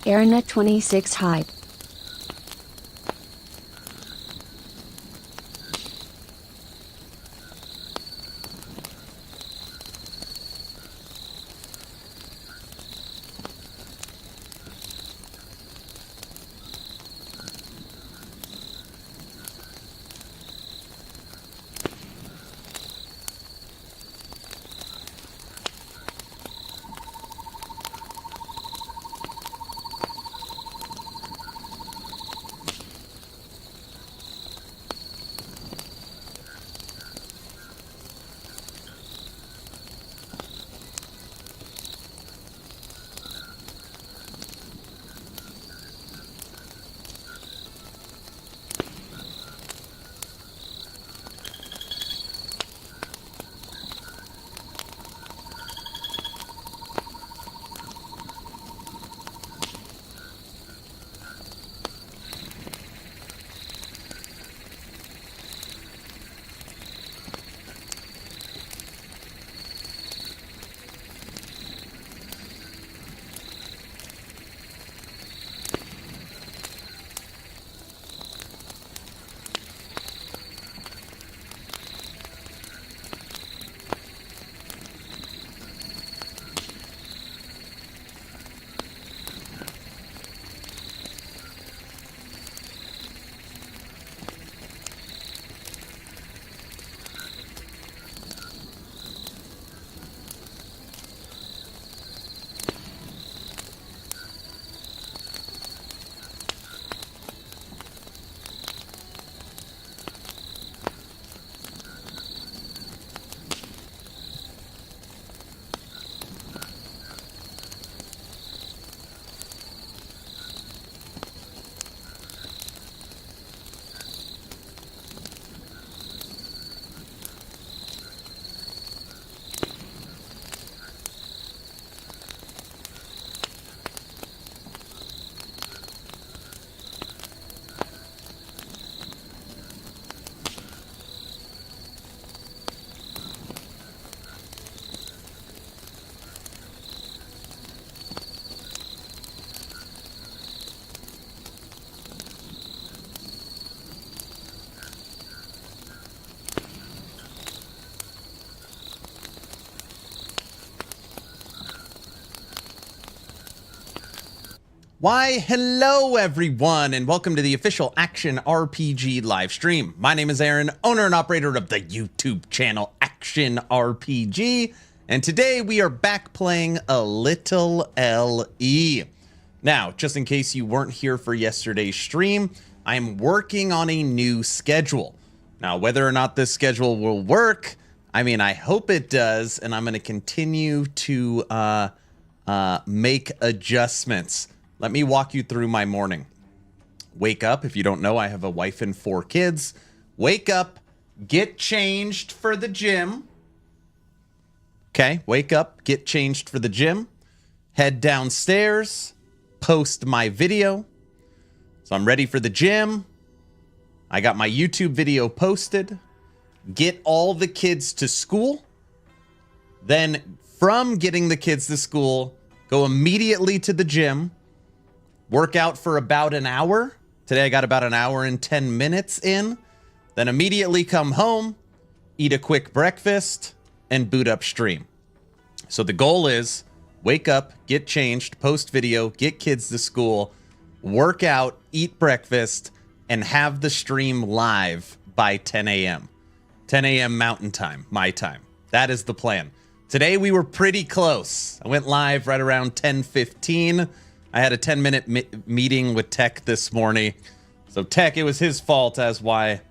Arena 26 hype. Why, hello everyone, and welcome to the official Action RPG live stream. My name is Aaron, owner and operator of the YouTube channel Action RPG, and today we are back playing a little LE. Now, just in case you weren't here for yesterday's stream, I'm working on a new schedule. Now, whether or not this schedule will work, I mean, I hope it does, and I'm going to continue to make adjustments. Let me walk you through my morning. Wake up. If you don't know, I have a wife and 4 kids. Wake up, get changed for the gym. Okay, wake up, get changed for the gym. Head downstairs, post my video. So I'm ready for the gym. I got my YouTube video posted. Get all the kids to school. Then from getting the kids to school, go immediately to the gym. Work out for about an hour. Today I got about an hour and 10 minutes in. Then immediately come home, eat a quick breakfast, and boot up stream. So the goal is wake up, get changed, post video, get kids to school, work out, eat breakfast, and have the stream live by 10 a.m. 10 a.m. Mountain Time, my time. That is the plan. Today we were pretty close. I went live right around 10:15. I had a 10-minute meeting with Tech this morning. So Tech, it was his fault as to why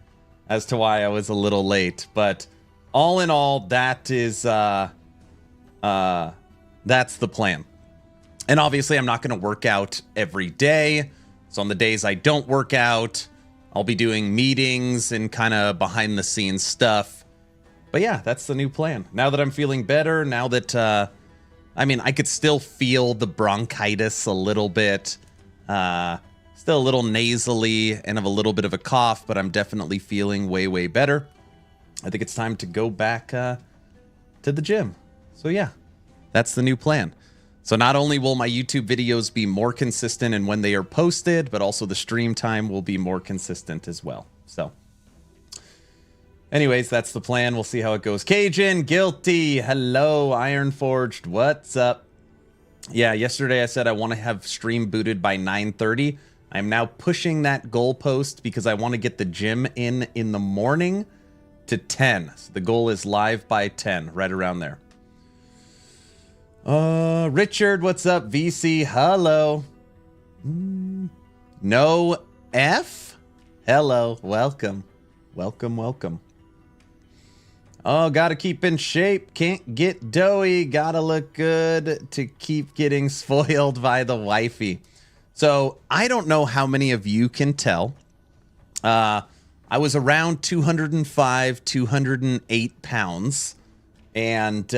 I was a little late. But all in all, that is that's the plan. And obviously, I'm not going to work out every day. So on the days I don't work out, I'll be doing meetings and kind of behind the scenes stuff. But yeah, that's the new plan. Now that I'm feeling better, now that I mean, I could still feel the bronchitis a little bit. Still a little nasally and have a little bit of a cough, but I'm definitely feeling way, way better. I think it's time to go back to the gym. So yeah, that's the new plan. So not only will my YouTube videos be more consistent in when they are posted, but also the stream time will be more consistent as well. So anyways, that's the plan. We'll see how it goes. Cajun, Guilty, hello. Ironforged, what's up? Yeah, yesterday I said I want to have stream booted by 9:30. I'm now pushing that goalpost because I want to get the gym in the morning to 10. So the goal is live by 10, right around there. Richard, what's up? VC, hello. No F? Hello, welcome. Welcome, welcome. Oh, gotta keep in shape. Can't get doughy. Gotta look good to keep getting spoiled by the wifey. So I don't know how many of you can tell. I was around 205, 208 pounds. And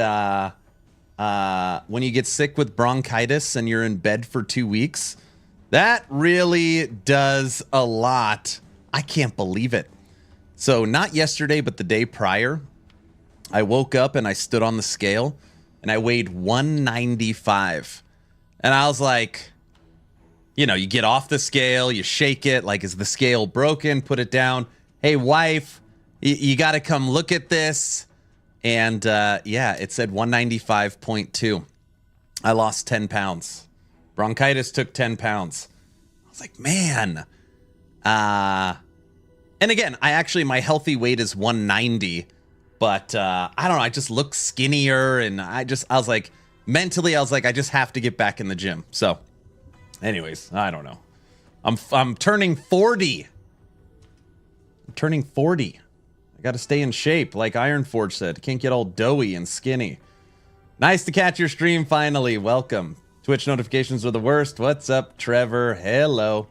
when you get sick with bronchitis and you're in bed for 2 weeks, that really does a lot. I can't believe it. So not yesterday, but the day prior, I woke up and I stood on the scale and I weighed 195. And I was like, you know, you get off the scale, you shake it, like, is the scale broken? Put it down. Hey, wife, you got to come look at this. And yeah, it said 195.2. I lost 10 pounds. Bronchitis took 10 pounds. I was like, man. And again, my healthy weight is 190. But I don't know, I just look skinnier, and I was like, mentally, I was like, I just have to get back in the gym. So, anyways, I don't know. I'm turning 40. I'm turning 40. I got to stay in shape, like Ironforge said. Can't get all doughy and skinny. Nice to catch your stream finally. Welcome. Twitch notifications are the worst. What's up, Trevor? Hello.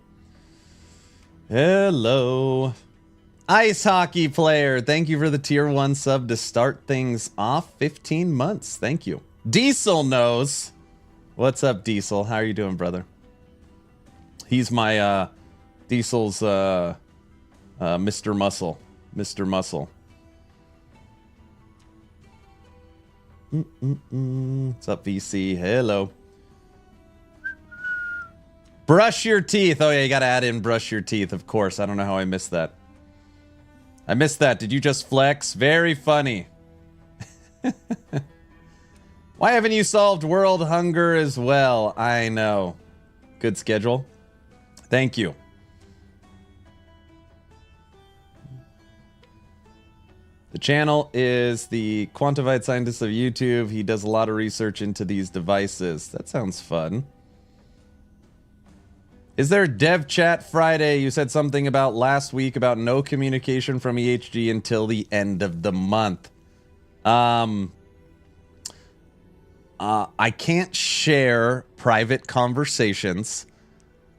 Hello. Ice hockey player, thank you for the tier 1 sub to start things off. 15 months, thank you. Diesel knows. What's up, Diesel? How are you doing, brother? He's my Diesel's Mr. Muscle. Mr. Muscle. What's up, VC? Hello. Brush your teeth. Oh yeah, you gotta add in brush your teeth, of course. I don't know how I missed that. I missed that. Did you just flex? Very funny. Why haven't you solved world hunger as well? I know. Good schedule. Thank you. The channel is the Quantified Scientist of YouTube. He does a lot of research into these devices. That sounds fun. Is there Dev Chat Friday? You said something about last week about no communication from EHG until the end of the month. I can't share private conversations.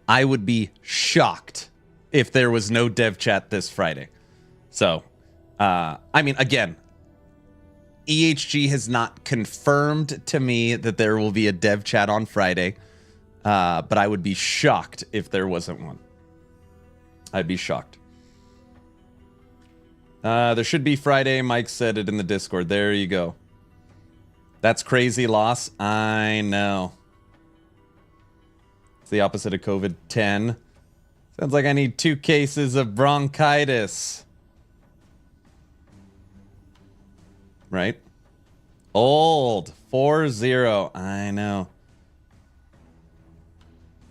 I would be shocked if there was no Dev Chat this Friday. So, I mean, again, EHG has not confirmed to me that there will be a Dev Chat on Friday. But I would be shocked if there wasn't one. I'd be shocked. There should be Friday. Mike said it in the Discord. There you go. That's crazy loss. I know. It's the opposite of COVID 10. Sounds like I need 2 cases of bronchitis. Right? Old. 4-0. I know.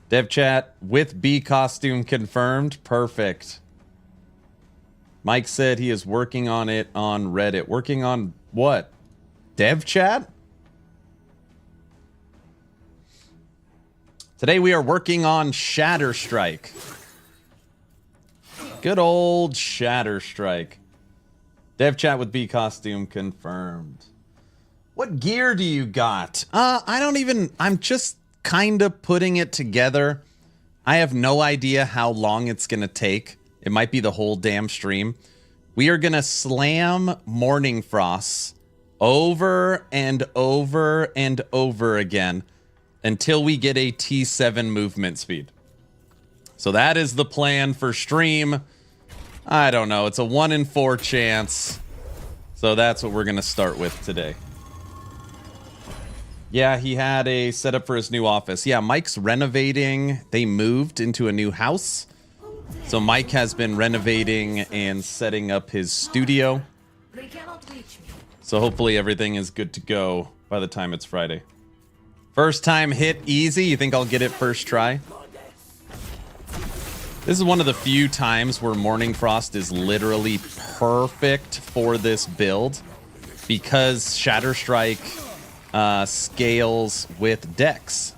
Dev chat with B costume confirmed. Perfect. Mike said he is working on it on Reddit. Working on what? Dev chat? Today we are working on Shatter Strike. Good old Shatter Strike. Dev chat with B costume confirmed. What gear do you got? I'm just kind of putting it together. I have no idea how long it's going to take. It might be the whole damn stream. We are going to slam Morning Frosts over and over and over again until we get a T7 movement speed. So that is the plan for stream. I don't know. It's a 1 in 4 chance. So that's what we're going to start with today. Yeah, he had a setup for his new office. Yeah, Mike's renovating. They moved into a new house. So Mike has been renovating and setting up his studio. So hopefully everything is good to go by the time it's Friday. First time hit easy. You think I'll get it first try? This is one of the few times where Morning Frost is literally perfect for this build because Shatter Strike scales with Dex.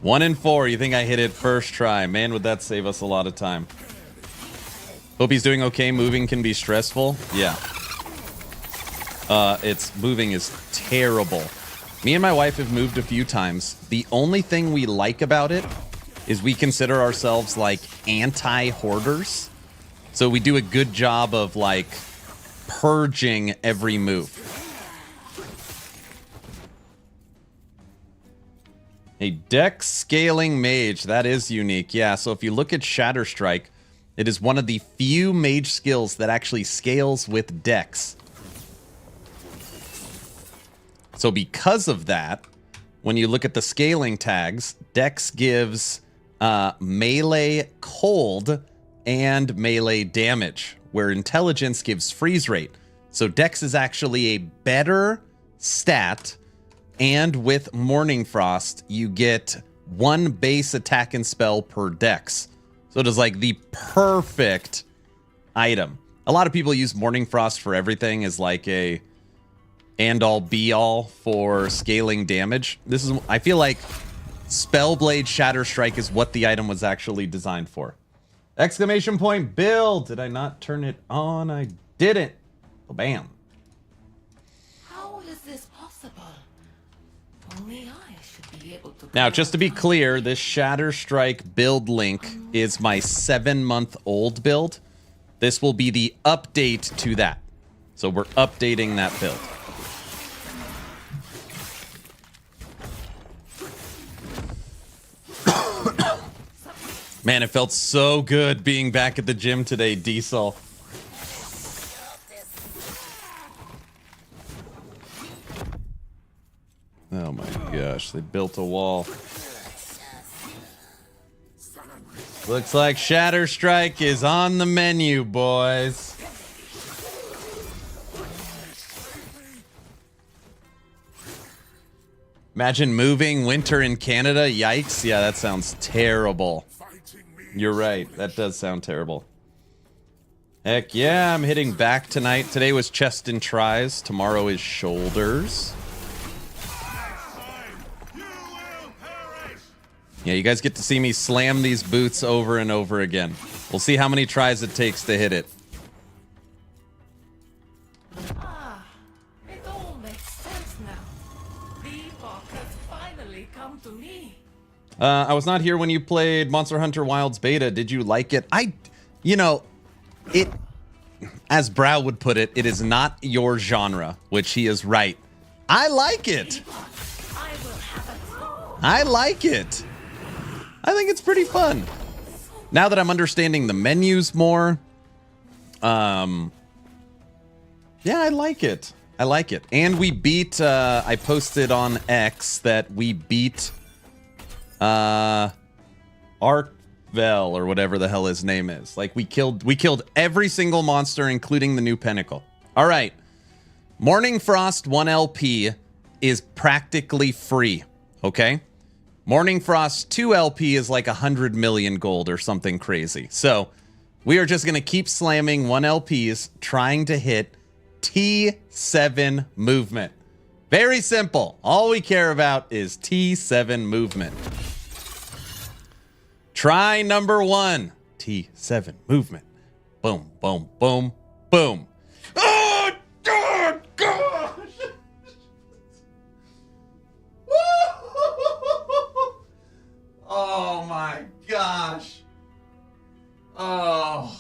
One in 4. You think I hit it first try? Man, would that save us a lot of time. Hope he's doing okay. Moving can be stressful. Yeah. Moving is terrible. Me and my wife have moved a few times. The only thing we like about it is we consider ourselves like anti-hoarders. So we do a good job of like purging every move. A Dex scaling mage. That is unique. Yeah, so if you look at Shatter Strike, it is one of the few mage skills that actually scales with Dex. So because of that, when you look at the scaling tags, Dex gives melee cold and melee damage, where intelligence gives freeze rate. So Dex is actually a better stat, and with Morning Frost, you get 1 base attack and spell per Dex. So it is like the perfect item. A lot of people use Morning Frost for everything as like a end-all be-all for scaling damage. This is, I feel like Spellblade Shatter Strike is what the item was actually designed for. Exclamation point build. Did I not turn it on? I didn't. Oh, bam. How is this possible? Only I should be able to. Now, just to be clear, this Shatter Strike build link is my 7-month-old build. This will be the update to that. So we're updating that build. Man, it felt so good being back at the gym today, Diesel. Oh my gosh, they built a wall. Looks like Shatter Strike is on the menu, boys. Imagine moving winter in Canada. Yikes. Yeah, that sounds terrible. You're right. That does sound terrible. Heck yeah, I'm hitting back tonight. Today was chest and tries. Tomorrow is shoulders. Yeah, you guys get to see me slam these boots over and over again. We'll see how many tries it takes to hit it. It all makes sense now. The Epoch has finally come to me. I was not here when you played Monster Hunter Wilds beta. Did you like it? You know, it, as Brow would put it, it is not your genre, which he is right. I like it. I like it. I think it's pretty fun. Now that I'm understanding the menus more, yeah, I like it. I like it. And we beat, I posted on X that we beat Arkvel or whatever the hell his name is. Like we killed every single monster, including the new Pinnacle. All right. Morning Frost 1 LP is practically free. Okay. Morning Frost 2 LP is like 100 million gold or something crazy. So we are just going to keep slamming 1 LPs, trying to hit T7 movement. Very simple. All we care about is T7 movement. Try number 1. T7 movement. Boom, boom, boom, boom. Oh, God, gosh. Oh, my gosh. Oh,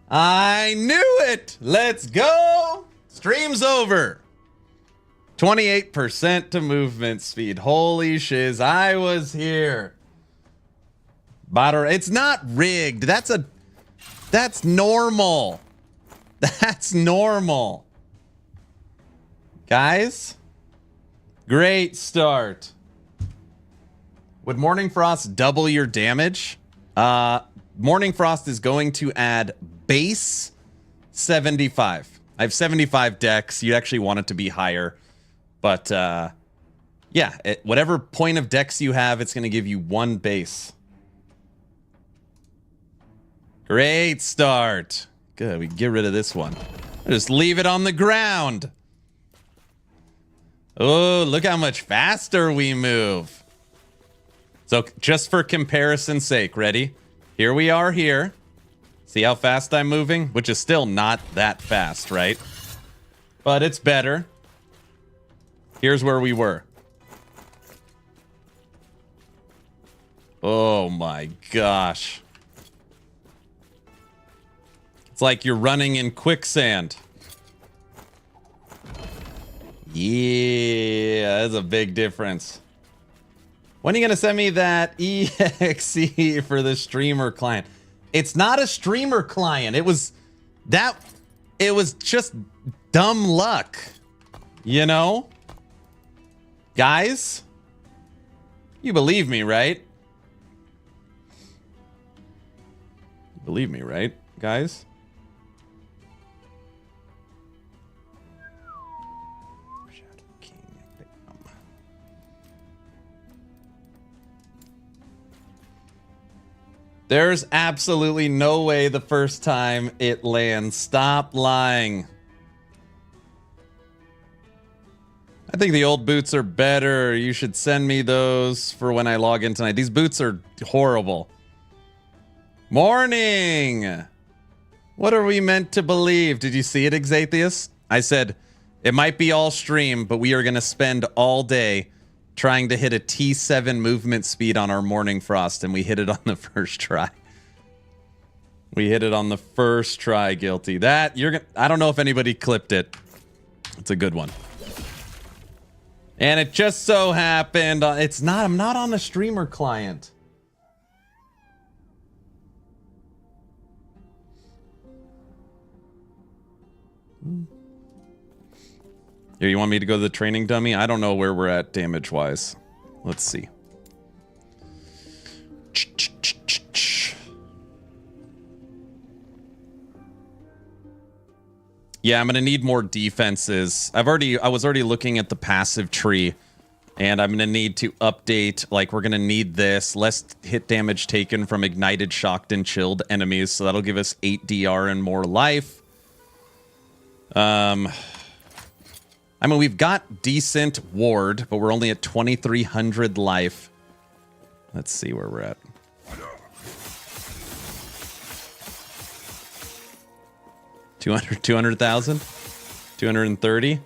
I knew it. Let's go. Stream's over. 28% to movement speed. Holy shiz, I was here. It's not rigged. That's normal. That's normal. Guys, great start. Would Morning Frost double your damage? Morning Frost is going to add base 75. I have 75 dex. You actually want it to be higher. But yeah, whatever point of dex you have, it's going to give you 1 base. Great start. Good, we can get rid of this one. Just leave it on the ground. Oh, look how much faster we move. So just for comparison's sake, ready? Here we are here. See how fast I'm moving? Which is still not that fast, right? But it's better. Here's where we were. Oh my gosh. It's like you're running in quicksand. Yeah, that's a big difference. When are you going to send me that EXE for the streamer client? It's not a streamer client. It was just dumb luck. You know? Guys? You believe me, right? Believe me, right, guys? There's absolutely no way the first time it lands. Stop lying. I think the old boots are better. You should send me those for when I log in tonight. These boots are horrible. Morning! What are we meant to believe? Did you see it, Exatheus? I said, it might be all stream, but we are going to spend all day trying to hit a T7 movement speed on our Morning Frost, and we hit it on the first try. We hit it on the first try, Guilty. That, I don't know if anybody clipped it. It's a good one. And it just so happened, I'm not on the streamer client. Here, you want me to go to the training dummy? I don't know where we're at damage-wise. Let's see. Yeah, I'm gonna need more defenses. I was already looking at the passive tree, and I'm gonna need to update. Like, we're gonna need this less hit damage taken from ignited, shocked, and chilled enemies. So that'll give us 8 DR and more life. I mean, we've got decent ward, but we're only at 2,300 life. Let's see where we're at. $200,000? 230?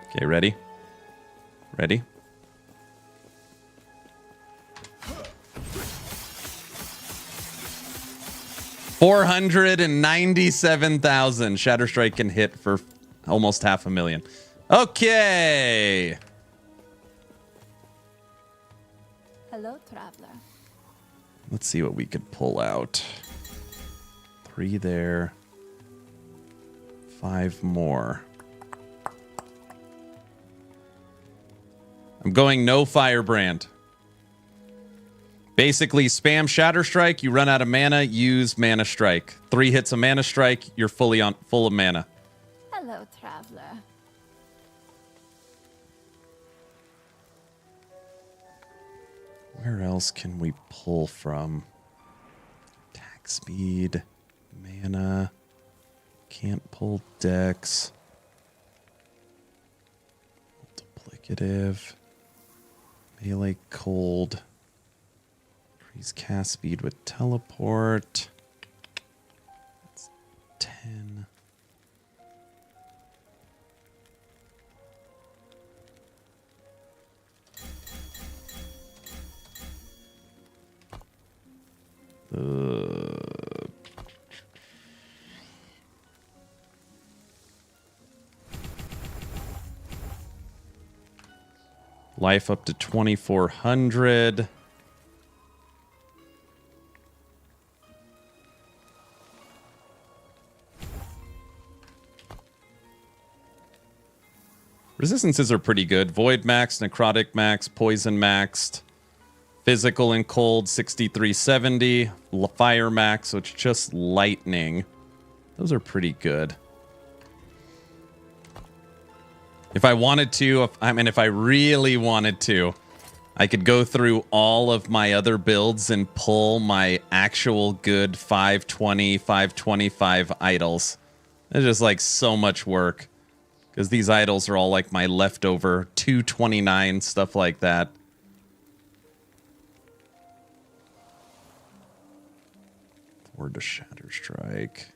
Okay, ready? Ready? $497,000. Shatter Strike can hit for almost 500,000. Okay. Hello, traveler. Let's see what we could pull out. 3 there. 5 more. I'm going no Firebrand. Basically, spam Shatter Strike, you run out of mana, use Mana Strike. 3 hits of Mana Strike, you're full of mana. Hello, traveler. Where else can we pull from? Attack speed, mana, can't pull dex, multiplicative, melee cold. Increase cast speed with teleport. That's 10. Life up to 2400. Resistances are pretty good. Void max, necrotic max, poison maxed. Physical and cold 6370. Fire max, so it's just lightning. Those are pretty good. If I wanted to, if I really wanted to, I could go through all of my other builds and pull my actual good 520, 525 idols. It's just like so much work. Because these idols are all like my leftover 229, stuff like that. Forward to Shatter Strike.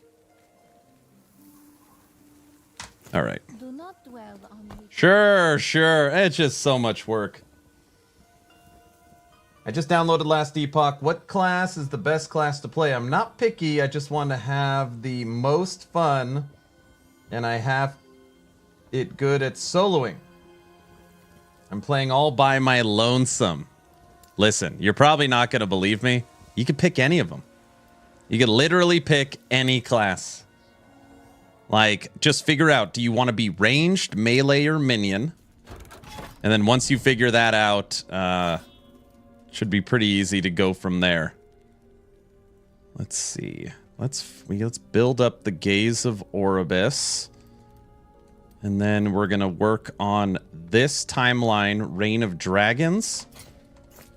All right. Do not dwell on me. Sure. It's just so much work. I just downloaded last Epoch. What class is the best class to play? I'm not picky. I just want to have the most fun. And I have it good at soloing. I'm playing all by my lonesome. Listen, you're probably not going to believe me. You could pick any of them. You could literally pick any class. Like, just figure out, do you want to be ranged, melee, or minion? And then once you figure that out, should be pretty easy to go from there. Let's see. Let's build up the Gaze of Oribus. And then we're going to work on this timeline, Reign of Dragons,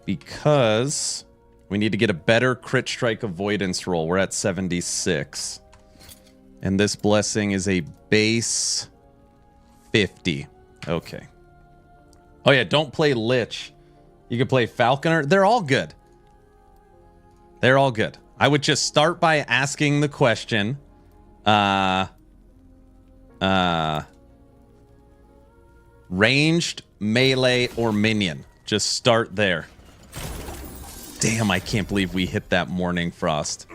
because we need to get a better crit strike avoidance roll. We're at 76. And this blessing is a base 50. Okay. Oh yeah, don't play Lich. You can play Falconer. They're all good. They're all good. I would just start by asking the question, ranged, melee, or minion. Just start there. Damn, I can't believe we hit that Morning Frost.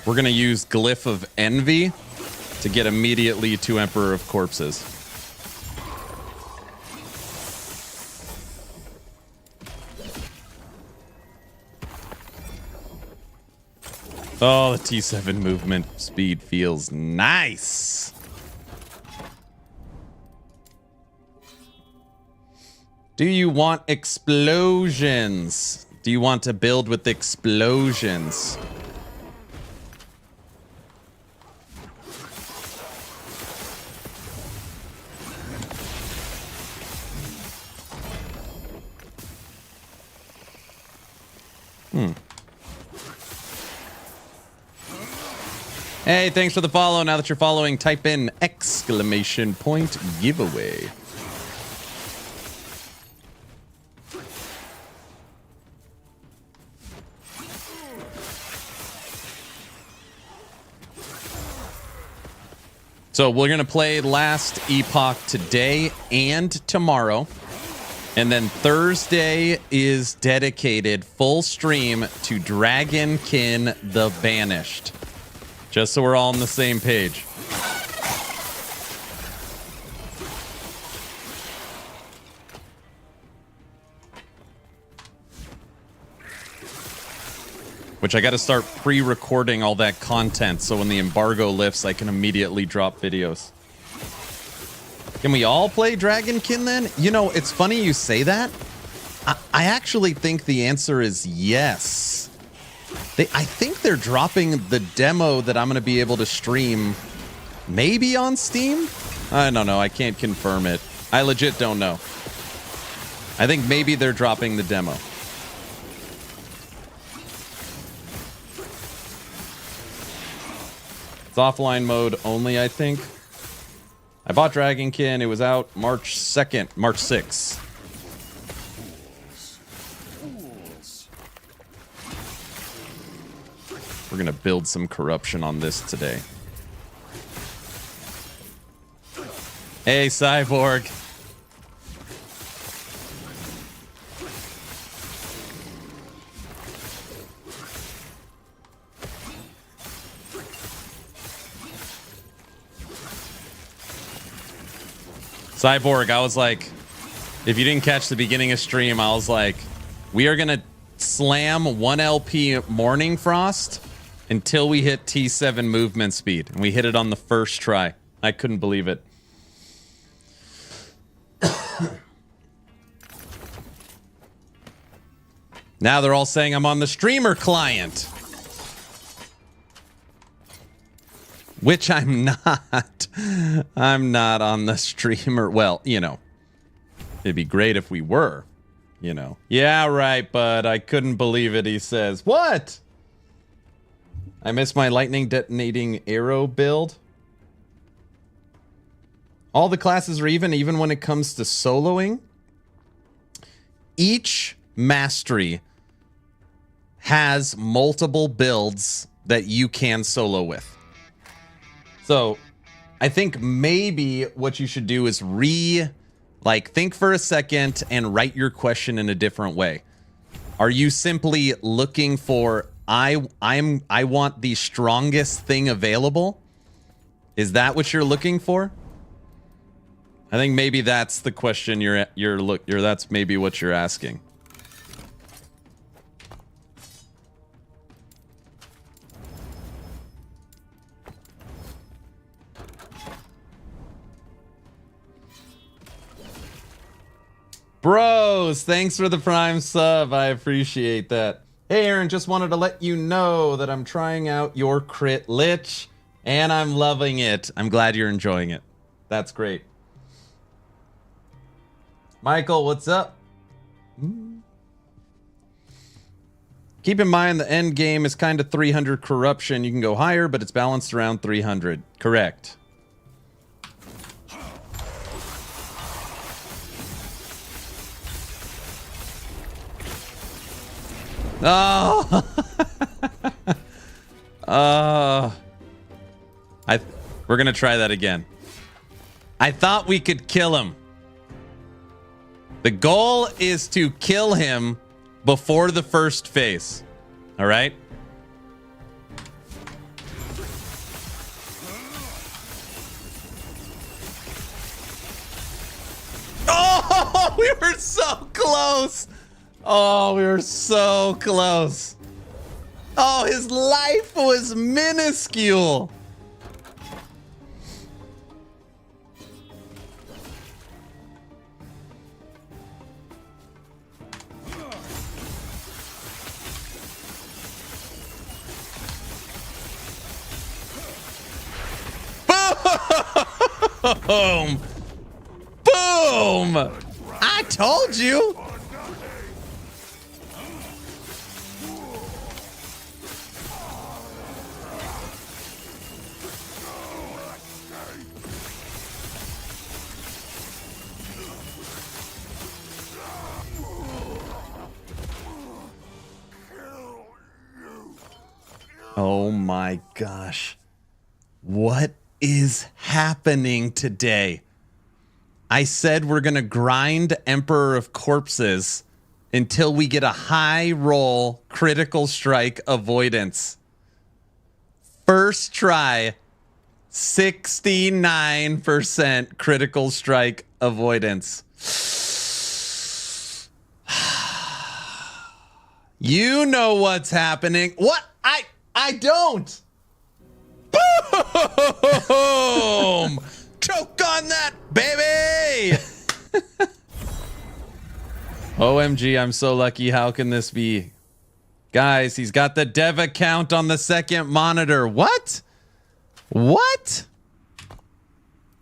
We're going to use Glyph of Envy to get immediately to Emperor of Corpses. Oh, the T7 movement speed feels nice. Do you want explosions? Do you want to build with explosions? Hey, thanks for the follow. Now that you're following, type in exclamation point giveaway. So we're going to play last Epoch today and tomorrow. And then Thursday is dedicated full stream to Dragonkin the Banished. Just so we're all on the same page. Which I got to start pre-recording all that content so when the embargo lifts, I can immediately drop videos. Can we all play Dragonkin then? You know, it's funny you say that. I actually think the answer is yes. I think they're dropping the demo that I'm going to be able to stream maybe on Steam? I don't know. I can't confirm it. I legit don't know. I think maybe they're dropping the demo. It's offline mode only, I think. I bought Dragonkin. It was out March 2nd, March 6th. We're gonna build some corruption on this today. Hey, Cyborg. Cyborg, I was like, if you didn't catch the beginning of stream, I was like, we are gonna slam 1 LP Morning Frost until we hit T7 movement speed. And we hit it on the first try. I couldn't believe it. Now they're all saying I'm on the streamer client. Which I'm not. I'm not on the streamer. Well, you know, it'd be great if we were, you know. Yeah, right, but I couldn't believe it, he says. What? I missed my lightning detonating arrow build. All the classes are even when it comes to soloing. Each mastery has multiple builds that you can solo with. So I think maybe what you should do is think for a second and write your question in a different way. Are you simply looking for I want the strongest thing available? Is that what you're looking for? I think maybe that's the question that's maybe what you're asking. Bros, thanks for the Prime sub. I appreciate that. Hey, Aaron, just wanted to let you know that I'm trying out your crit lich, and I'm loving it. I'm glad you're enjoying it. That's great. Michael, what's up? Keep in mind the end game is kind of 300 corruption. You can go higher, but it's balanced around 300. Correct. Oh, we're gonna try that again. I thought we could kill him. The goal is to kill him before the first phase. All right. Oh, we were so close. Oh, we were so close. Oh, his life was minuscule. Boom! Boom! I told you! Oh my gosh. What is happening today? I said we're going to grind Emperor of Corpses until we get a high roll critical strike avoidance. First try, 69% critical strike avoidance. You know what's happening. What? I don't. Boom! Choke on that, baby! OMG, I'm so lucky. How can this be? Guys, he's got the dev account on the second monitor. What? What?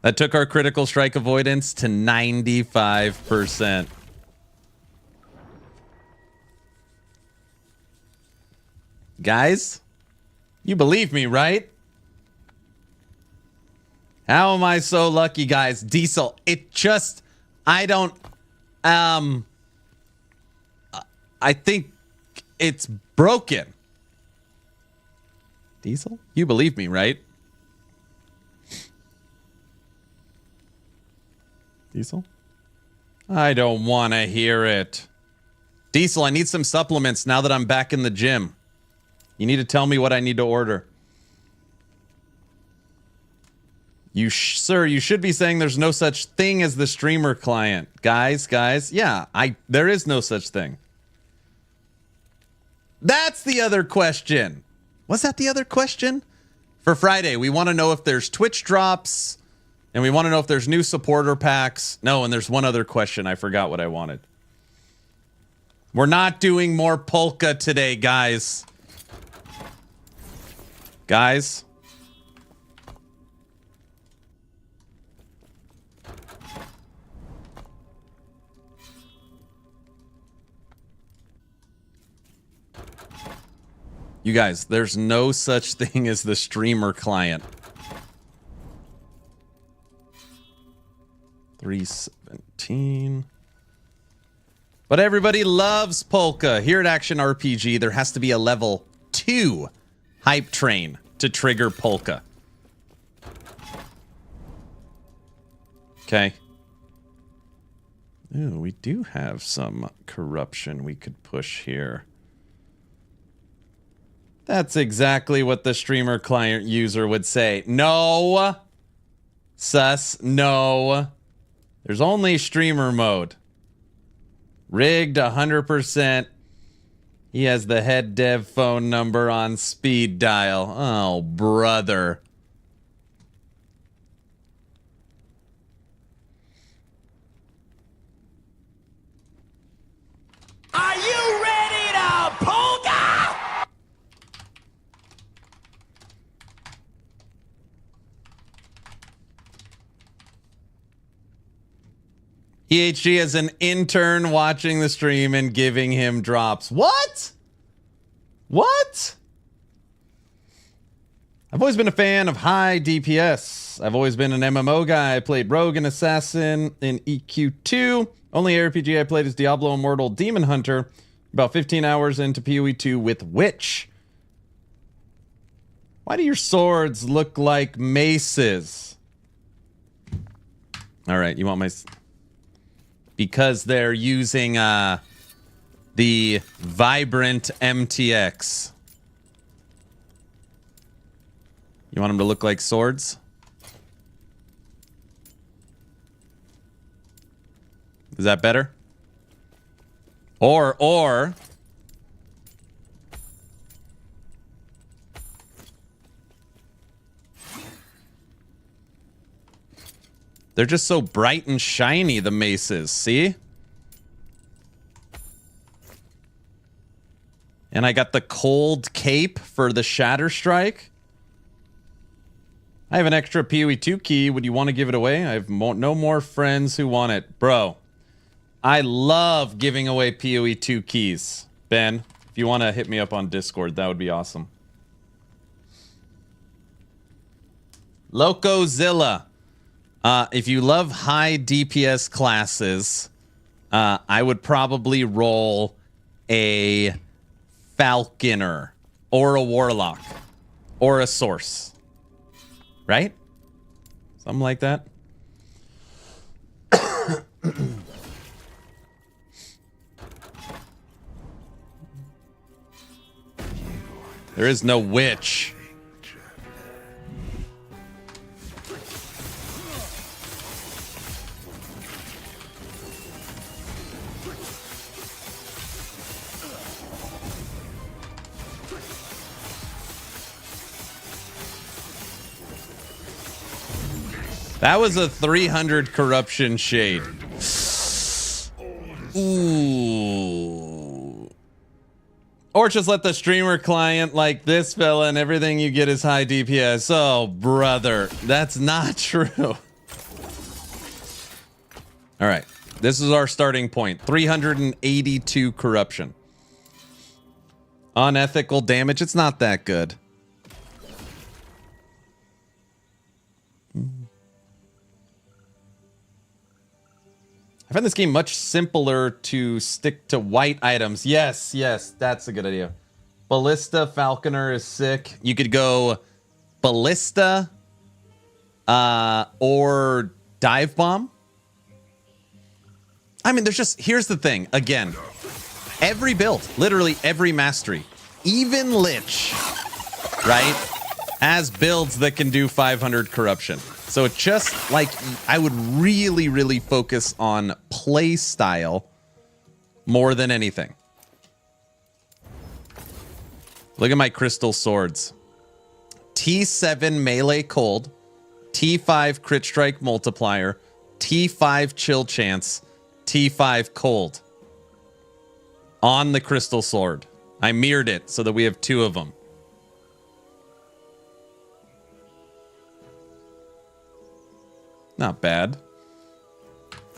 That took our critical strike avoidance to 95%. Guys, you believe me, right? How am I so lucky, guys? Diesel, it just, I don't, I think it's broken. Diesel? You believe me, right? Diesel? I don't want to hear it. Diesel, I need some supplements now that I'm back in the gym. You need to tell me what I need to order. Sir, you should be saying there's no such thing as the streamer client. Guys, yeah, there is no such thing. That's the other question. Was that the other question? For Friday, we want to know if there's Twitch drops, and we want to know if there's new supporter packs. No, and there's one other question. I forgot what I wanted. We're not doing more polka today, guys. Guys. You guys, there's no such thing as the streamer client. 317. But everybody loves polka. Here at Action RPG, there has to be a level 2 hype train to trigger polka. Okay. Ooh, we do have some corruption we could push here. That's exactly what the streamer client user would say. No. Sus, no. There's only streamer mode. Rigged 100%. He has the head dev phone number on speed dial. Oh, brother. Are you ready to polka? EHG as an intern watching the stream and giving him drops. What? What? I've always been a fan of high DPS. I've always been an MMO guy. I played Rogue and Assassin in EQ2. Only RPG I played is Diablo Immortal Demon Hunter. About 15 hours into PoE 2 with Witch. Why do your swords look like maces? All right, you want my... Because they're using the Vibrant MTX. You want them to look like swords? Is that better? Or they're just so bright and shiny, the maces, see? And I got the cold cape for the Shatter Strike. I have an extra PoE 2 key. Would you want to give it away? I have no more friends who want it. Bro, I love giving away PoE 2 keys. Ben, if you want to hit me up on Discord, that would be awesome. Locozilla. If you love high DPS classes, I would probably roll a Falconer or a Warlock or a Source. Right? Something like that. There is no witch. That was a 300 corruption shade. Ooh. Or just let the streamer client like this fella and everything you get is high DPS. Oh, brother. That's not true. All right. This is our starting point. 382 corruption. Unethical damage. It's not that good. I find this game much simpler to stick to white items. Yes, that's a good idea. Ballista Falconer is sick. You could go Ballista or Dive Bomb. I mean, here's the thing. Again, every build, literally every mastery, even Lich, right, has builds that can do 500 corruption. So it just, like, I would really, really focus on play style more than anything. Look at my crystal swords. T7 melee cold, T5 crit strike multiplier, T5 chill chance, T5 cold. On the crystal sword. I mirrored it so that we have 2 of them. Not bad.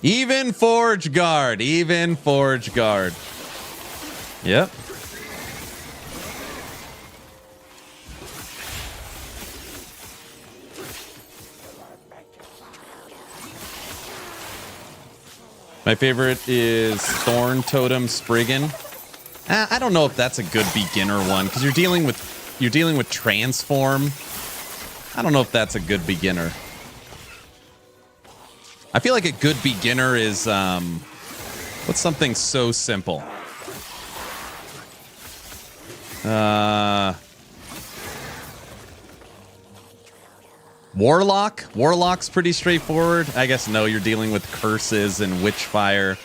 Even Forge Guard. Even Forge Guard. Yep. My favorite is Thorn Totem Spriggan. I don't know if that's a good beginner one because you're dealing with transform. I don't know if that's a good beginner. I feel like a good beginner is what's something so simple? Warlock? Warlock's pretty straightforward. I guess no, you're dealing with curses and witchfire.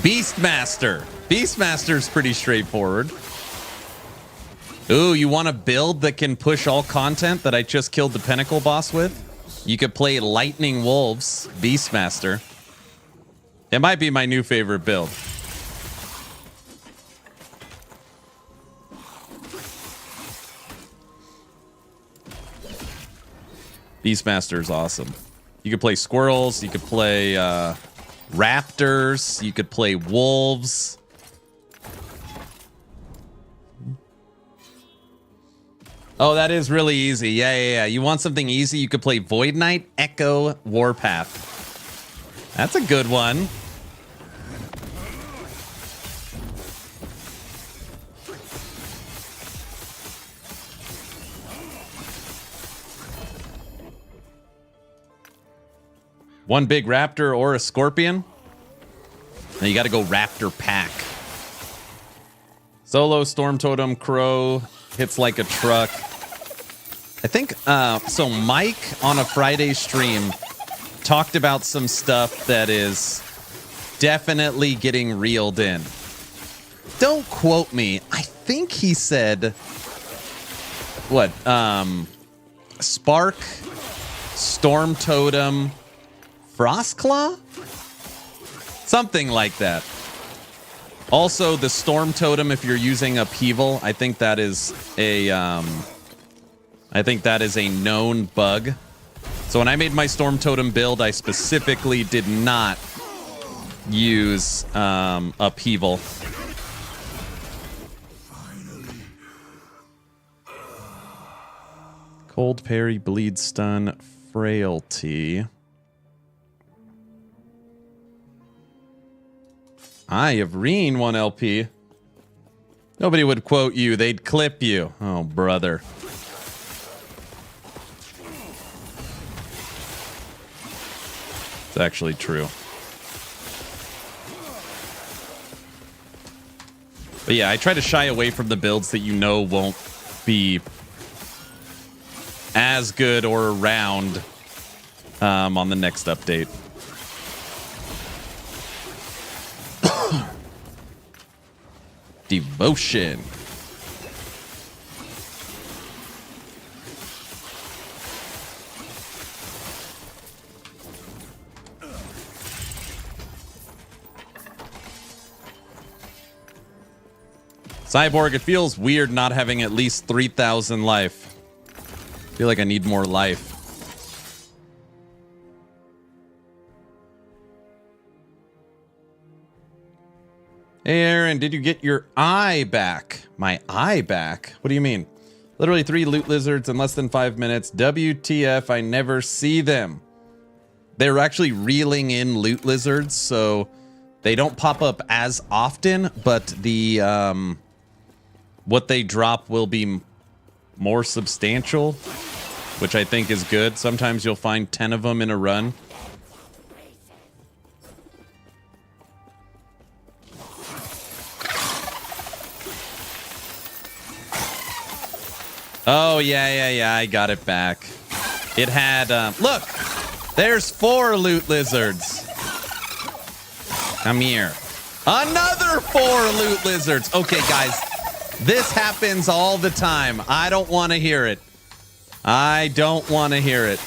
Beastmaster. Beastmaster's pretty straightforward. Ooh, you want a build that can push all content that I just killed the Pinnacle boss with? You could play Lightning Wolves, Beastmaster. It might be my new favorite build. Beastmaster is awesome. You could play squirrels. You could play raptors. You could play wolves. Oh, that is really easy. Yeah. You want something easy? You could play Void Knight, Echo, Warpath. That's a good one. One big raptor or a scorpion. Now you got to go raptor pack. Solo Storm Totem Crow hits like a truck. I think so. Mike on a Friday stream talked about some stuff that is definitely getting reeled in. Don't quote me. I think he said what? Spark, Storm Totem, Frostclaw? Something like that. Also, the Storm Totem, if you're using Upheaval, I think that is a known bug. So when I made my Storm Totem build, I specifically did not use Upheaval. Cold Parry, Bleed Stun, Frailty. Eye of Reen, 1 LP. Nobody would quote you. They'd clip you. Oh, brother. It's actually true. But yeah, I try to shy away from the builds that you know won't be as good or around on the next update. Devotion. Cyborg, it feels weird not having at least 3,000 life. I feel like I need more life. Hey, Aaron, did you get your eye back? My eye back? What do you mean? Literally 3 loot lizards in less than 5 minutes. WTF, I never see them. They were actually reeling in loot lizards, so They don't pop up as often, but the what they drop will be more substantial, which I think is good. Sometimes you'll find 10 of them in a run. Oh, yeah, I got it back. It had, look, there's 4 loot lizards. Come here. Another 4 loot lizards. Okay, guys, this happens all the time. I don't want to hear it. I don't want to hear it.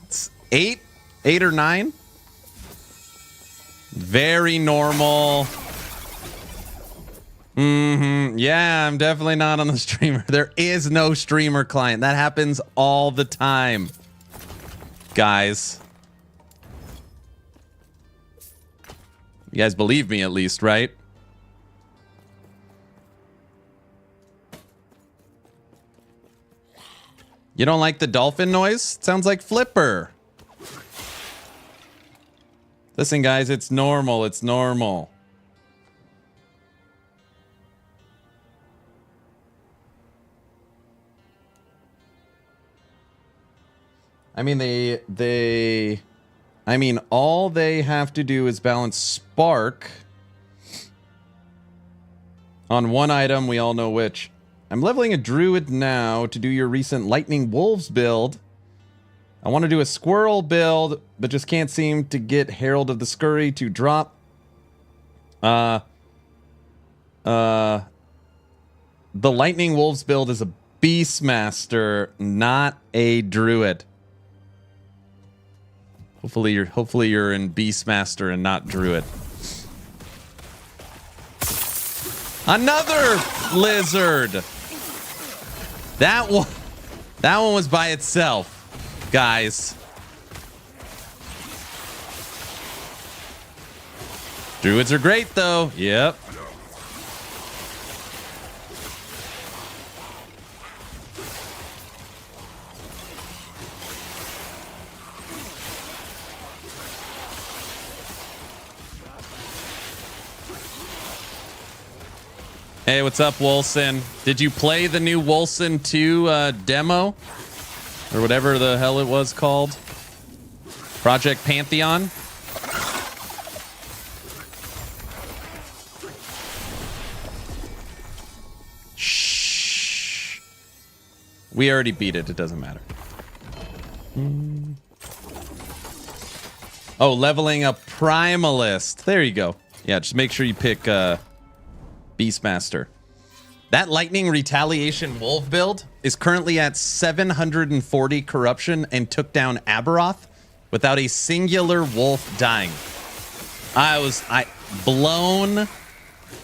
It's 8 or 9. Very normal. Yeah, I'm definitely not on the streamer. There is no streamer client. That happens all the time, guys. You guys believe me at least, right? You don't like the dolphin noise? It sounds like Flipper. Listen, guys, it's normal. It's normal. I mean, all they have to do is balance Spark on one item. We all know which. I'm leveling a Druid now to do your recent Lightning Wolves build. I want to do a Squirrel build, but just can't seem to get Herald of the Scurry to drop. The Lightning Wolves build is a Beastmaster, not a Druid. Hopefully you're in Beastmaster and not Druid. Another lizard. That one was by itself, guys. Druids are great though. Yep. Hey, what's up, Wolson? Did you play the new Wolson 2 demo? Or whatever the hell it was called? Project Pantheon? Shh. We already beat it. It doesn't matter. Oh, leveling a Primalist. There you go. Yeah, just make sure you pick... Beastmaster. That Lightning Retaliation Wolf build is currently at 740 corruption and took down Aberoth without a singular wolf dying. I was blown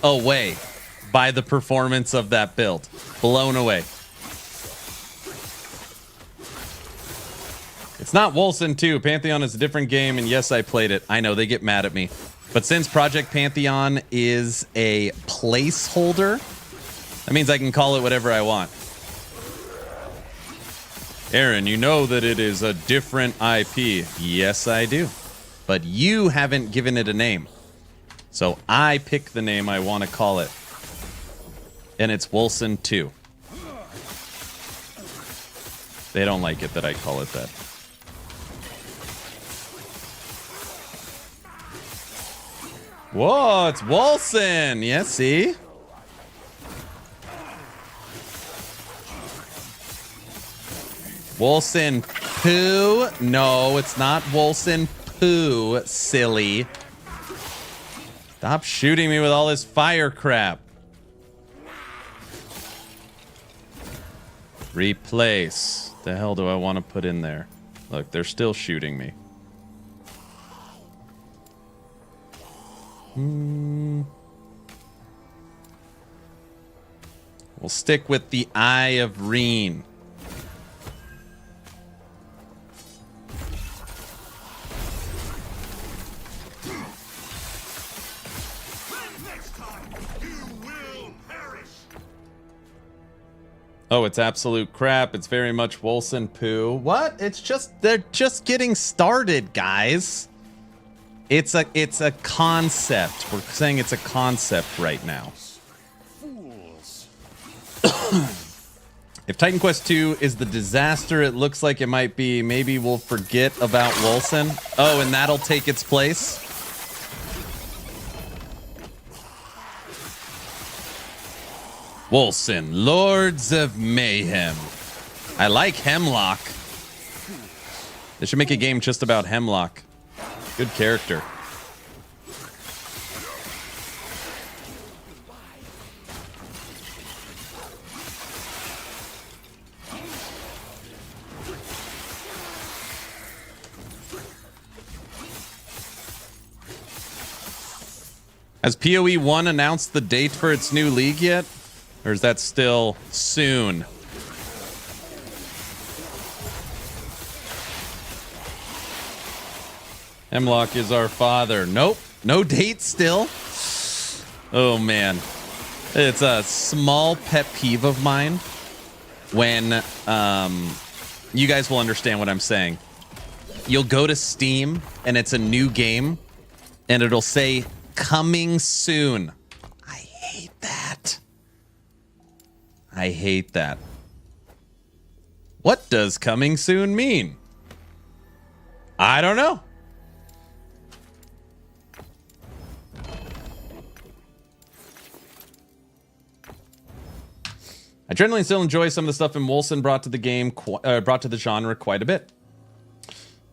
away by the performance of that build. Blown away. It's not Wolson 2. Pantheon is a different game, and yes, I played it. I know, they get mad at me. But since Project Pantheon is a placeholder, that means I can call it whatever I want. Aaron, you know that it is a different IP. Yes, I do. But you haven't given it a name. So I pick the name I want to call it. And it's Wolson 2. They don't like it that I call it that. Whoa, it's Wolson. Yeah, see? Wolson Poo? No, it's not Wolson Poo, silly. Stop shooting me with all this fire crap. Replace. The hell do I want to put in there? Look, they're still shooting me. We'll stick with the Eye of Reen. Oh, it's absolute crap. It's very much Wolson poo. What? They're just getting started, guys. It's a concept. We're saying it's a concept right now. If Titan Quest 2 is the disaster it looks like it might be, maybe we'll forget about Wolson. Oh, and that'll take its place. Wolson, Lords of Mayhem. I like Hemlock. They should make a game just about Hemlock. Good character. Has PoE 1 announced the date for its new league yet? Or is that still soon? Hemlock is our father. Nope. No date still. Oh, man. It's a small pet peeve of mine when you guys will understand what I'm saying. You'll go to Steam and it's a new game and it'll say coming soon. I hate that. I hate that. What does coming soon mean? I don't know. I generally still enjoy some of the stuff in Wolson brought to the game, brought to the genre quite a bit.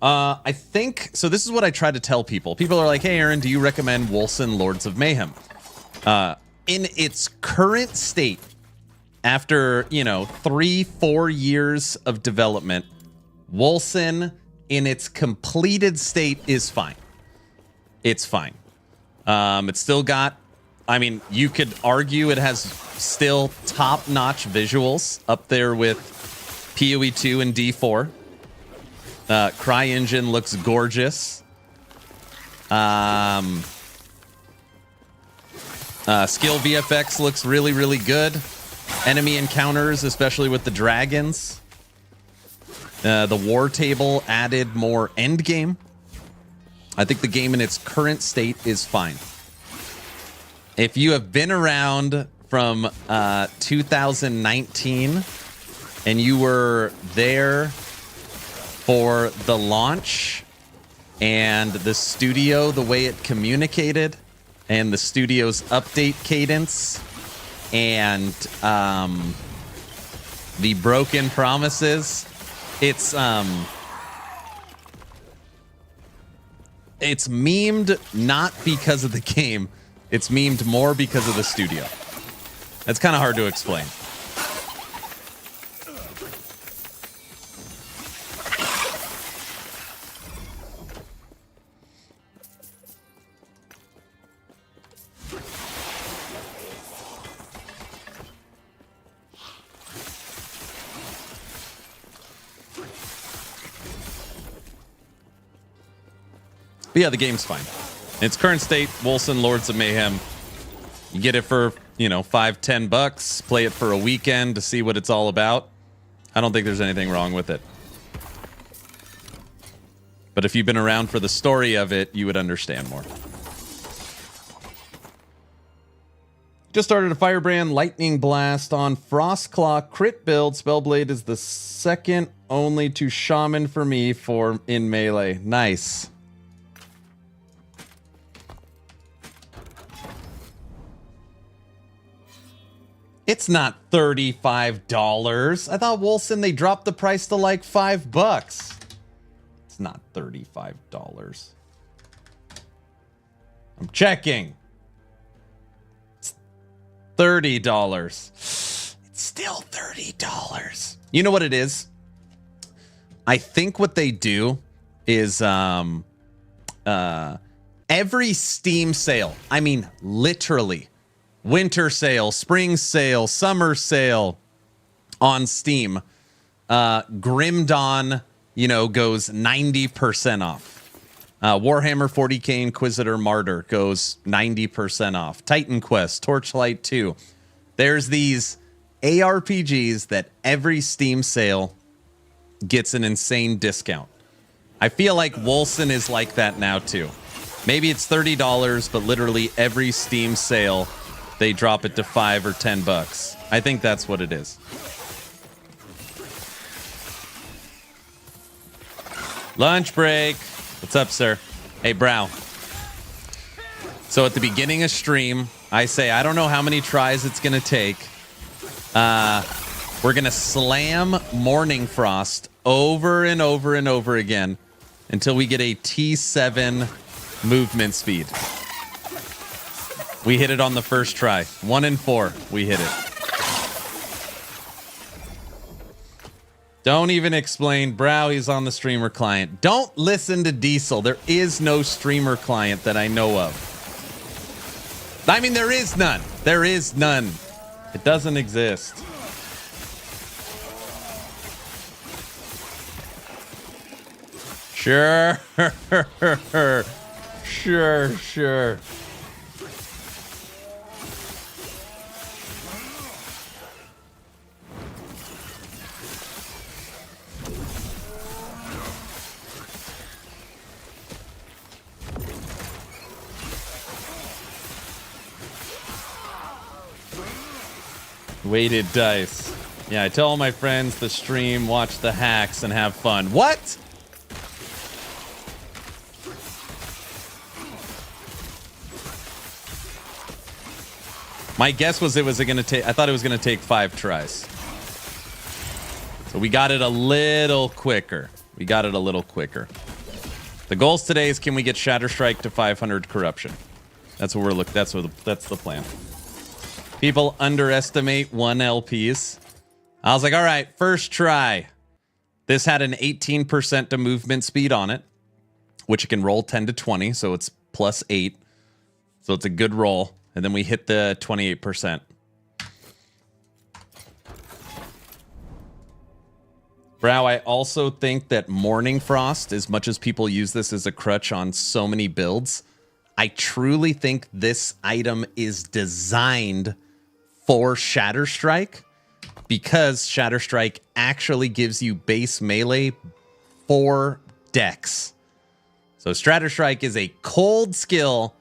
I think, so this is what I try to tell people. People are like, hey, Aaron, do you recommend Wolson Lords of Mayhem? In its current state, after, 3-4 years of development, Wolson in its completed state is fine. It's fine. It's still got, you could argue it has still top-notch visuals up there with PoE 2 and D4. CryEngine looks gorgeous. Skill VFX looks really, really good. Enemy encounters, especially with the dragons. The war table added more endgame. I think the game in its current state is fine. If you have been around from 2019 and you were there for the launch and the studio, the way it communicated, and the studio's update cadence, and the broken promises, it's memed not because of the game, it's memed more because of the studio. That's kind of hard to explain. But yeah, the game's fine. In its current state, Wolson Lords of Mayhem. You get it for, $5-10. Play it for a weekend to see what it's all about. I don't think there's anything wrong with it. But if you've been around for the story of it, you would understand more. Just started a Firebrand Lightning Blast on Frostclaw crit build. Spellblade is the second only to Shaman for me in melee. Nice. It's not $35. I thought Wolson, they dropped the price to like $5. It's not $35. I'm checking. It's $30. It's still $30. You know what it is? I think what they do is every Steam sale, literally, winter sale, spring sale, summer sale on Steam, Grim Dawn, goes 90% off. Warhammer 40k Inquisitor Martyr goes 90% off. Titan Quest, Torchlight 2. There's these ARPGs that every Steam sale gets an insane discount. I feel like Wolcen is like that now too. Maybe it's $30, but literally every Steam sale, they drop it to $5 or $10. I think that's what it is. Lunch break. What's up, sir? Hey, Brow. So at the beginning of stream, I say, I don't know how many tries it's going to take. We're going to slam Morning Frost over and over and over again until we get a T7 movement speed. We hit it on the first try. 1 in 4, we hit it. Don't even explain. Brow, he's on the streamer client. Don't listen to Diesel. There is no streamer client that I know of. I mean, there is none. There is none. It doesn't exist. Sure. Sure. Weighted dice. Yeah, I tell all my friends to stream, watch the hacks, and have fun. What? My guess was going to take. I thought it was going to take 5 tries. So we got it a little quicker. The goals today is, can we get Shatter Strike to 500 corruption? That's what we're looking. That's the plan. People underestimate 1 LPs. I was like, all right, first try. This had an 18% to movement speed on it, which it can roll 10 to 20, so it's plus 8. So it's a good roll. And then we hit the 28%. Brow, I also think that Morning Frost, as much as people use this as a crutch on so many builds, I truly think this item is designed for Shatter Strike, because Shatter Strike actually gives you base melee for Dex. So Shatter Strike is a cold skill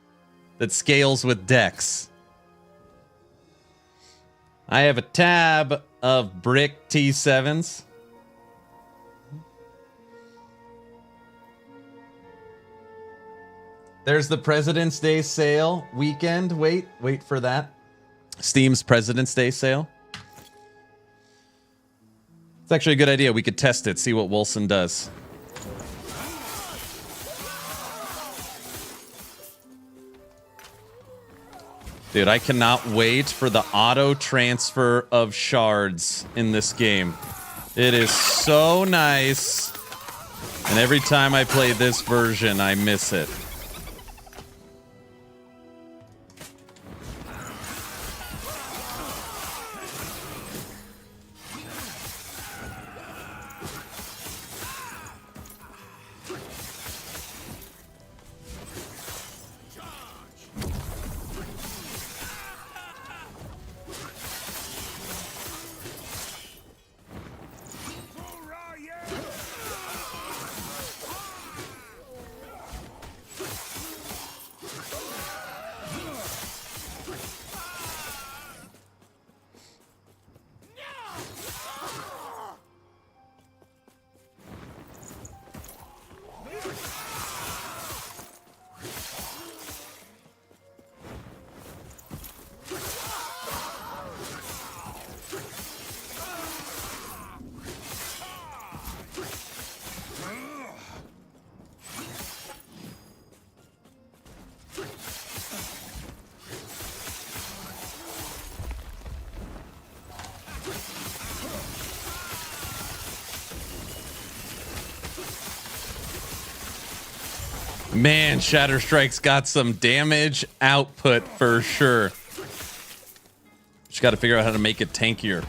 that scales with Dex. I have a tab of brick T7s. There's the President's Day sale weekend. Wait for that. Steam's President's Day sale. It's actually a good idea. We could test it, see what Wolcen does. Dude, I cannot wait for the auto transfer of shards in this game. It is so nice. And every time I play this version, I miss it. Man, Shatter Strike's got some damage output for sure. Just got to figure out how to make it tankier.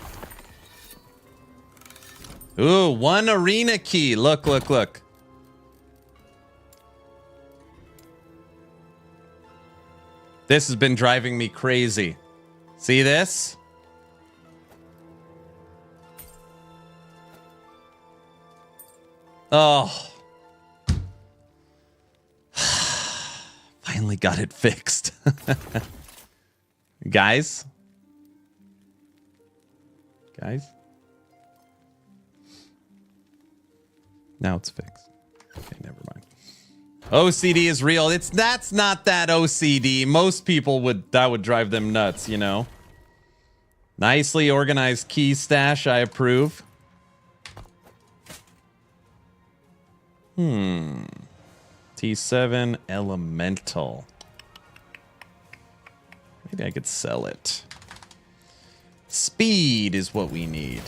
Ooh, 1 arena key. Look. This has been driving me crazy. See this? Oh. Finally got it fixed. Guys? Now it's fixed. Okay, never mind. OCD is real. That's not that OCD. Most people that would drive them nuts, you know. Nicely organized key stash, I approve. T7 Elemental. Maybe I could sell it. Speed is what we need.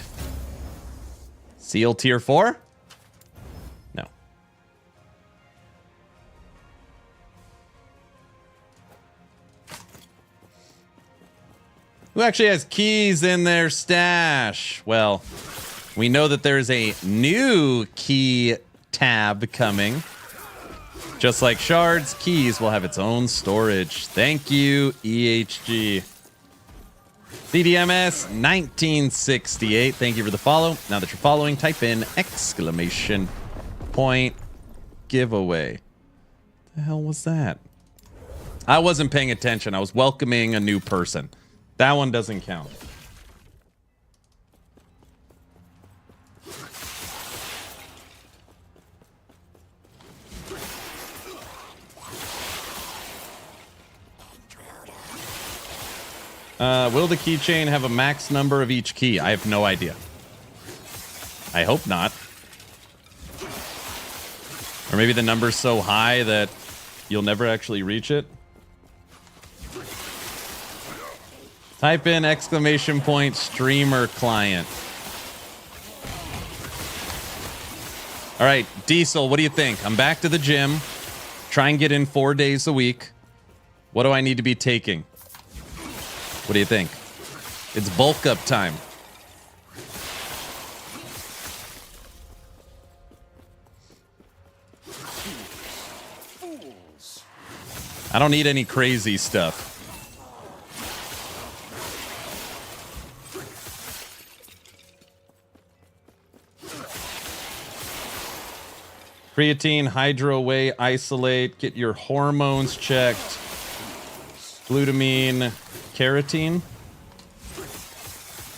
Seal tier 4? No. Who actually has keys in their stash? Well, we know that there's a new key tab coming. Just like shards, keys will have its own storage. Thank you, EHG. CDMS 1968. Thank you for the follow. Now that you're following, type in exclamation point giveaway. The hell was that? I wasn't paying attention. I was welcoming a new person. That one doesn't count. Will the keychain have a max number of each key? I have no idea. I hope not. Or maybe the number's so high that you'll never actually reach it. Type in exclamation point streamer client. All right, Diesel, what do you think? I'm back to the gym. Try and get in 4 days a week. What do I need to be taking? What do you think? It's bulk up time. I don't need any crazy stuff. Creatine, Hydro Away, Isolate, get your hormones checked. Glutamine, Keratin.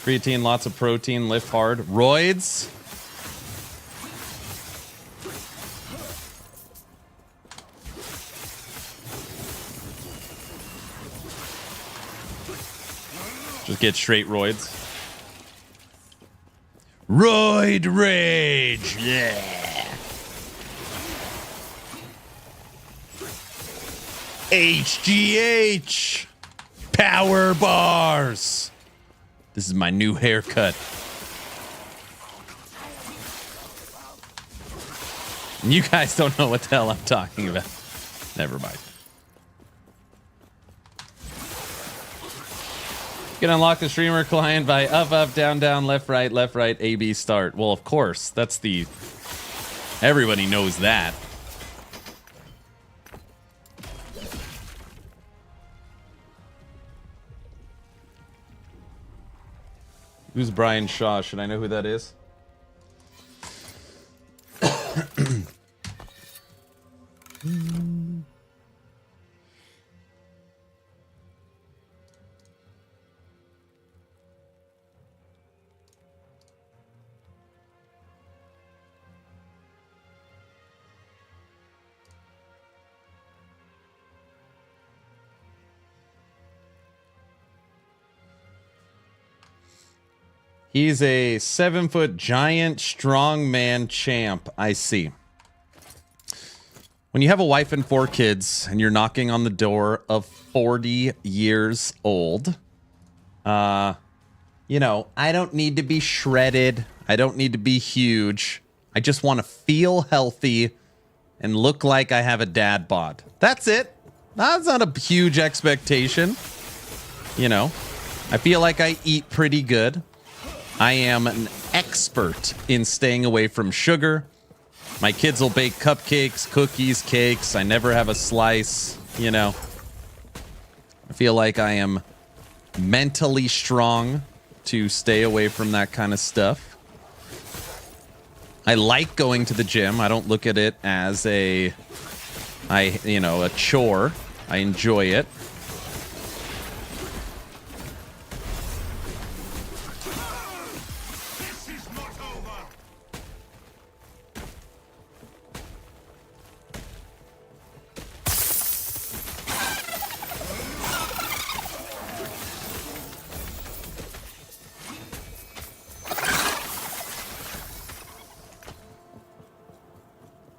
Creatine, lots of protein, lift hard. Roids. Just get straight roids. Roid rage. Yeah. HGH. Power bars. This is my new haircut. You guys don't know what the hell I'm talking about. Never mind. You can unlock the streamer client by up, down, down, left, right, A, B, start. Well, of course. That's the... Everybody knows that. Who's Brian Shaw? Should I know who that is? He's a 7-foot giant strongman champ. I see. When you have a wife and 4 kids and you're knocking on the door of 40 years old, you know, I don't need to be shredded. I don't need to be huge. I just want to feel healthy and look like I have a dad bod. That's it. That's not a huge expectation. You know, I feel like I eat pretty good. I am an expert in staying away from sugar. My kids will bake cupcakes, cookies, cakes. I never have a slice, you know. I feel like I am mentally strong to stay away from that kind of stuff. I like going to the gym. I don't look at it as a chore. I enjoy it.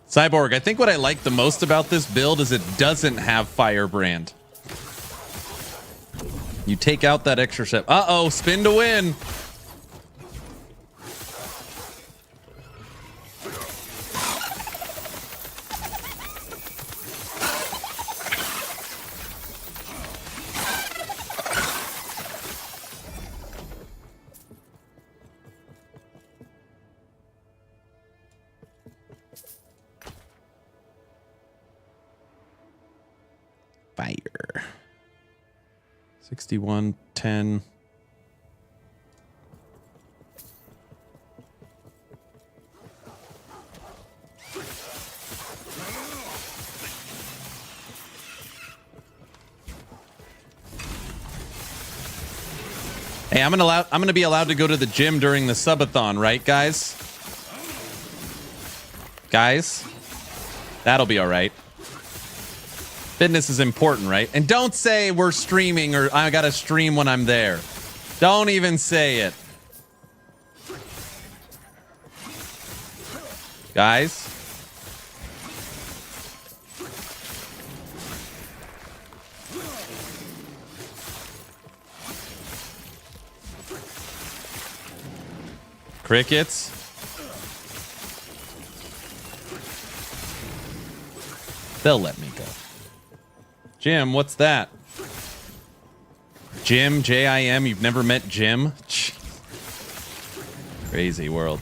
Cyborg, I think what I like the most about this build is it doesn't have Firebrand. You take out that extra step. Uh-oh, spin to win. Fire. 6110. Hey, I'm gonna be allowed to go to the gym during the subathon, right, guys? Guys? That'll be all right. Fitness is important, right? And don't say we're streaming or I gotta stream when I'm there. Don't even say it. Guys? Crickets? They'll let me go. Jim, what's that? Jim, J-I-M, you've never met Jim? Crazy world.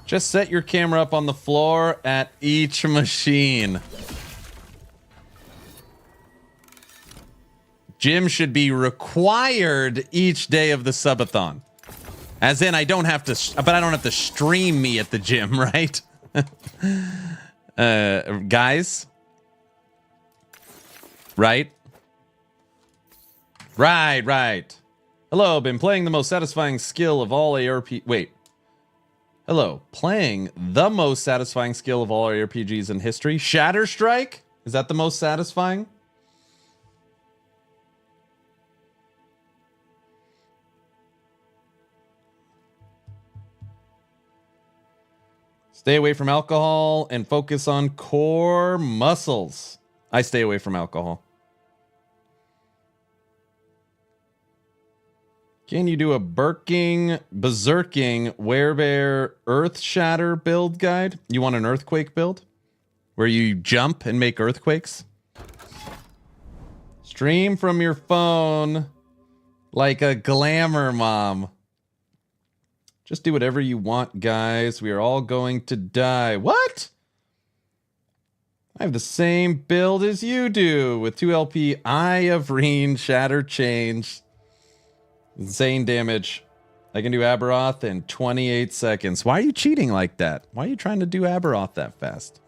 Just set your camera up on the floor at each machine. Jim should be required each day of the subathon. As in, I don't have to, but I don't have to stream me at the gym, right? Guys? Right? Right. Hello, been playing the most satisfying skill of all ARP... Wait. Hello, playing the most satisfying skill of all ARPGs in history? Shatter Strike? Is that the most satisfying? Stay away from alcohol and focus on core muscles. I stay away from alcohol. Can you do a berserking werebear earth shatter build guide? You want an earthquake build? Where you jump and make earthquakes? Stream from your phone like a glamour mom. Just do whatever you want, guys. We are all going to die. What? I have the same build as you do with 2 LP Eye of Reen, Shatter Change. Insane damage. I can do Aberoth in 28 seconds. Why are you cheating like that? Why are you trying to do Aberoth that fast?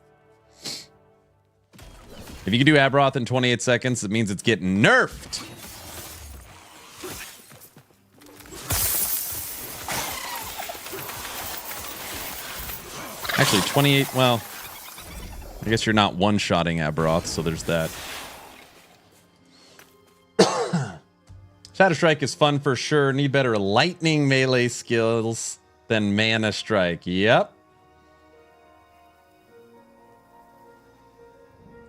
If you can do Aberoth in 28 seconds, it means it's getting nerfed. Actually, 28, well, I guess you're not one-shotting Aberoth, so there's that. Shatter Strike is fun for sure. Need better lightning melee skills than Mana Strike. Yep.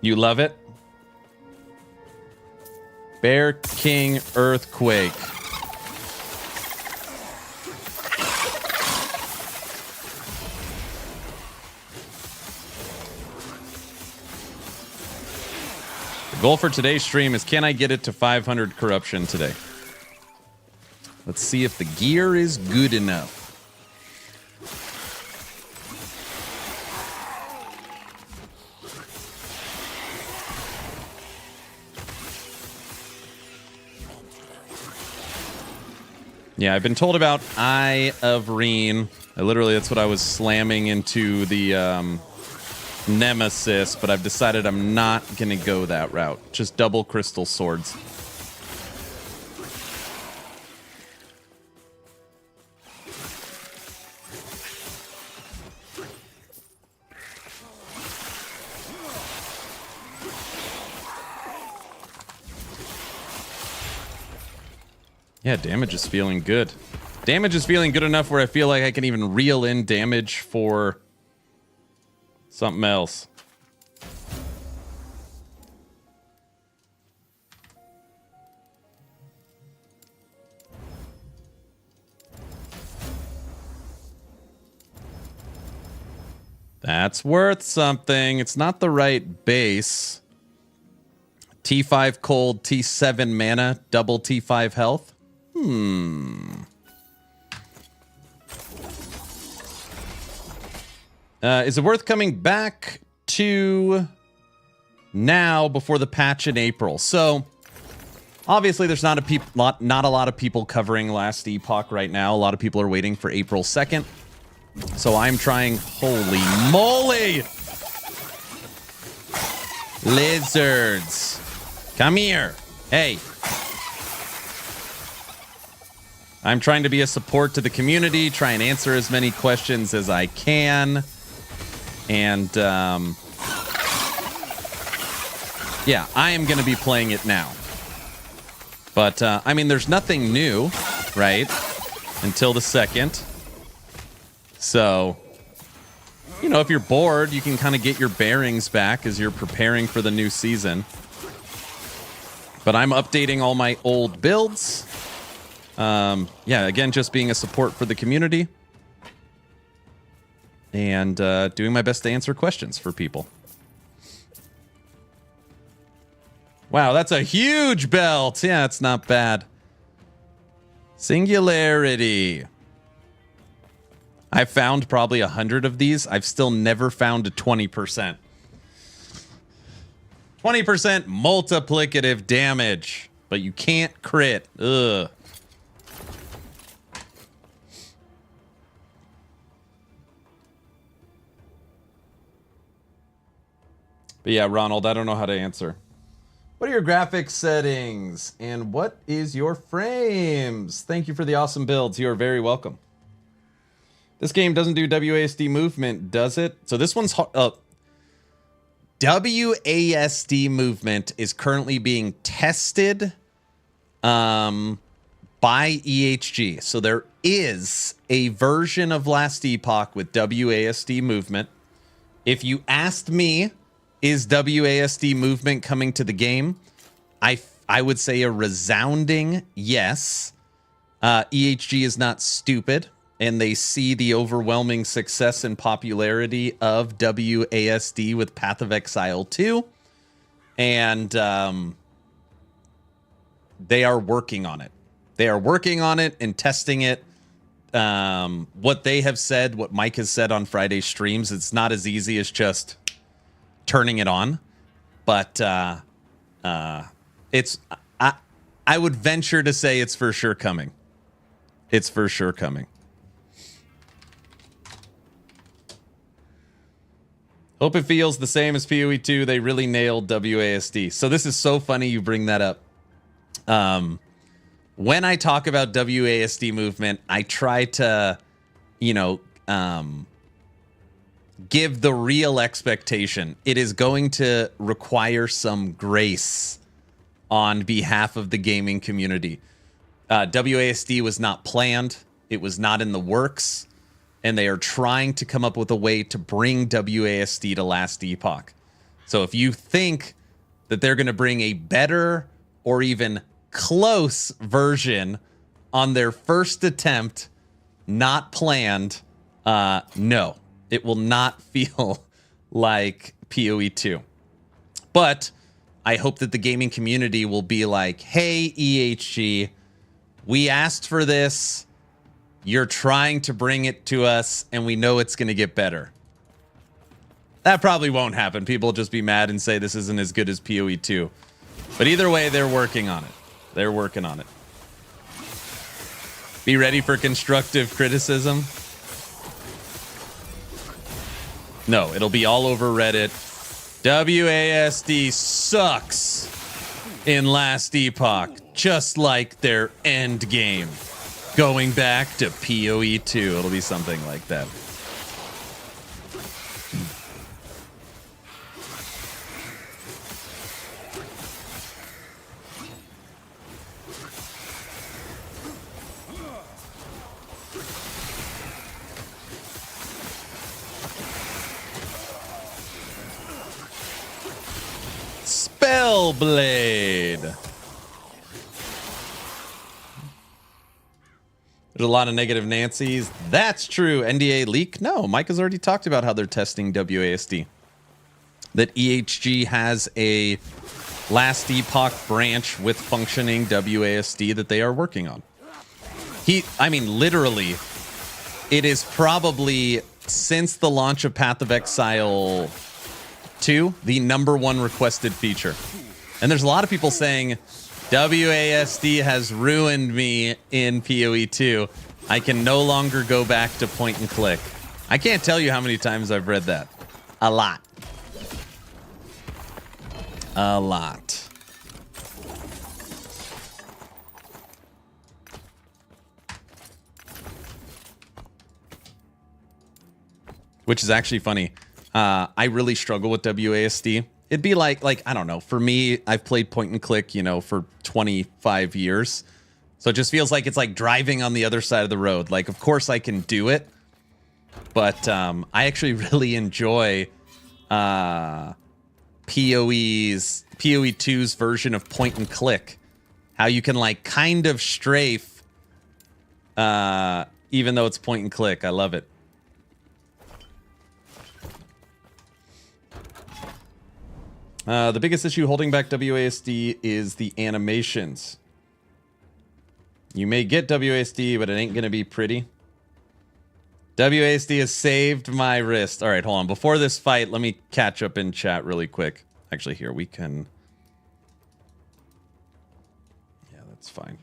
You love it? Bear King Earthquake. The goal for today's stream is, can I get it to 500 corruption today? Let's see if the gear is good enough. Yeah, I've been told about Eye of Reen. Literally, that's what I was slamming into the Nemesis, but I've decided I'm not going to go that route. Just double crystal swords. Yeah, damage is feeling good. Damage is feeling good enough where I feel like I can even reel in damage for something else. That's worth something. It's not the right base. T5 cold, T7 mana, double T5 health. Is it worth coming back to now before the patch in April? So, obviously, there's not a lot of people covering last Epoch right now. A lot of people are waiting for April 2nd. So I'm trying. Holy moly! Lizards. Come here. Hey. I'm trying to be a support to the community, try and answer as many questions as I can. And, yeah, I am going to be playing it now. But, I mean, there's nothing new, right? Until the 2nd. So, you know, if you're bored, you can kind of get your bearings back as you're preparing for the new season. But I'm updating all my old builds. Yeah, again, just being a support for the community. And doing my best to answer questions for people. Wow, that's a huge belt. Yeah, it's not bad. Singularity. I've found probably 100 of these. I've still never found a 20%. 20% multiplicative damage. But you can't crit. Ugh. But yeah, Ronald, I don't know how to answer. What are your graphics settings? And what is your frames? Thank you for the awesome builds. You are very welcome. This game doesn't do WASD movement, does it? So this one's... WASD movement is currently being tested by EHG. So there is a version of Last Epoch with WASD movement. If you asked me, is WASD movement coming to the game? I would say a resounding yes. EHG is not stupid, and they see the overwhelming success and popularity of WASD with Path of Exile 2. And they are working on it. They are working on it and testing it. What they have said, what Mike has said on Friday streams, it's not as easy as just turning it on. But it's... I would venture to say it's for sure coming. It's for sure coming. Hope it feels the same as PoE 2. They really nailed WASD. So this is so funny you bring that up. When I talk about WASD movement, I try to, you know, give the real expectation. It is going to require some grace on behalf of the gaming community. WASD was not planned. It was not in the works. And they are trying to come up with a way to bring WASD to Last Epoch. So if you think that they're going to bring a better or even close version on their first attempt, not planned, no. It will not feel like PoE 2. But I hope that the gaming community will be like, hey, EHG, we asked for this. You're trying to bring it to us, and we know it's going to get better. That probably won't happen. People will just be mad and say this isn't as good as PoE 2. But either way, they're working on it. They're working on it. Be ready for constructive criticism. No, it'll be all over Reddit. WASD sucks in last Epoch, just like their end game. Going back to PoE 2. It'll be something like that. Spellblade. There's a lot of negative Nancys. That's true. NDA leak? No, Mike has already talked about how they're testing WASD. That EHG has a last Epoch branch with functioning WASD that they are working on. I mean, literally, it is probably, since the launch of Path of Exile 2, the #1 requested feature. And there's a lot of people saying, WASD has ruined me in PoE 2. I can no longer go back to point and click. I can't tell you how many times I've read that. A lot. A lot. Which is actually funny. I really struggle with WASD. It'd be like I don't know. For me, I've played point and click, for 25 years. So it just feels like it's like driving on the other side of the road. Like, of course I can do it, but I actually really enjoy PoE 2's version of point and click. How you can like kind of strafe, even though it's point and click. I love it. The biggest issue holding back WASD is the animations. You may get WASD, but it ain't going to be pretty. WASD has saved my wrist. All right, hold on. Before this fight, let me catch up in chat really quick. Actually, here, we can... Yeah, that's fine.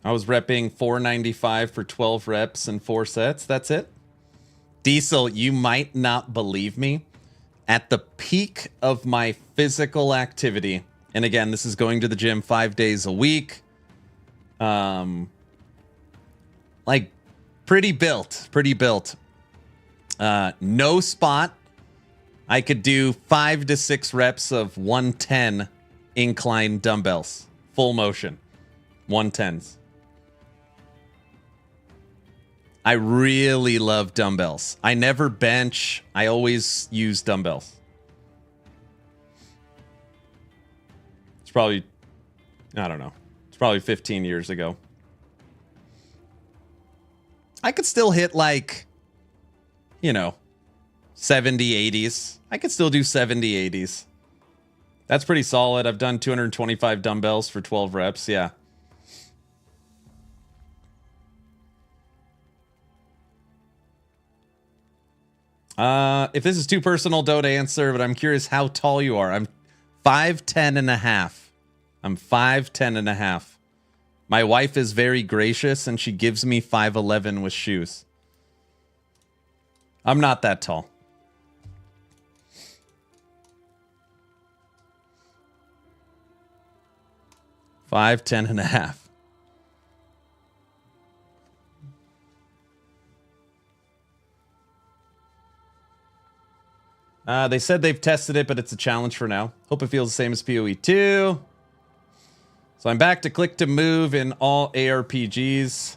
I was repping 495 for 12 reps and 4 sets. That's it. Diesel, you might not believe me. At the peak of my physical activity, and again, this is going to the gym 5 days a week. Like pretty built. No spot. I could do 5 to 6 reps of 110 incline dumbbells. Full motion. 110s. I really love dumbbells. I never bench. I always use dumbbells. It's probably, I don't know. It's probably 15 years ago. I could still hit like, 70, 80s. I could still do 70, 80s. That's pretty solid. I've done 225 dumbbells for 12 reps. Yeah. If this is too personal, don't answer, but I'm curious how tall you are. I'm 5'10 and a half. I'm 5'10 and a half. My wife is very gracious and she gives me 5'11 with shoes. I'm not that tall. Five, 10 and a half. They said they've tested it, but it's a challenge for now. Hope it feels the same as PoE 2. So I'm back to click to move in all ARPGs.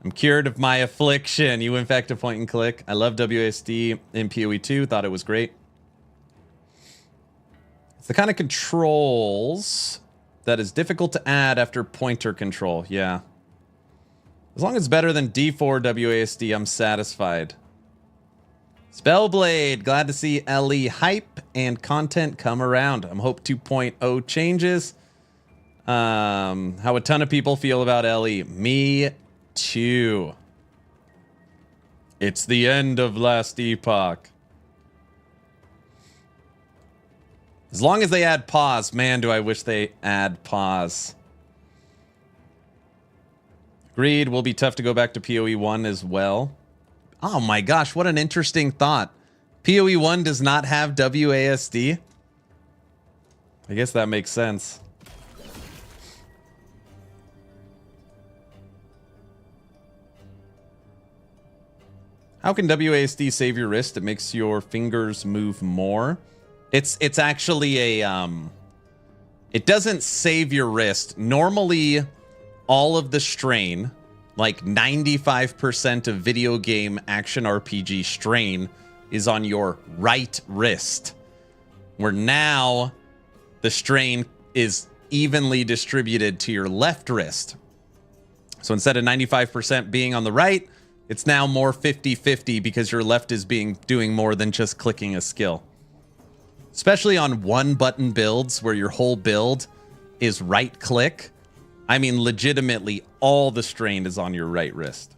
I'm cured of my affliction. You went back to point and click. I love WASD in PoE 2. Thought it was great. It's the kind of controls that is difficult to add after pointer control. Yeah. As long as it's better than D4 WASD, I'm satisfied. Spellblade, glad to see LE hype and content come around. I'm hope 2.0 changes. How a ton of people feel about Ellie. Me too. It's the end of last Epoch. As long as they add pause, man, do I wish they add pause. Agreed, will be tough to go back to PoE 1 as well. Oh my gosh, what an interesting thought. PoE 1 does not have WASD? I guess that makes sense. How can WASD save your wrist? It makes your fingers move more. It's actually a it doesn't save your wrist. Normally all of the strain, like 95% of video game action RPG strain, is on your right wrist. Where now the strain is evenly distributed to your left wrist. So instead of 95% being on the right, it's now more 50-50 because your left is doing more than just clicking a skill. Especially on one button builds where your whole build is right click. I mean, legitimately, all the strain is on your right wrist.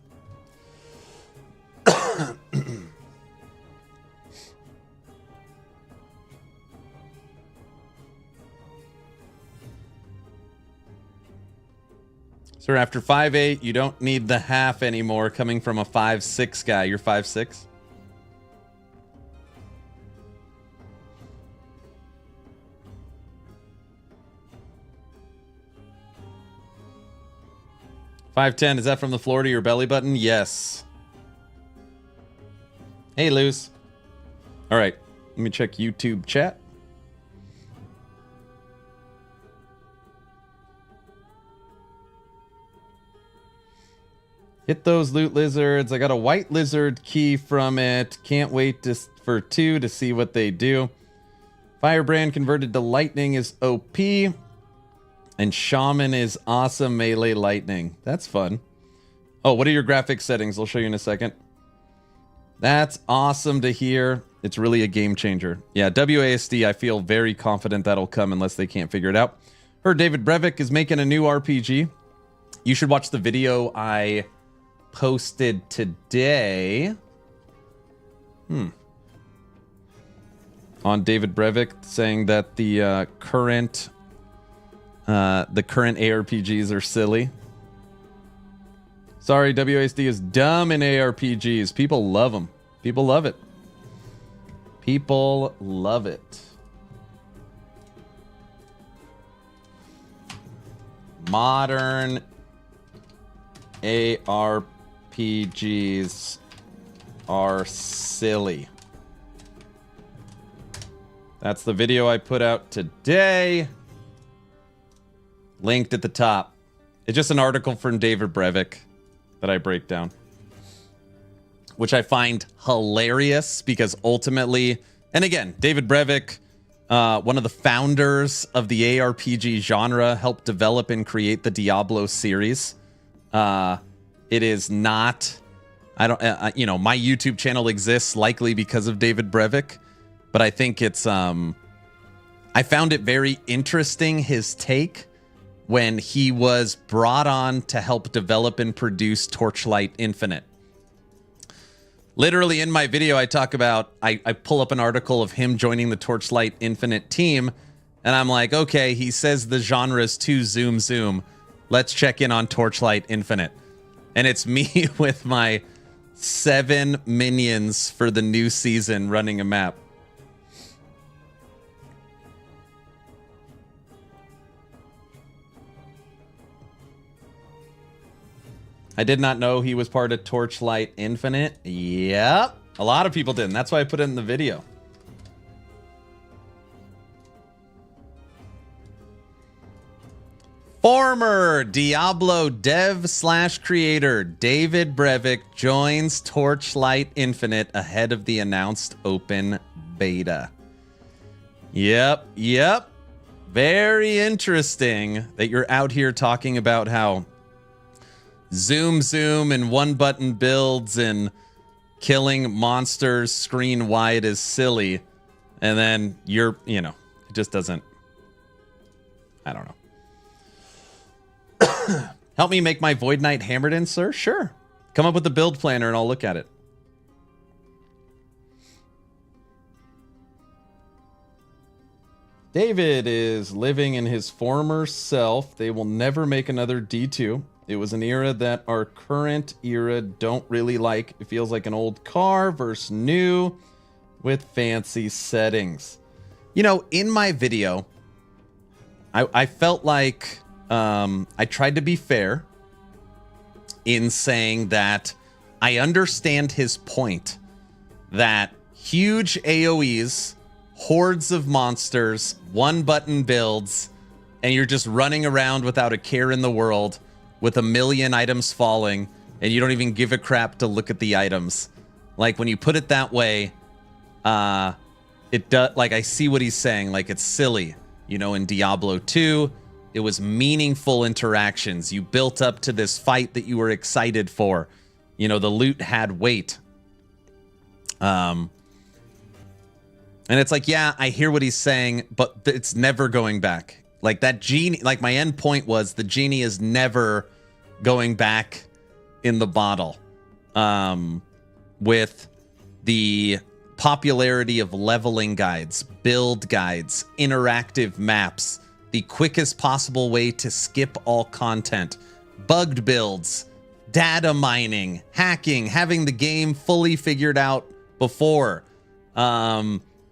Sir, after 5'8", you don't need the half anymore coming from a 5'6" guy. You're 5'6"? $5.10, is that from the floor to your belly button? Yes. Hey, Luz. All right, let me check YouTube chat. Hit those loot lizards. I got a white lizard key from it. Can't wait for 2 to see what they do. Firebrand converted to lightning is OP. And Shaman is awesome melee lightning. That's fun. Oh, what are your graphics settings? I'll show you in a second. That's awesome to hear. It's really a game changer. Yeah, WASD, I feel very confident that'll come unless they can't figure it out. Heard David Brevik is making a new RPG. You should watch the video I posted today. On David Brevik saying that the current ARPGs are silly. Sorry, WASD is dumb in ARPGs. People love them. People love it. People love it. Modern ARPGs are silly. That's the video I put out today. Linked at the top. It's just an article from David Brevik that I break down. Which I find hilarious because ultimately, and again, David Brevik, one of the founders of the ARPG genre, helped develop and create the Diablo series. It is not, my YouTube channel exists likely because of David Brevik, but I think it's, I found it very interesting, his take, when he was brought on to help develop and produce Torchlight Infinite. Literally in my video, I talk about, I pull up an article of him joining the Torchlight Infinite team, and I'm like, okay, he says the genre is too zoom. Let's check in on Torchlight Infinite. And it's me with my 7 minions for the new season running a map. I did not know he was part of Torchlight Infinite. Yep. A lot of people didn't. That's why I put it in the video. Former Diablo dev/creator David Brevik joins Torchlight Infinite ahead of the announced open beta. Yep. Very interesting that you're out here talking about how zoom and one button builds and killing monsters screen wide is silly. And then it just doesn't, I don't know. Help me make my Void Knight hammered in, sir? Sure. Come up with a build planner and I'll look at it. David is living in his former self. They will never make another D2. It was an era that our current era don't really like. It feels like an old car versus new with fancy settings. You know, in my video, I felt like I tried to be fair in saying that I understand his point that huge AoEs, hordes of monsters, one-button builds, and you're just running around without a care in the world with a million items falling, and you don't even give a crap to look at the items. Like, when you put it that way, it does. Like, I see what he's saying. Like, it's silly. You know, in Diablo 2, it was meaningful interactions. You built up to this fight that you were excited for. You know, the loot had weight. And it's like, yeah, I hear what he's saying, but it's never going back. Like, that genie, like, my end point was the genie is never going back in the bottle. With the popularity of leveling guides, build guides, interactive maps, the quickest possible way to skip all content, bugged builds, data mining, hacking, having the game fully figured out before,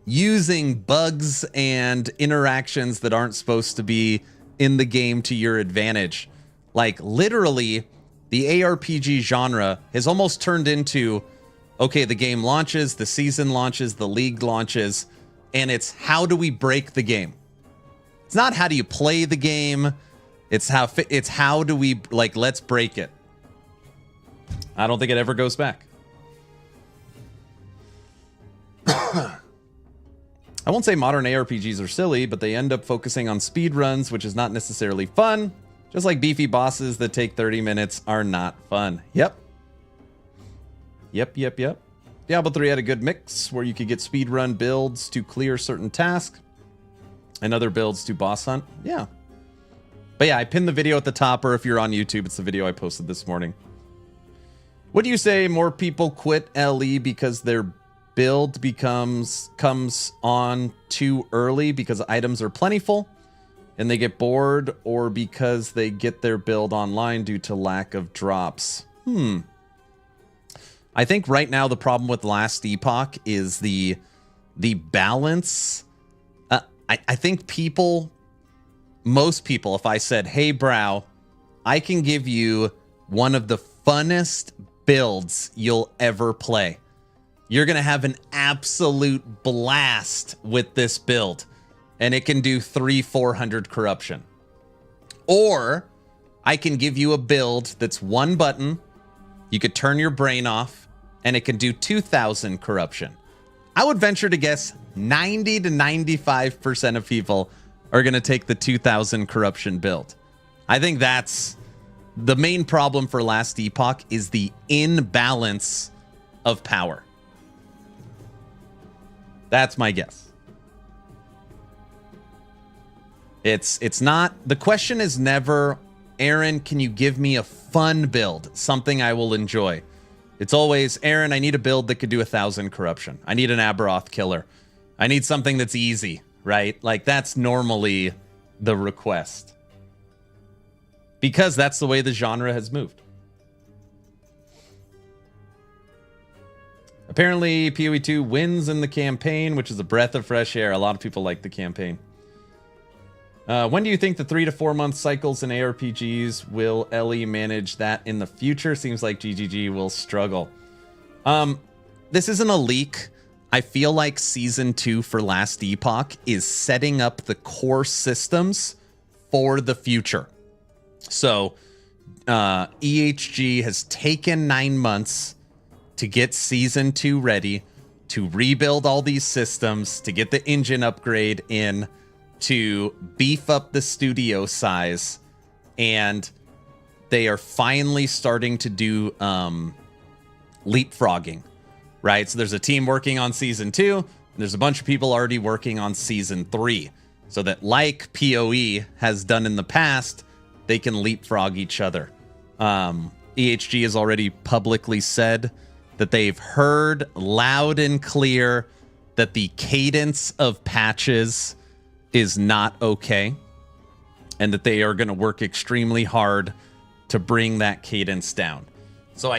using bugs and interactions that aren't supposed to be in the game to your advantage. Like, literally, the ARPG genre has almost turned into, okay, the game launches, the season launches, the league launches, and it's how do we break the game? It's not how do you play the game, it's how do we, like, let's break it. I don't think it ever goes back. I won't say modern ARPGs are silly, but they end up focusing on speed runs, which is not necessarily fun. Just like beefy bosses that take 30 minutes are not fun. Yep. Diablo 3 had a good mix where you could get speedrun builds to clear certain tasks and other builds to boss hunt. Yeah. But yeah, I pinned the video at the top, or if you're on YouTube, it's the video I posted this morning. What do you say? More people quit LE because their build comes on too early because items are plentiful and they get bored, or because they get their build online due to lack of drops? I think right now the problem with Last Epoch is the balance. I think most people, if I said, hey, Brow, I can give you one of the funnest builds you'll ever play. You're going to have an absolute blast with this build, and it can do 300-400 corruption. Or I can give you a build that's one button, you could turn your brain off, and it can do 2,000 corruption. I would venture to guess 90 to 95% of people are going to take the 2,000 corruption build. I think that's the main problem for Last Epoch, is the imbalance of power. That's my guess. It's not, the question is never, Aaron, can you give me a fun build, something I will enjoy? It's always, Aaron, I need a build that could do 1,000 corruption. I need an Aberoth killer. I need something that's easy, right? Like, that's normally the request, because that's the way the genre has moved. Apparently, PoE 2 wins in the campaign, which is a breath of fresh air. A lot of people like the campaign. When do you think the 3 to 4 month cycles in ARPGs will LE manage that in the future? Seems like GGG will struggle. This isn't a leak. I feel like Season 2 for Last Epoch is setting up the core systems for the future. So, EHG has taken 9 months to get Season 2 ready, to rebuild all these systems, to get the engine upgrade in, to beef up the studio size, and they are finally starting to do leapfrogging, right? So there's a team working on Season 2, and there's a bunch of people already working on Season 3, so that, like PoE has done in the past, they can leapfrog each other. EHG has already publicly said that they've heard loud and clear that the cadence of patches is not okay, and that they are going to work extremely hard to bring that cadence down. So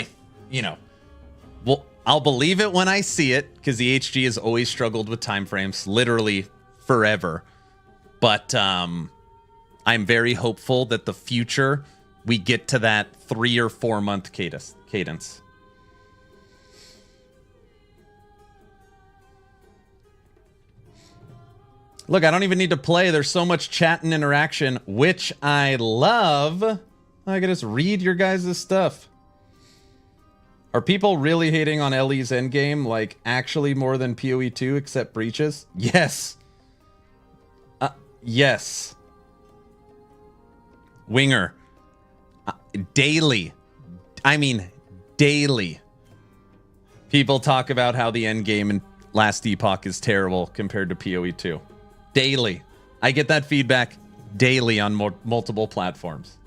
I'll believe it when I see it, because the EHG has always struggled with time frames, literally forever. But I'm very hopeful that the future we get to that 3 or 4 month cadence. Look, I don't even need to play. There's so much chat and interaction, which I love. I can just read your guys' stuff. Are people really hating on LE's endgame, like actually more than PoE 2 except breaches? Yes. Yes. Winger. Daily. I mean, daily. People talk about how the endgame in Last Epoch is terrible compared to PoE 2. Daily. I get that feedback daily on multiple platforms.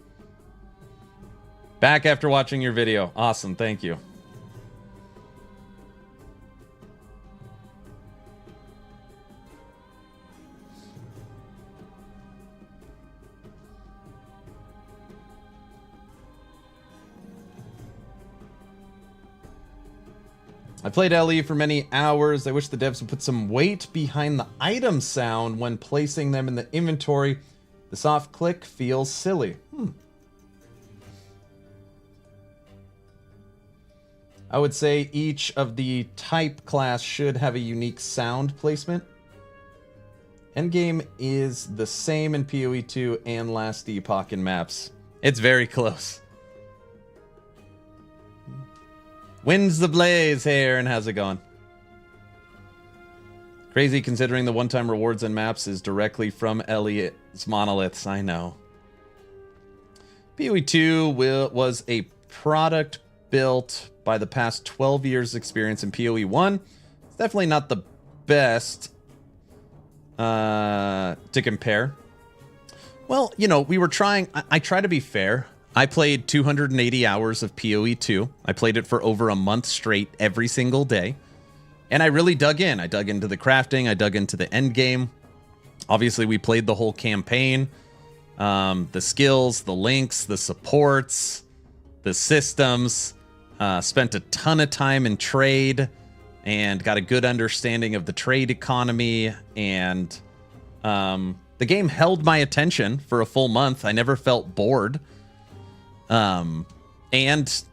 Back after watching your video. Awesome. Thank you. I played LE for many hours. I wish the devs would put some weight behind the item sound when placing them in the inventory. The soft click feels silly. I would say each of the type class should have a unique sound placement. Endgame is the same in PoE 2 and Last Epoch in maps. It's very close. Wins the blaze. Hey Aaron, how's it going? Crazy considering the one-time rewards and maps is directly from LE's monoliths. I know. PoE 2 was a product built by the past 12 years experience in PoE 1. It's definitely not the best to compare. Well, we were trying. I try to be fair. I played 280 hours of PoE 2. I played it for over a month straight every single day. And I really dug in. I dug into the crafting. I dug into the end game. Obviously, we played the whole campaign. The skills, the links, the supports, the systems. Spent a ton of time in trade and got a good understanding of the trade economy. And the game held my attention for a full month. I never felt bored. And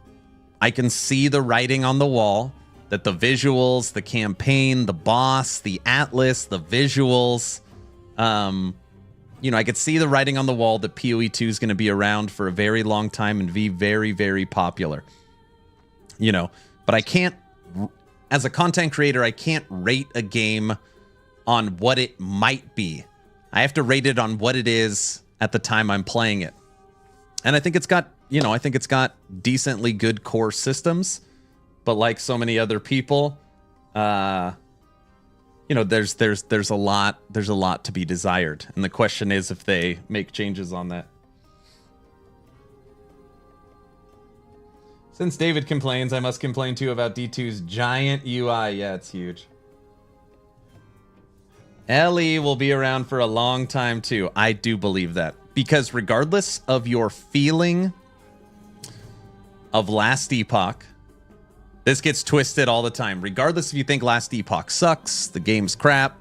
I can see the writing on the wall that the visuals, the campaign, the boss, the atlas, the visuals, I could see the writing on the wall that PoE 2 is going to be around for a very long time and be very, very popular. But I can't, as a content creator, I can't rate a game on what it might be. I have to rate it on what it is at the time I'm playing it. And I think it's got decently good core systems, but like so many other people, there's a lot to be desired. And the question is if they make changes on that. Since David complains, I must complain too about D2's giant UI. Yeah, it's huge. LE will be around for a long time too. I do believe that. Because regardless of your feeling of Last Epoch, this gets twisted all the time. Regardless if you think Last Epoch sucks, the game's crap,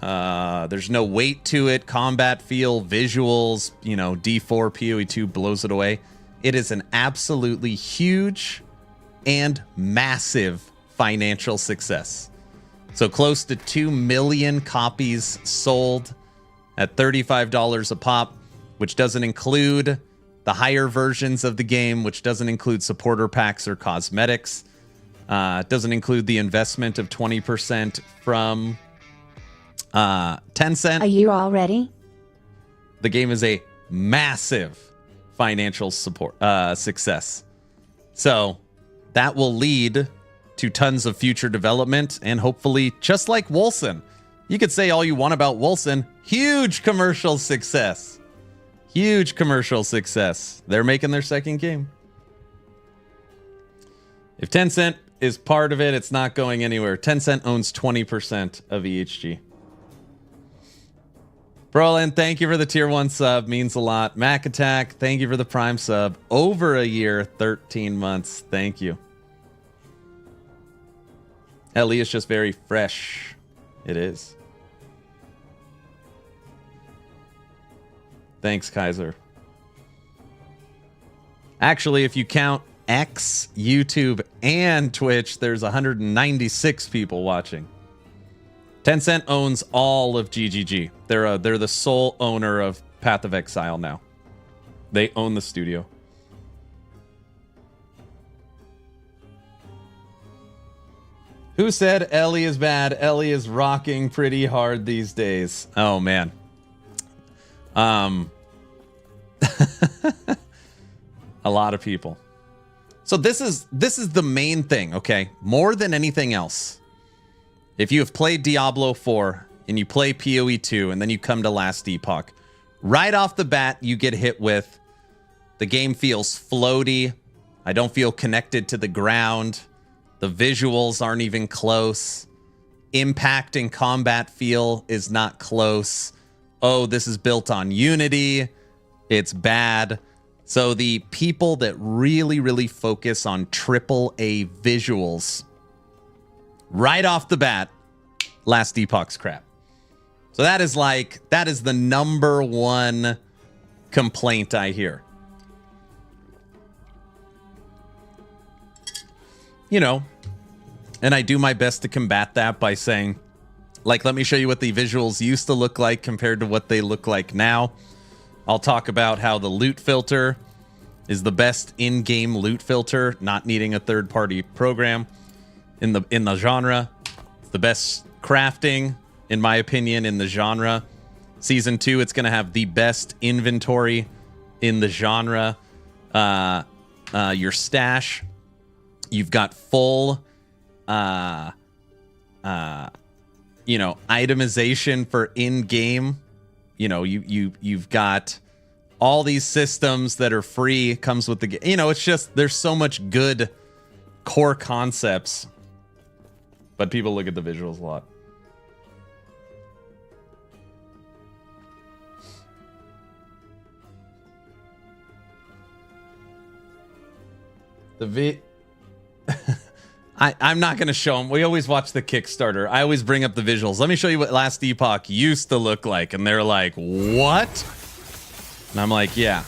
there's no weight to it, combat feel, visuals, D4 PoE 2 blows it away. It is an absolutely huge and massive financial success. So close to 2 million copies sold at $35 a pop, which doesn't include the higher versions of the game, which doesn't include supporter packs or cosmetics. It doesn't include the investment of 20% from Tencent. Are you all ready? The game is a massive financial success. So that will lead to tons of future development and hopefully, just like Wolcen, you could say all you want about Wolcen, huge commercial success. Huge commercial success. They're making their second game. If Tencent is part of it, it's not going anywhere. Tencent owns 20% of EHG. Brolin, thank you for the tier 1 sub. Means a lot. Mac Attack, thank you for the Prime sub. Over a year, 13 months. Thank you. Ellie is just very fresh. It is. Thanks, Kaiser. Actually, if you count X, YouTube, and Twitch, there's 196 people watching. Tencent owns all of GGG. They're the sole owner of Path of Exile now. They own the studio. Who said Ellie is bad? Ellie is rocking pretty hard these days. Oh man. A lot of people. So this is the main thing, okay? More than anything else. If you have played Diablo 4 and you play PoE 2 and then you come to Last Epoch, right off the bat you get hit with the game feels floaty. I don't feel connected to the ground. The visuals aren't even close. Impact and combat feel is not close. Oh, this is built on Unity. It's bad. So the people that really, really focus on AAA visuals, right off the bat, Last Epoch's crap. So that is the number one complaint I hear. You know, and I do my best to combat that by saying, like, let me show you what the visuals used to look like compared to what they look like now. I'll talk about how the loot filter is the best in-game loot filter, not needing a third-party program in the genre. It's the best crafting, in my opinion, in the genre. Season 2, it's going to have the best inventory in the genre. Your stash, you've got full, itemization for in-game. You know, you've got all these systems that are free. Comes with the game. You know, it's just there's so much good core concepts, but people look at the visuals a lot. I'm not going to show them. We always watch the Kickstarter. I always bring up the visuals. Let me show you what Last Epoch used to look like. And they're like, what? And I'm like, yeah.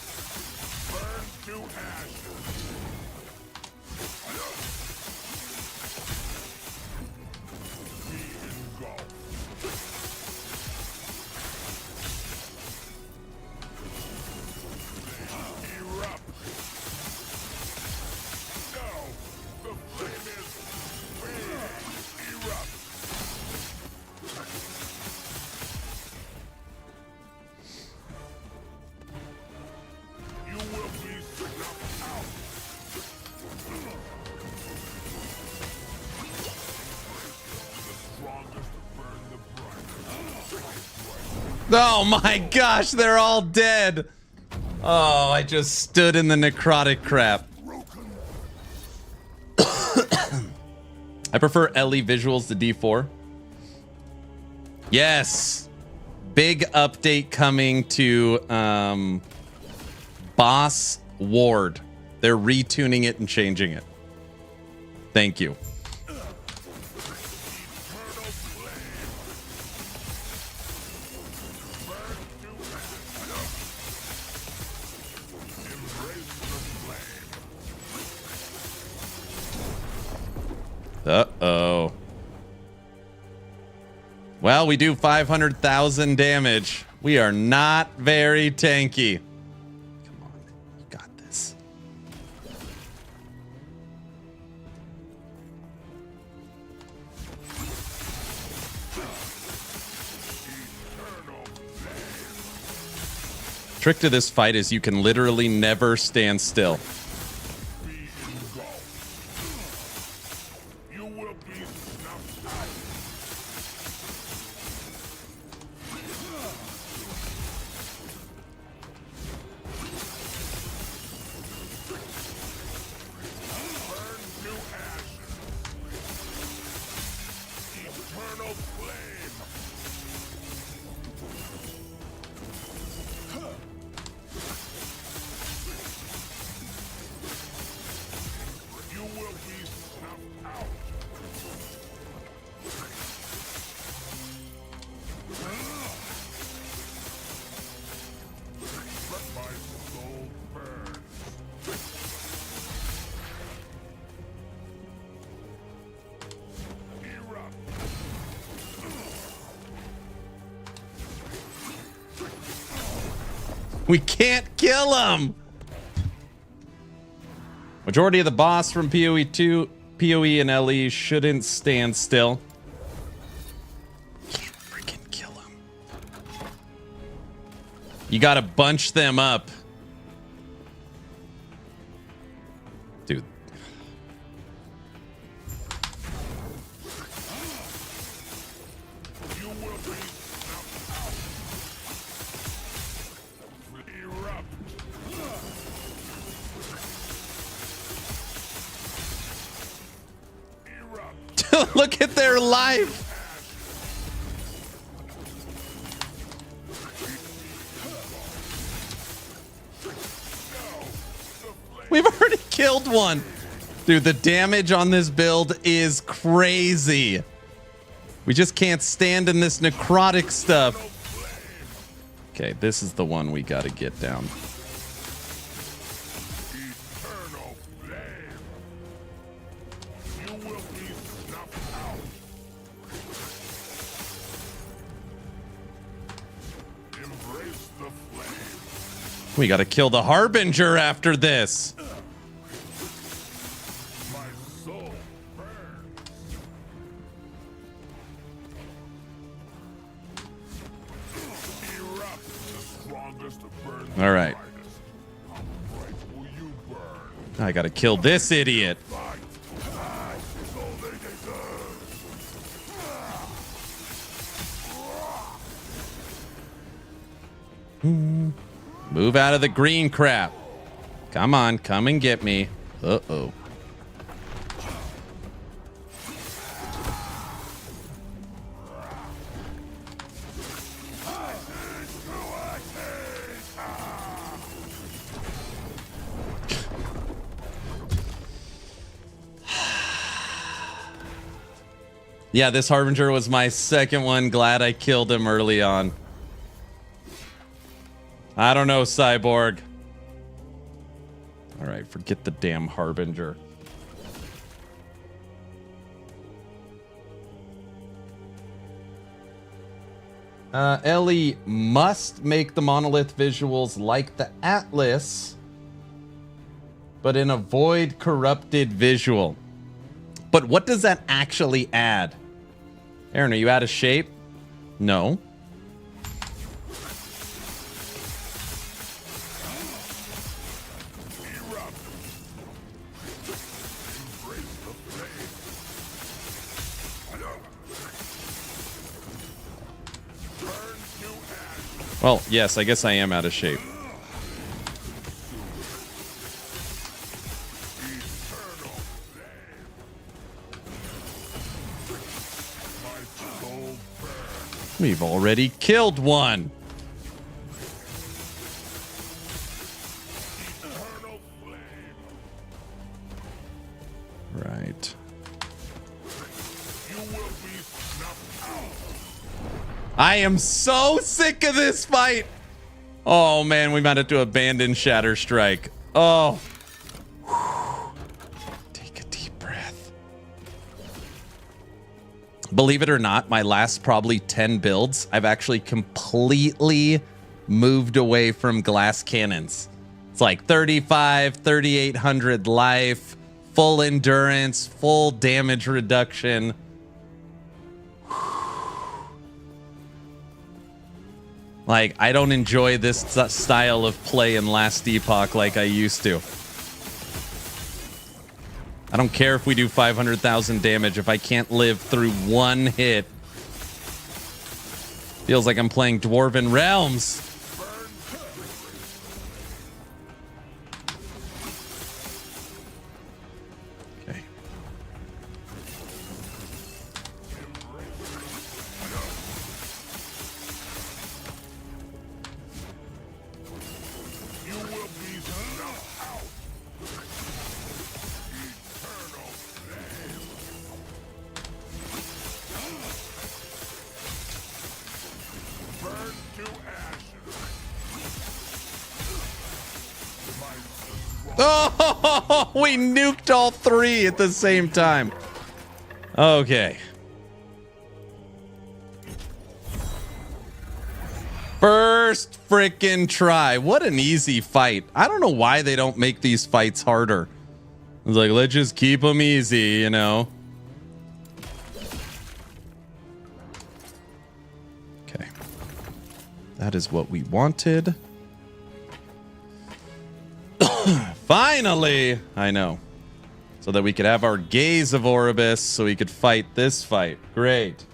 Oh my gosh, they're all dead. Oh, I just stood in the necrotic crap. I prefer LE visuals to D4. Yes. Big update coming to Boss Ward. They're retuning it and changing it. Thank you. Uh-oh. Well, we do 500,000 damage. We are not very tanky. Come on, you got this. Trick to this fight is you can literally never stand still. We can't kill him. Majority of the boss from PoE and LE shouldn't stand still. Can't freaking kill him. You gotta bunch them up. Dude. Look at their life. We've already killed one. Dude, the damage on this build is crazy. We just can't stand in this necrotic stuff. Okay, this is the one we got to get down. We gotta kill the Harbinger after this. All right. I gotta kill this idiot. Move out of the green crap. Come on, come and get me. Uh-oh. Yeah, this Harbinger was my second one. Glad I killed him early on. I don't know, Cyborg. All right, forget the damn Harbinger. Ellie must make the monolith visuals like the Atlas, but in a void corrupted visual. But what does that actually add? Aaron, are you out of shape? No. Well, yes, I guess I am out of shape. We've already killed one. Right. I am so sick of this fight. Oh man, we might have to abandon Shatter Strike. Oh. Take a deep breath. Believe it or not, my last probably 10 builds, I've actually completely moved away from glass cannons. It's like 35, 3,800 life, full endurance, full damage reduction. Like, I don't enjoy this style of play in Last Epoch like I used to. I don't care if we do 500,000 damage if I can't live through one hit. Feels like I'm playing Dwarven Realms. Okay. Oh, we nuked all three at the same time. Okay. first freaking try. What an easy fight. I don't know why they don't make these fights harder. It's like, let's just keep them easy, you know. Okay. That is what we wanted. Finally! I know. So that we could have our Gaze of Oribus so we could fight this fight. Great.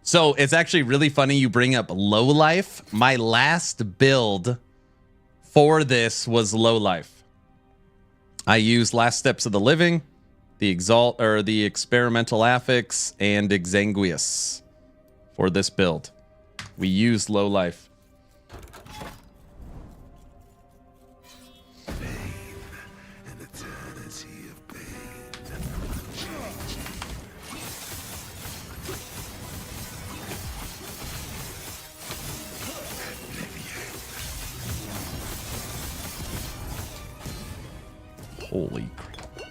So it's actually really funny you bring up low life. My last build for this was low life. I used Last Steps of the Living, the Experimental Affix, and Exanguius for this build. We used low life. Holy crap.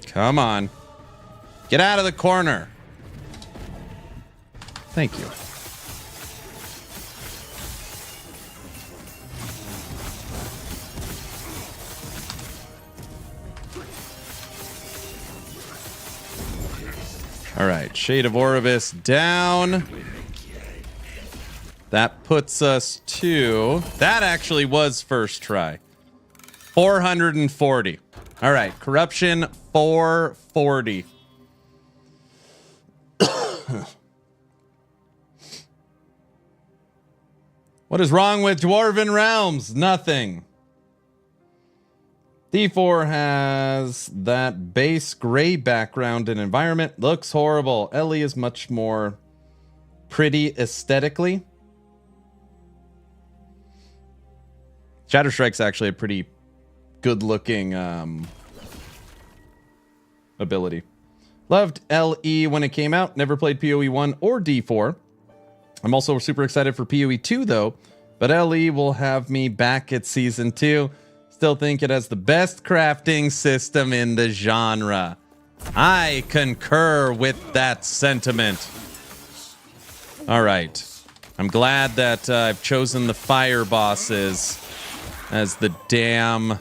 Come on. Get out of the corner. Thank you. All right, Shade of Oribus down. That puts us to... That actually was first try. 440. All right, Corruption 440. What is wrong with Dwarven Realms? Nothing. D4 has that base gray background and environment. Looks horrible. Ellie is much more pretty aesthetically. Shatter Strike's actually a pretty good looking ability. Loved LE when it came out. Never played PoE 1 or D4. I'm also super excited for PoE 2 though, but LE will have me back at Season 2. Still think it has the best crafting system in the genre. I concur with that sentiment. All right. I'm glad that I've chosen the fire bosses as the damn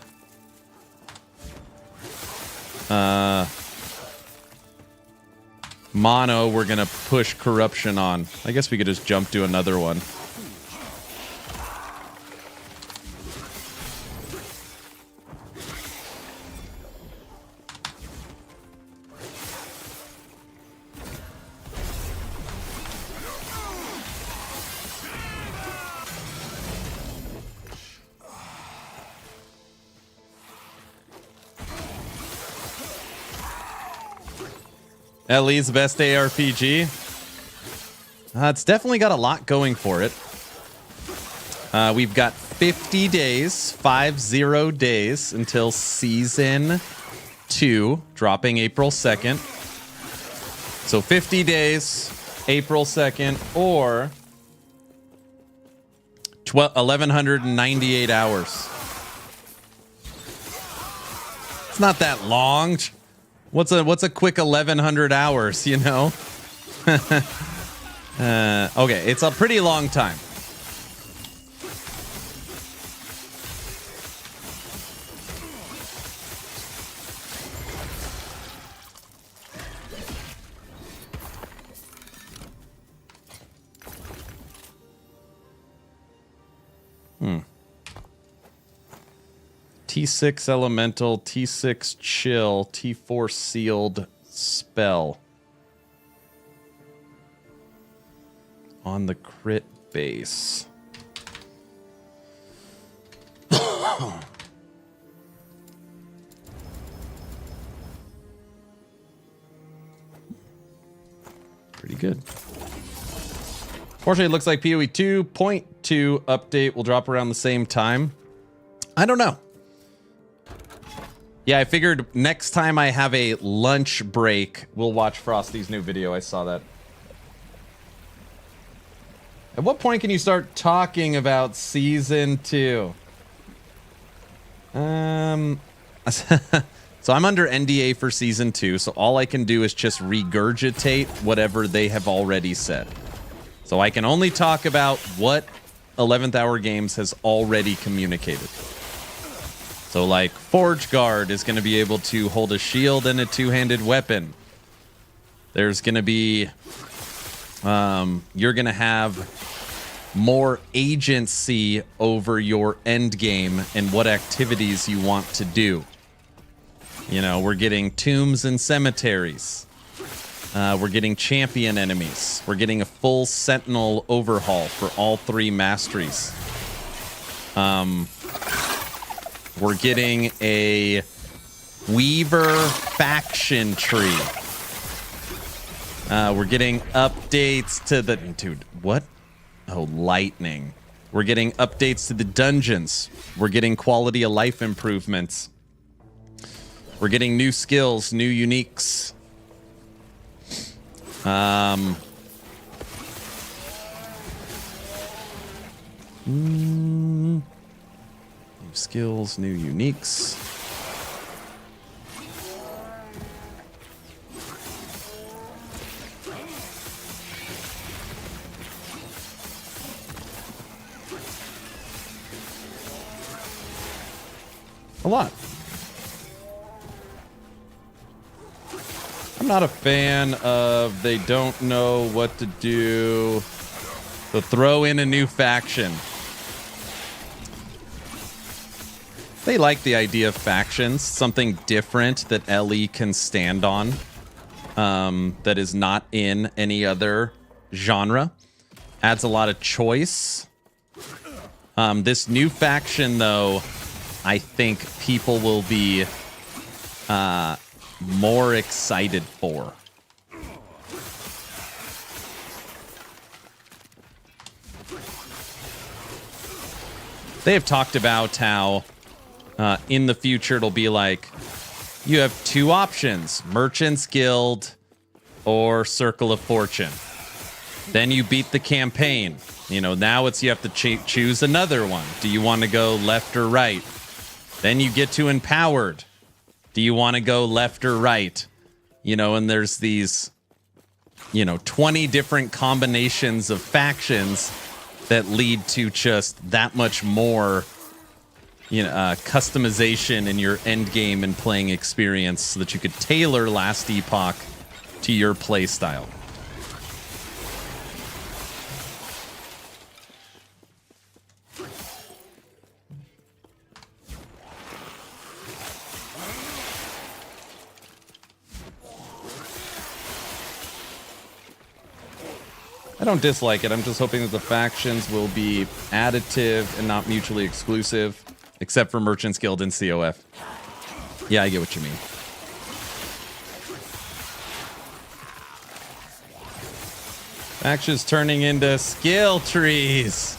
mono we're gonna push corruption on. I guess we could just jump to another one. LE's best ARPG. It's definitely got a lot going for it. We've got 50 days, 50 days until Season 2, dropping April 2nd. So 50 days, April 2nd, or 1,198 hours. It's not that long. What's a quick 1,100 hours, you know? Okay, it's a pretty long time. T6 Elemental, T6 Chill, T4 Sealed Spell. On the crit base. Pretty good. Fortunately, it looks like PoE 2.2 update will drop around the same time. I don't know. Yeah, I figured next time I have a lunch break, we'll watch Frosty's new video. I saw that. At what point can you start talking about season 2? So I'm under NDA for season 2, so all I can do is just regurgitate whatever they have already said. So I can only talk about what 11th Hour Games has already communicated. So like Forge Guard is going to be able to hold a shield and a two-handed weapon. There's going to be you're going to have more agency over your end game and what activities you want to do. You know, we're getting tombs and cemeteries. We're getting champion enemies. We're getting a full Sentinel overhaul for all 3 masteries. We're getting a Weaver faction tree. We're getting updates to the... Dude, what? Oh, lightning. We're getting updates to the dungeons. We're getting quality of life improvements. We're getting new skills, new uniques. New skills, new uniques. A lot. I'm not a fan of they don't know what to do. So throw in a new faction. They like the idea of factions, something different that LE can stand on, that is not in any other genre. Adds a lot of choice. This new faction, though, I think people will be more excited for. They have talked about how in the future it'll be like you have 2 options, Merchant's Guild or Circle of Fortune. Then you beat the campaign. You know, now it's you have to choose another one. Do you want to go left or right? Then you get to Empowered. Do you want to go left or right? You know, and there's these, 20 different combinations of factions that lead to just that much more, customization in your end game and playing experience so that you could tailor Last Epoch to your play style. I don't dislike it. I'm just hoping that the factions will be additive and not mutually exclusive, except for Merchant's Guild and COF. Yeah, I get what you mean. Factions turning into skill trees.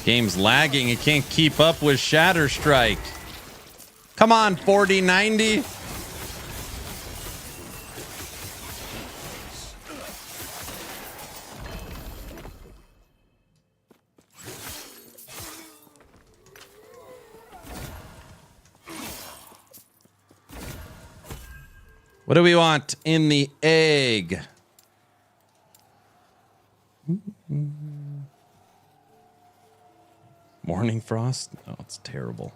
Game's lagging. It can't keep up with Shatter Strike. Come on, 4090. What do we want in the egg? Morning Frost? Oh, it's terrible.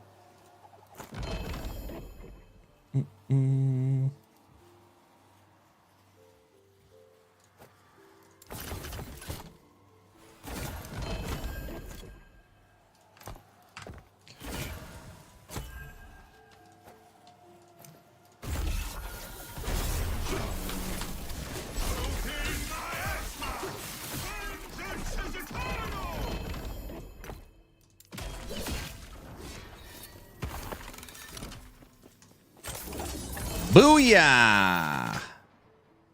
Booyah!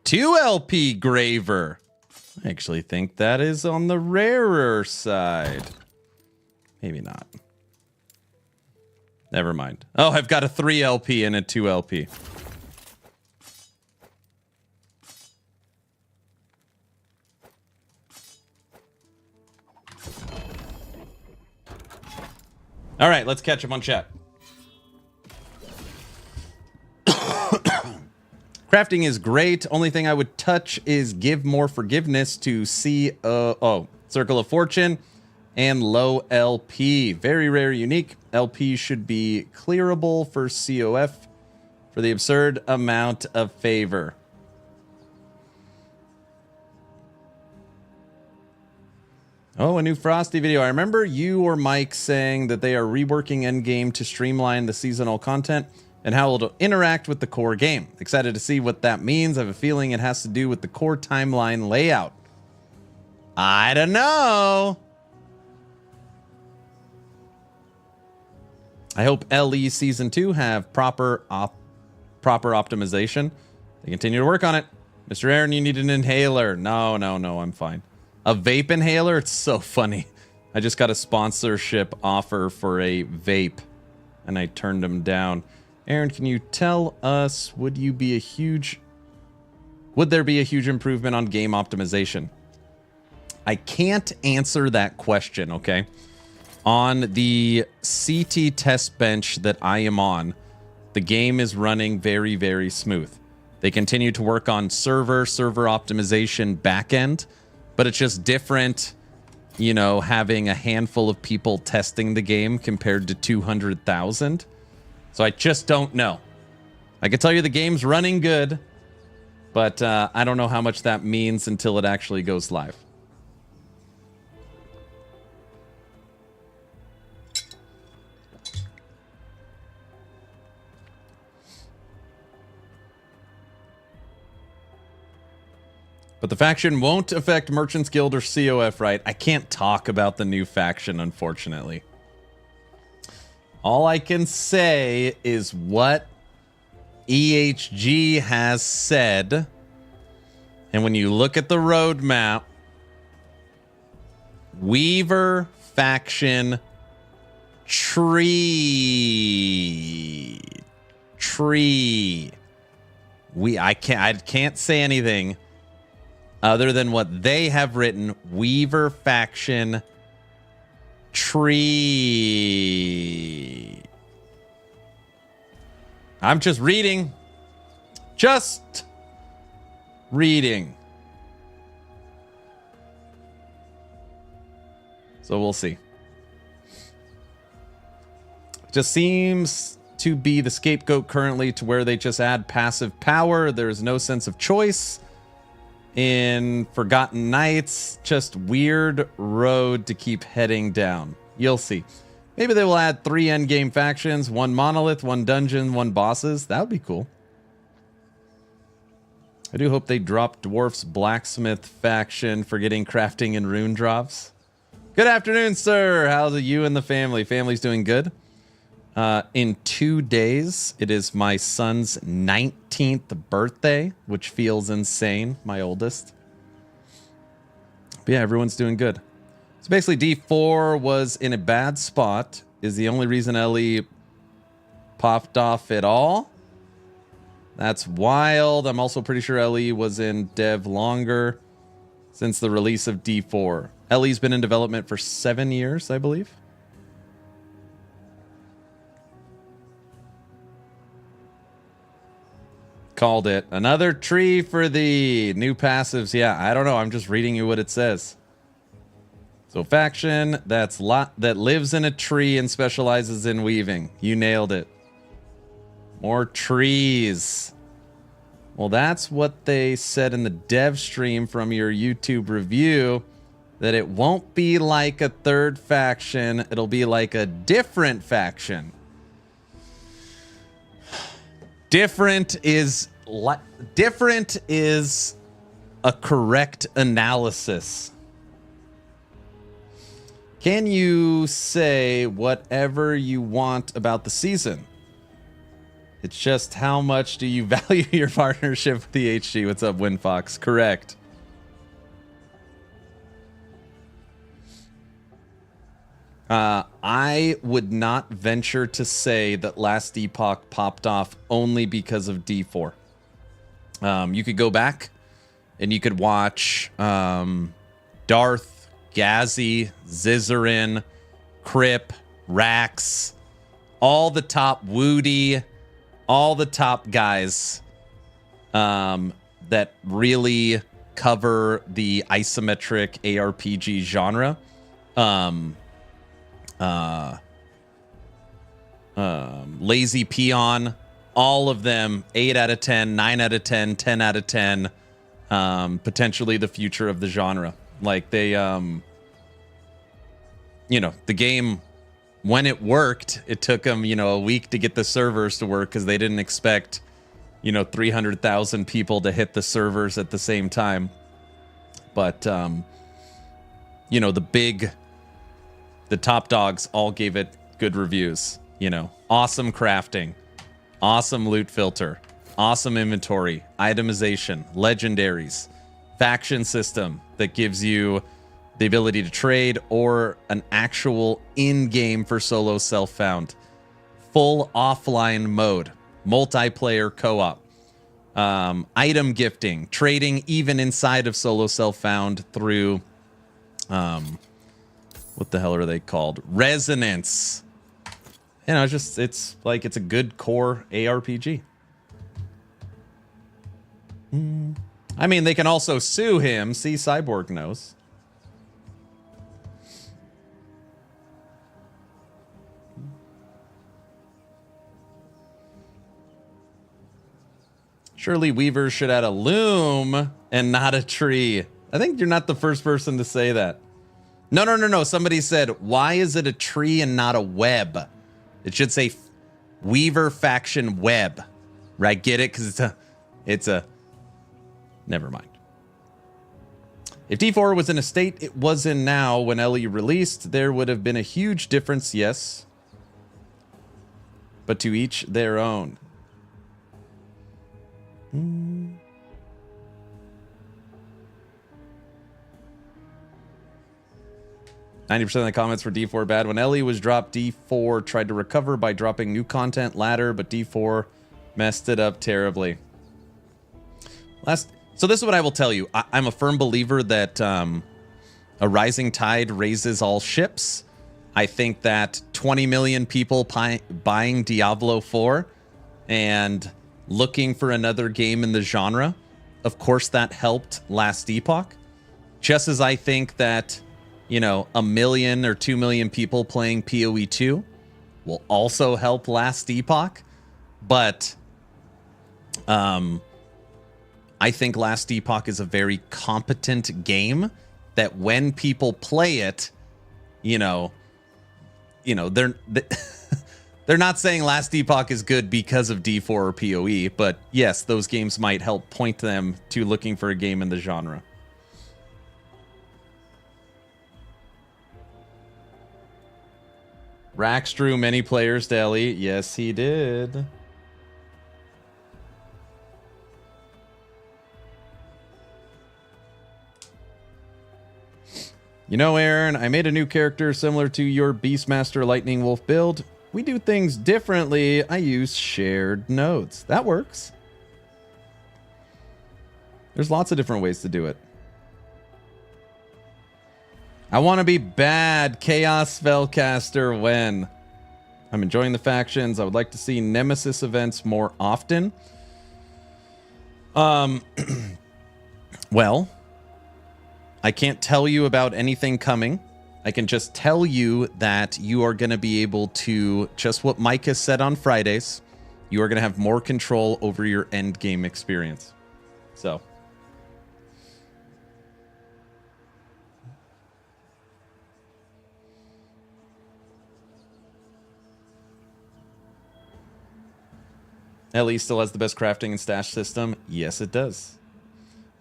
2 LP Graver. I actually think that is on the rarer side. Maybe not. Never mind. Oh, I've got a 3 LP and a 2 LP. All right, let's catch up on chat. Crafting is great. Only thing I would touch is give more forgiveness to Circle of Fortune and low LP. Very rare, unique. LP should be clearable for COF for the absurd amount of favor. Oh, a new Frosty video. I remember you or Mike saying that they are reworking Endgame to streamline the seasonal content and how it'll interact with the core game. Excited to see what that means. I have a feeling it has to do with the core timeline layout. I don't know. I hope LE Season 2 have proper optimization. They continue to work on it. Mr. Aaron, you need an inhaler. No, I'm fine. A vape inhaler? It's so funny. I just got a sponsorship offer for a vape, and I turned them down. Aaron, can you tell us, would there be a huge improvement on game optimization? I can't answer that question, okay? On the CT test bench that I am on, the game is running very, very smooth. They continue to work on server optimization backend, but it's just different, you know, having a handful of people testing the game compared to 200,000. So I just don't know. I can tell you the game's running good, but I don't know how much that means until it actually goes live. But the faction won't affect Merchants Guild or COF, right? I can't talk about the new faction, unfortunately. All I can say is what EHG has said. And when you look at the roadmap, Weaver faction tree. I can't say anything other than what they have written. Weaver faction tree. I'm just reading. Just reading. So we'll see. Just seems to be the scapegoat currently, to where they just add passive power. There's no sense of choice. In Forgotten Knights, just weird road to keep heading down. You'll see. Maybe they will add 3 endgame factions, 1 monolith, 1 dungeon, 1 bosses. That would be cool. I do hope they drop Dwarf's Blacksmith faction for getting crafting and rune drops. Good afternoon, sir. How's you and the family? Family's doing good. In 2 days, it is my son's 19th birthday, which feels insane. My oldest. But yeah, everyone's doing good. So basically, D4 was in a bad spot. Is the only reason LE popped off at all. That's wild. I'm also pretty sure LE was in dev longer since the release of D4. LE's been in development for 7 years, I believe. Called it. Another tree for the new passives. Yeah, I don't know. I'm just reading you what it says. So faction that lives in a tree and specializes in weaving. You nailed it. More trees. Well, that's what they said in the dev stream from your YouTube review. That it won't be like a third faction. It'll be like a different faction. Different is a correct analysis. Can you say whatever you want about the season? It's just how much do you value your partnership with the HG? What's up, Winfox? Correct. I would not venture to say that Last Epoch popped off only because of D4. You could go back and you could watch Darth, Gazi, Zizarin, Crip, Rax, all the top Woody, all the top guys that really cover the isometric ARPG genre. Lazy Peon, all of them 8 out of 10, 9 out of 10, 10 out of 10, potentially the future of the genre. Like they, the game, when it worked, it took them, a week to get the servers to work because they didn't expect, 300,000 people to hit the servers at the same time. But, the top dogs all gave it good reviews. Awesome crafting, awesome loot filter, awesome inventory, itemization, legendaries, faction system that gives you the ability to trade or an actual in-game for solo self-found, full offline mode, multiplayer co-op, item gifting, trading even inside of solo self-found through what the hell are they called? Resonance. It's a good core ARPG. I mean, they can also sue him. See, Cyborg knows. Surely weavers should add a loom and not a tree. I think you're not the first person to say that. No. Somebody said, why is it a tree and not a web? It should say Weaver Faction Web. Right? Get it? Because it's a... Never mind. If D4 was in a state it was in now when LE released, there would have been a huge difference, yes. But to each their own. 90% of the comments for D4 bad. When LE was dropped, D4 tried to recover by dropping new content ladder, but D4 messed it up terribly. So this is what I will tell you. I'm a firm believer that a rising tide raises all ships. I think that 20 million people buying Diablo 4 and looking for another game in the genre, of course that helped Last Epoch. Just as I think that, 1 million or 2 million people playing PoE 2 will also help Last Epoch. But I think Last Epoch is a very competent game that when people play it, they're they're not saying Last Epoch is good because of D4 or PoE, but yes, those games might help point them to looking for a game in the genre. Rax drew many players to LE. Yes, he did. Aaron, I made a new character similar to your Beastmaster Lightning Wolf build. We do things differently. I use shared nodes. That works. There's lots of different ways to do it. I want to be bad. Chaos Spellcaster when? I'm enjoying the factions. I would like to see Nemesis events more often. Well, I can't tell you about anything coming. I can just tell you that you are going to be able to, just what Mike has said on Fridays, you are going to have more control over your end game experience. So. LE still has the best crafting and stash system. Yes, it does.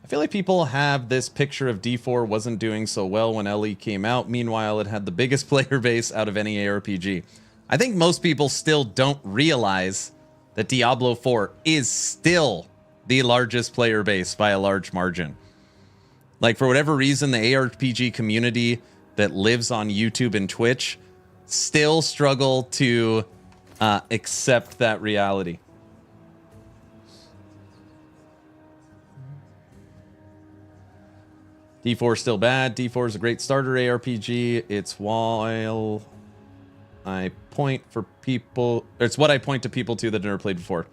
I feel like people have this picture of D4 wasn't doing so well when LE came out. Meanwhile, it had the biggest player base out of any ARPG. I think most people still don't realize that Diablo 4 is still the largest player base by a large margin. Like, for whatever reason, the ARPG community that lives on YouTube and Twitch still struggle to accept that reality. D4 is still bad. D4 is a great starter ARPG. It's while I point for people. It's what I point to people to that never played before.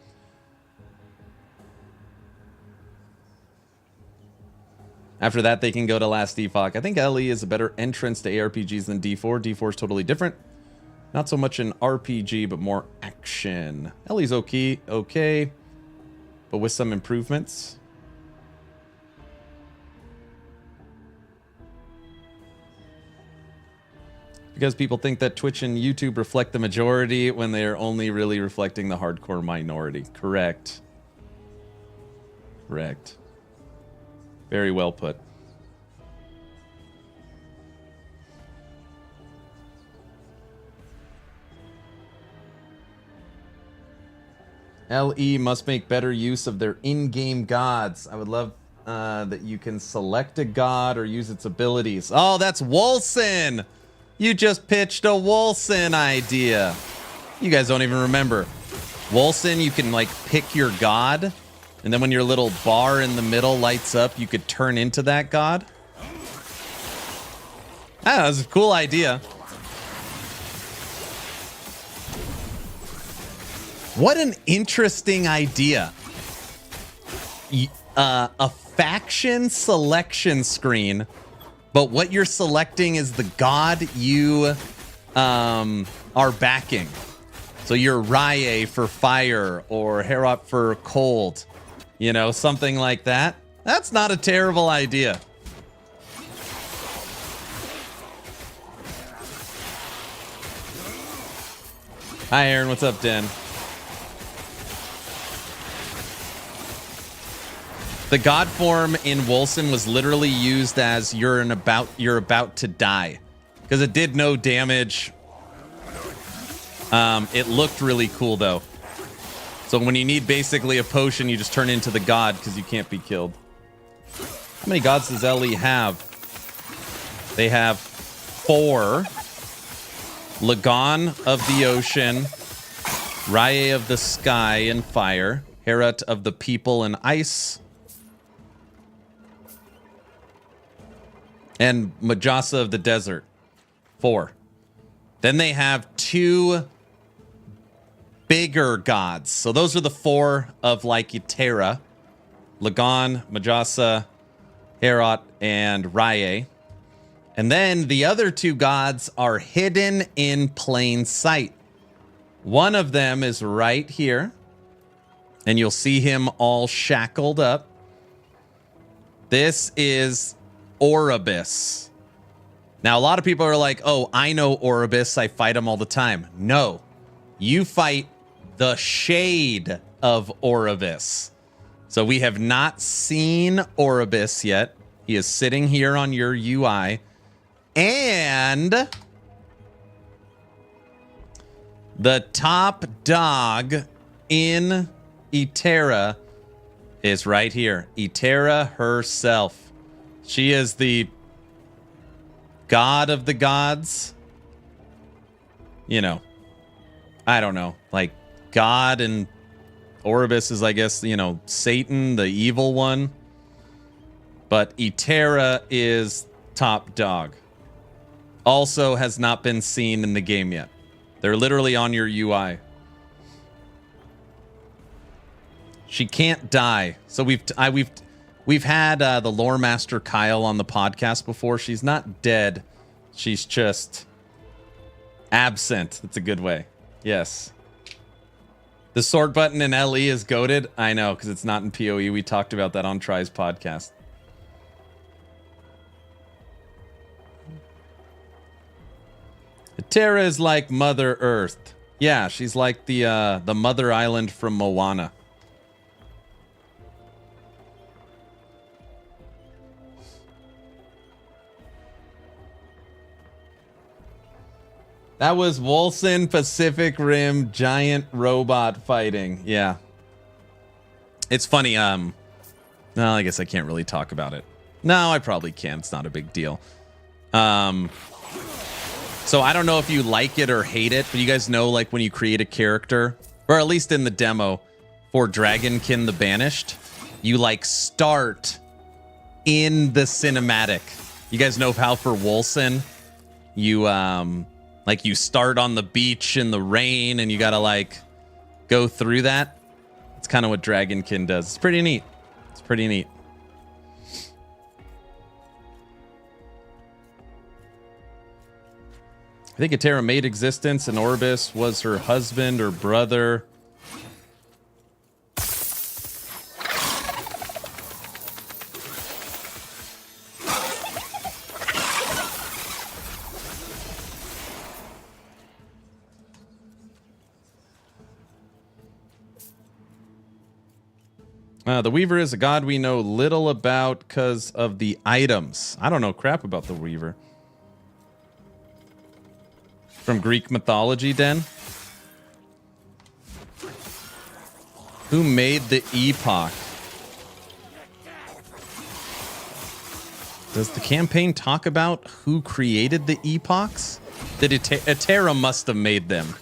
After that, they can go to Last Epoch. I think LE is a better entrance to ARPGs than D4. D4 is totally different. Not so much an RPG, but more action. LE's okay, but with some improvements. Because people think that Twitch and YouTube reflect the majority when they are only really reflecting the hardcore minority. Correct. Correct. Very well put. LE must make better use of their in-game gods. I would love that you can select a god or use its abilities. Oh, that's Wolson! You just pitched a Wolson idea. You guys don't even remember. Wolson, you can like pick your god, and then when your little bar in the middle lights up, you could turn into that god. Ah, that's a cool idea. What an interesting idea. A faction selection screen, but what you're selecting is the god you are backing. So you're Rye for fire or Herop for cold. You know, something like that. That's not a terrible idea. Hi, Aaron. What's up, Den? The god form in Wolson was literally used as you're about to die, because it did no damage. It looked really cool though. So when you need basically a potion, you just turn into the god because you can't be killed. How many gods does LE have? They have 4. Lagon of the ocean, Rye of the sky and fire, Herat of the people and ice, and Majasa of the desert. 4. Then they have 2 bigger gods. So those are the 4 of like Iterra. Lagon, Majasa, Herat, and Rye. And then the other 2 gods are hidden in plain sight. One of them is right here, and you'll see him all shackled up. This is Oribus. Now, a lot of people are like, oh, I know Oribus. I fight him all the time. No, you fight the shade of Oribus. So we have not seen Oribus yet. He is sitting here on your UI. And the top dog in Iterra is right here. Iterra herself. She is the god of the gods. You know, I don't know. Like, God and Oribus is, I guess, you know, Satan, the evil one. But Iterra is top dog. Also has not been seen in the game yet. They're literally on your UI. She can't die. So we've had the lore master Kyle on the podcast before. She's not dead. She's just absent. That's a good way. Yes. The sword button in LE is goated. I know, because it's not in PoE. We talked about that on Try's podcast. Terra is like Mother Earth. Yeah, she's like the Mother Island from Moana. That was Wolson Pacific Rim giant robot fighting. Yeah. It's funny. No, I guess I can't really talk about it. No, I probably can. It's not a big deal. So I don't know if you like it or hate it, but you guys know, like, when you create a character, or at least in the demo for Dragonkin the Banished, you like start in the cinematic. You guys know how for Wolson, you like you start on the beach in the rain and you gotta like go through that. It's kind of what Dragonkin does. It's pretty neat. It's pretty neat. I think Atera made existence and Orbis was her husband or brother. The Weaver is a god we know little about because of the items. I don't know crap about the Weaver. From Greek mythology, Den? Who made the Epoch? Does the campaign talk about who created the Epochs? That Atera must have made them.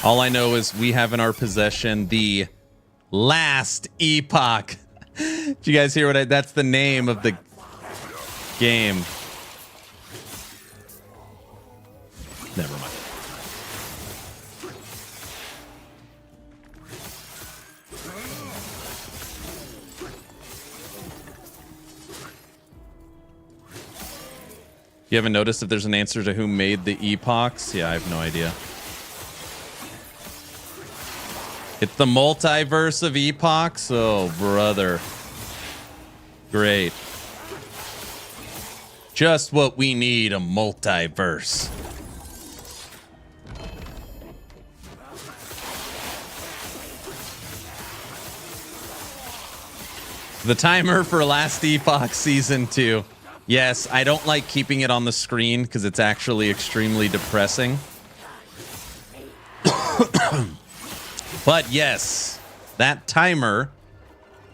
All I know is we have in our possession the last Epoch. Did you guys hear what that's the name of the game. Never mind. You haven't noticed if there's an answer to who made the epochs? Yeah, I have no idea. It's the multiverse of epochs? Oh, brother. Great. Just what we need, a multiverse. The timer for Last Epoch Season 2. Yes, I don't like keeping it on the screen because it's actually extremely depressing. But yes, that timer,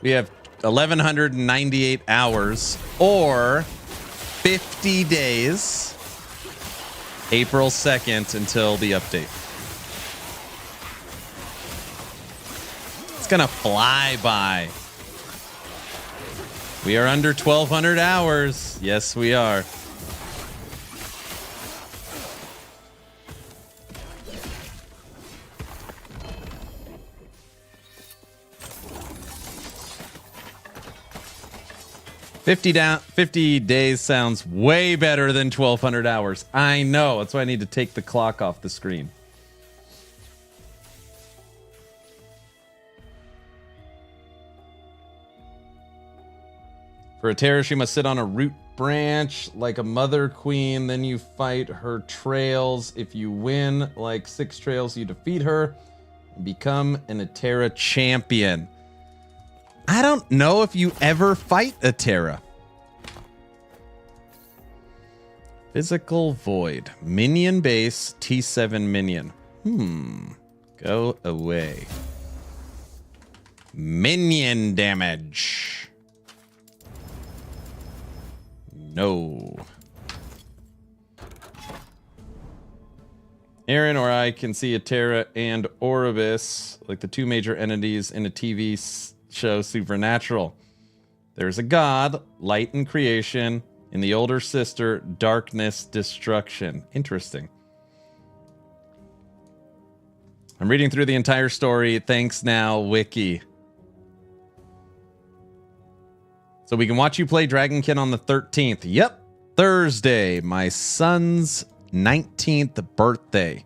we have 1,198 hours or 50 days, April 2nd until the update. It's gonna fly by. We are under 1,200 hours. Yes, we are. $50 days sounds way better than 1,200 hours. I know. That's why I need to take the clock off the screen. For Atera, she must sit on a root branch like a mother queen. Then you fight her trails. If you win like 6 trails, you defeat her and become an Atera champion. I don't know if you ever fight Atera. Physical Void. Minion base, T7 minion. Go away. Minion damage. No. Aaron or I can see Atera and Oribus, like the 2 major entities in a TV show Supernatural. There's a god, light and creation, in the older sister, darkness, destruction. Interesting. I'm reading through the entire story. Thanks now, Wiki. So we can watch you play Dragonkin on the 13th. Yep, Thursday, my son's 19th birthday.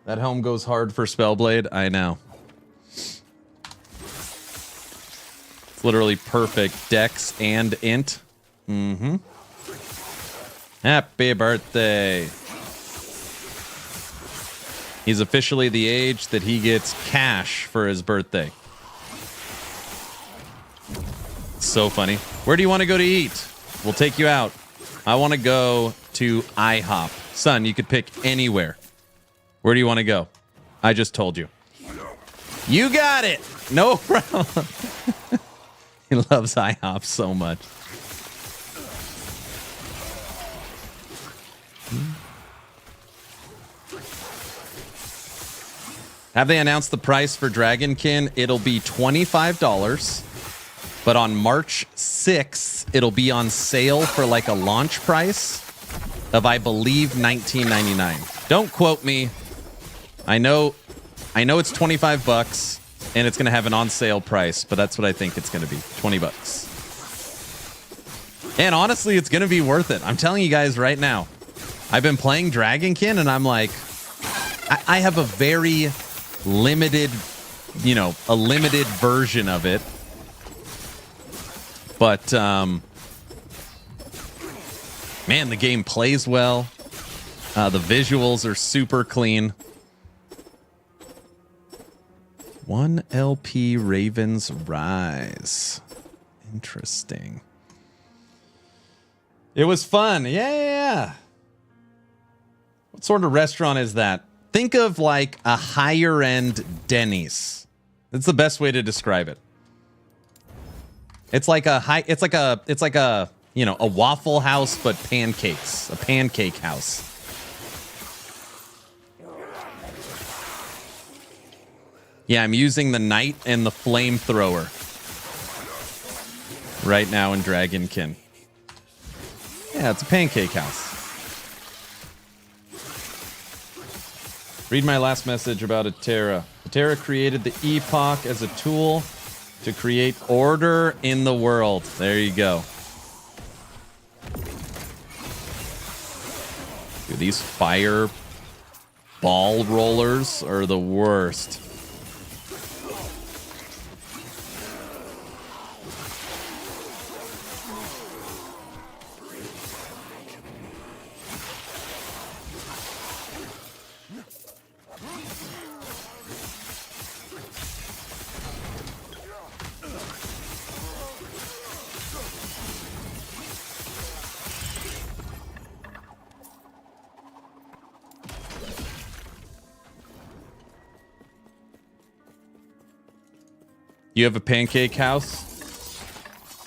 That helm goes hard for Spellblade. I know. It's literally perfect. Dex and int. Happy birthday. He's officially the age that he gets cash for his birthday. So funny. Where do you want to go to eat? We'll take you out. I want to go to IHOP. Son, you could pick anywhere. Where do you want to go? I just told you. You got it. No problem. He loves IHOP so much. Have they announced the price for Dragonkin? It'll be $25. But on March 6th, it'll be on sale for like a launch price of, I believe, $19.99. Don't quote me. I know it's 25 bucks and it's going to have an on sale price, but that's what I think it's going to be, 20 bucks. And honestly, it's going to be worth it. I'm telling you guys right now. I've been playing Dragonkin and I'm like, I have a very limited, a limited version of it. But, man, the game plays well. The visuals are super clean. 1 LP Ravens Rise. Interesting. It was fun. Yeah. What sort of restaurant is that? Think of like a higher end Denny's. That's the best way to describe it. It's like a a Waffle House, but pancakes. A pancake house. Yeah, I'm using the knight and the flamethrower right now in Dragonkin. Yeah, it's a pancake house. Read my last message about Atera. Atera created the Epoch as a tool to create order in the world. There you go. Dude, these fire ball rollers are the worst. You have a pancake house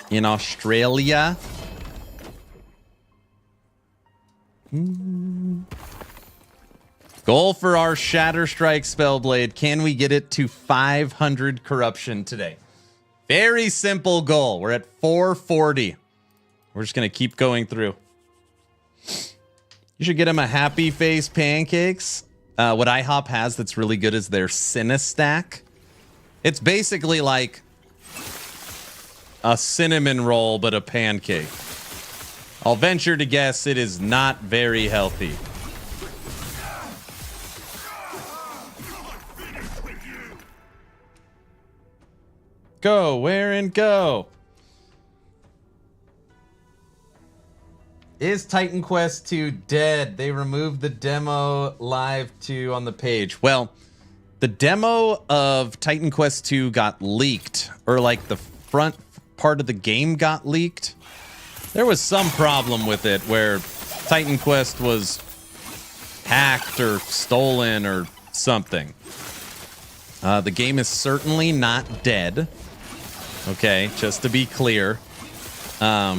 in Australia? Goal for our Shatter Strike Spellblade. Can we get it to 500 corruption today? Very simple goal. We're at 440. We're just going to keep going through. You should get him a Happy Face Pancakes. What IHOP has that's really good is their Cinestack. It's basically like a cinnamon roll, but a pancake. I'll venture to guess it is not very healthy. Go, where and go. Is Titan Quest 2 dead? They removed the demo live 2 on the page. Well, the demo of Titan Quest 2 got leaked, or like the front part of the game got leaked. There was some problem with it where Titan Quest was hacked or stolen or something. The game is certainly not dead. Okay, just to be clear. I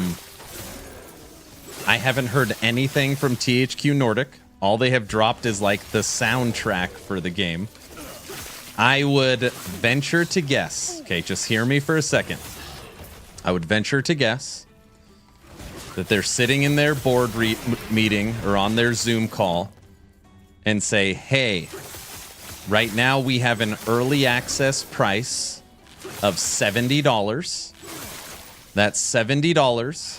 haven't heard anything from THQ Nordic. All they have dropped is like the soundtrack for the game. I would venture to guess, okay, just hear me for a second. I would venture to guess that they're sitting in their board meeting or on their Zoom call and say, hey, right now we have an early access price of $70. That $70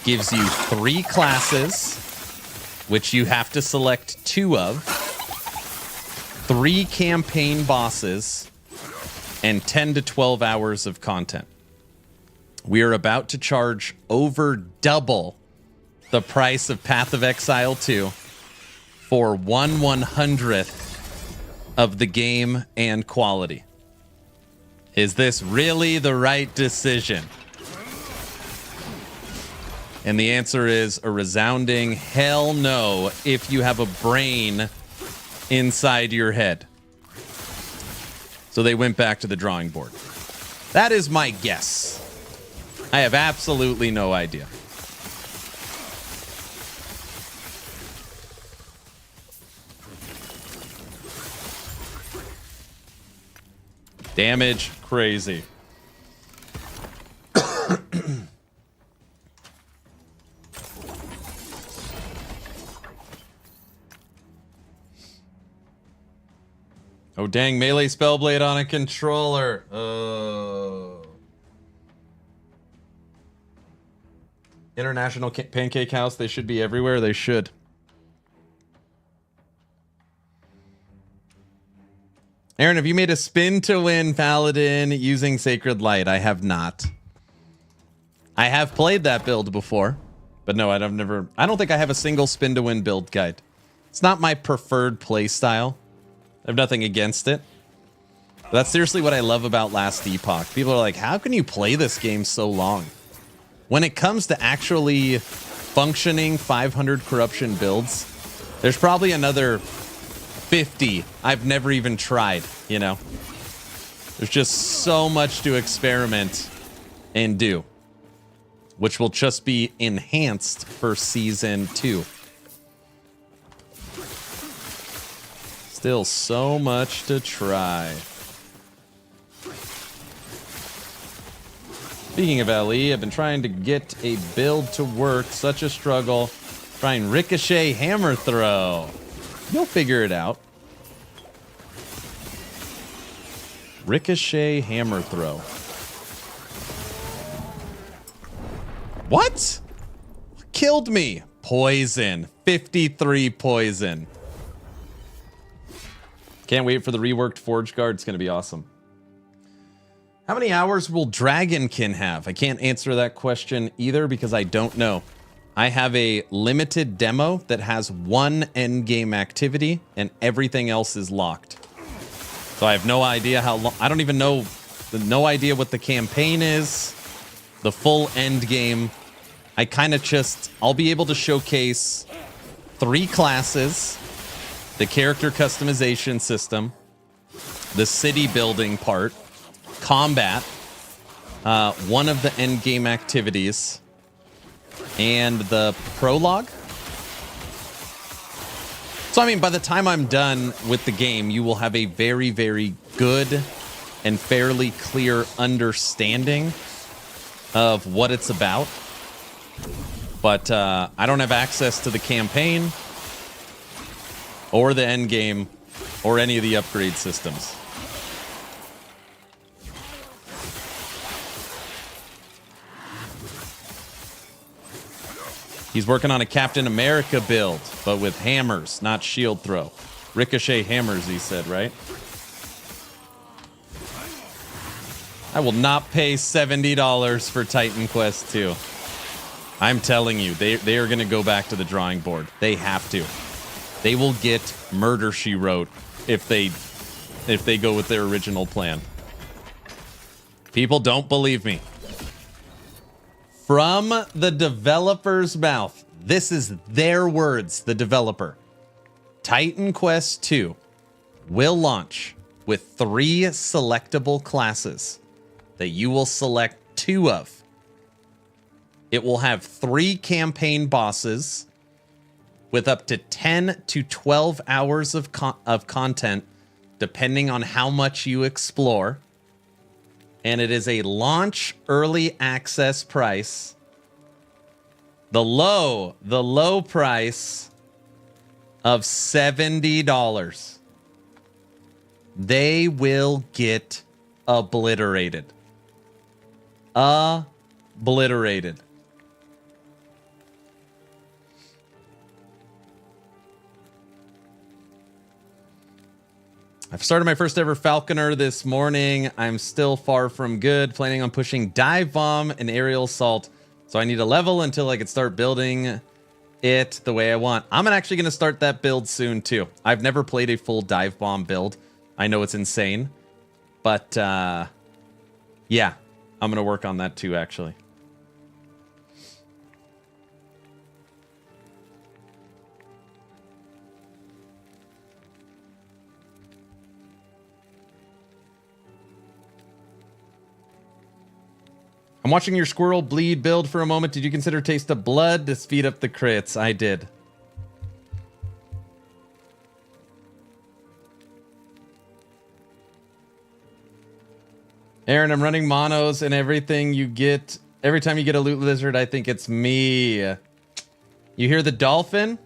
gives you 3 classes, which you have to select 2 of. 3 campaign bosses, and 10 to 12 hours of content. We are about to charge over double the price of Path of Exile 2 for 1/100th of the game and quality. Is this really the right decision? And the answer is a resounding hell no if you have a brain inside your head. So they went back to the drawing board. That is my guess. I have absolutely no idea. Damage, crazy. Oh, dang, melee Spellblade on a controller. Oh. International Pancake House, they should be everywhere. They should. Aaron, have you made a spin to win Paladin using Sacred Light? I have not. I have played that build before, but no, I don't think I have a single spin to win build guide. It's not my preferred play style. I have nothing against it. But that's seriously what I love about Last Epoch. People are like, how can you play this game so long? When it comes to actually functioning 500 corruption builds, there's probably another 50 I've never even tried, you know? There's just so much to experiment and do, which will just be enhanced for Season 2. Still so much to try. Speaking of LE, I've been trying to get a build to work. Such a struggle. Trying Ricochet Hammer Throw. You'll figure it out. Ricochet Hammer Throw. What? Killed me. Poison. 53 poison. Can't wait for the reworked Forge Guard. It's going to be awesome. How many hours will Dragonkin have? I can't answer that question either because I don't know. I have a limited demo that has one endgame activity and everything else is locked. So I have no idea how long. I don't even know. No idea what the campaign is. The full endgame. I kind of just. I'll be able to showcase 3 classes. The character customization system, the city building part, combat, one of the endgame activities, and the prologue. So, I mean, by the time I'm done with the game, you will have a very, very good and fairly clear understanding of what it's about. But I don't have access to the campaign or the end game, or any of the upgrade systems. He's working on a Captain America build, but with hammers, not shield throw. Ricochet hammers, he said, right? I will not pay $70 for Titan Quest 2. I'm telling you, they are going to go back to the drawing board. They have to. They will get Murder, She Wrote if they go with their original plan. People don't believe me. From the developer's mouth, this is their words, the developer. Titan Quest 2 will launch with 3 selectable classes that you will select 2 of. It will have 3 campaign bosses with up to 10 to 12 hours of content, depending on how much you explore. And it is a launch early access price. The low price of $70. They will get obliterated. Obliterated. I've started my first ever Falconer this morning. I'm still far from good. Planning on pushing Dive Bomb and Aerial Assault. So I need a level until I can start building it the way I want. I'm actually going to start that build soon too. I've never played a full Dive Bomb build. I know it's insane. But yeah, I'm going to work on that too actually. I'm watching your squirrel bleed build for a moment. Did you consider Taste of Blood to speed up the crits? I did. Aaron, I'm running monos and everything you get. Every time you get a loot lizard, I think it's me. You hear the dolphin?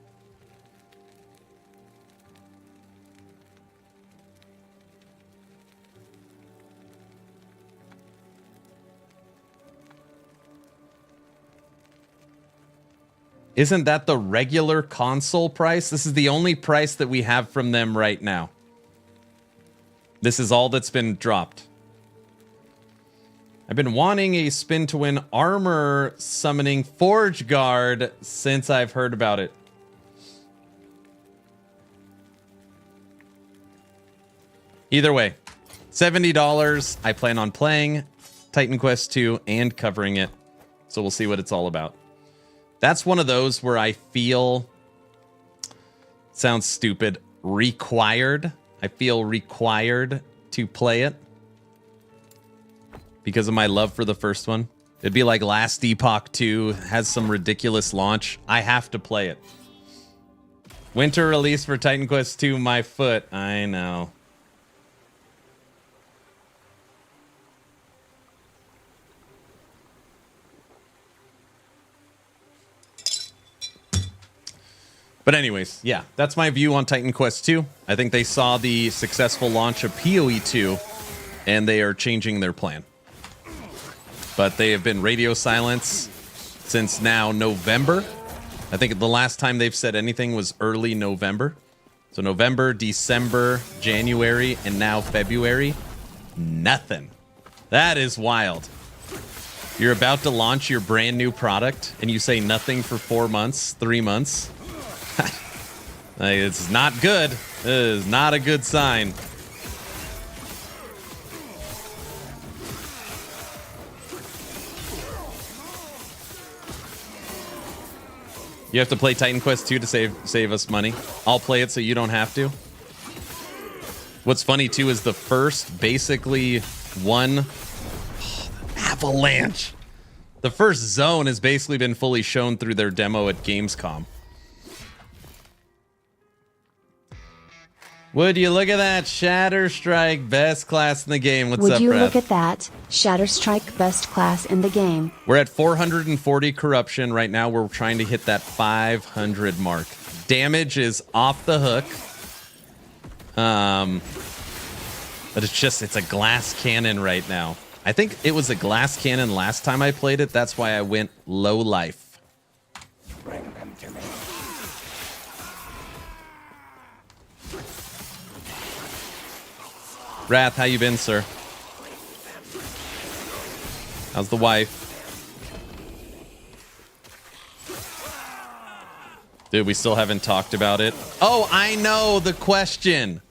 Isn't that the regular console price? This is the only price that we have from them right now. This is all that's been dropped. I've been wanting a spin to win armor summoning Forge Guard since I've heard about it. Either way, $70. I plan on playing Titan Quest 2 and covering it. So we'll see what it's all about. That's one of those where I feel, sounds stupid, required. I feel required to play it because of my love for the first one. It'd be like Last Epoch 2 has some ridiculous launch. I have to play it. Winter release for Titan Quest 2, my foot. I know. But anyways, yeah, that's my view on Titan Quest 2. I think they saw the successful launch of PoE 2, and they are changing their plan. But they have been radio silence since now November. I think the last time they've said anything was early November. So November, December, January, and now February. Nothing. That is wild. You're about to launch your brand new product, and you say nothing for 4 months, 3 months. It's not good. It is not a good sign. You have to play Titan Quest 2 to save us money. I'll play it so you don't have to. What's funny too is the first basically one avalanche. The first zone has basically been fully shown through their demo at Gamescom. Would you look at that? Shatter Strike, best class in the game. What's up, Would you Brad? look at that? Shatter Strike, best class in the game. We're at 440 corruption. Right now, we're trying to hit that 500 mark. Damage is off the hook. But it's a glass cannon right now. I think it was a glass cannon last time I played it. That's why I went low life. Bring them to me. Wrath, how you been, sir? How's the wife? Dude, we still haven't talked about it. Oh, I know the question.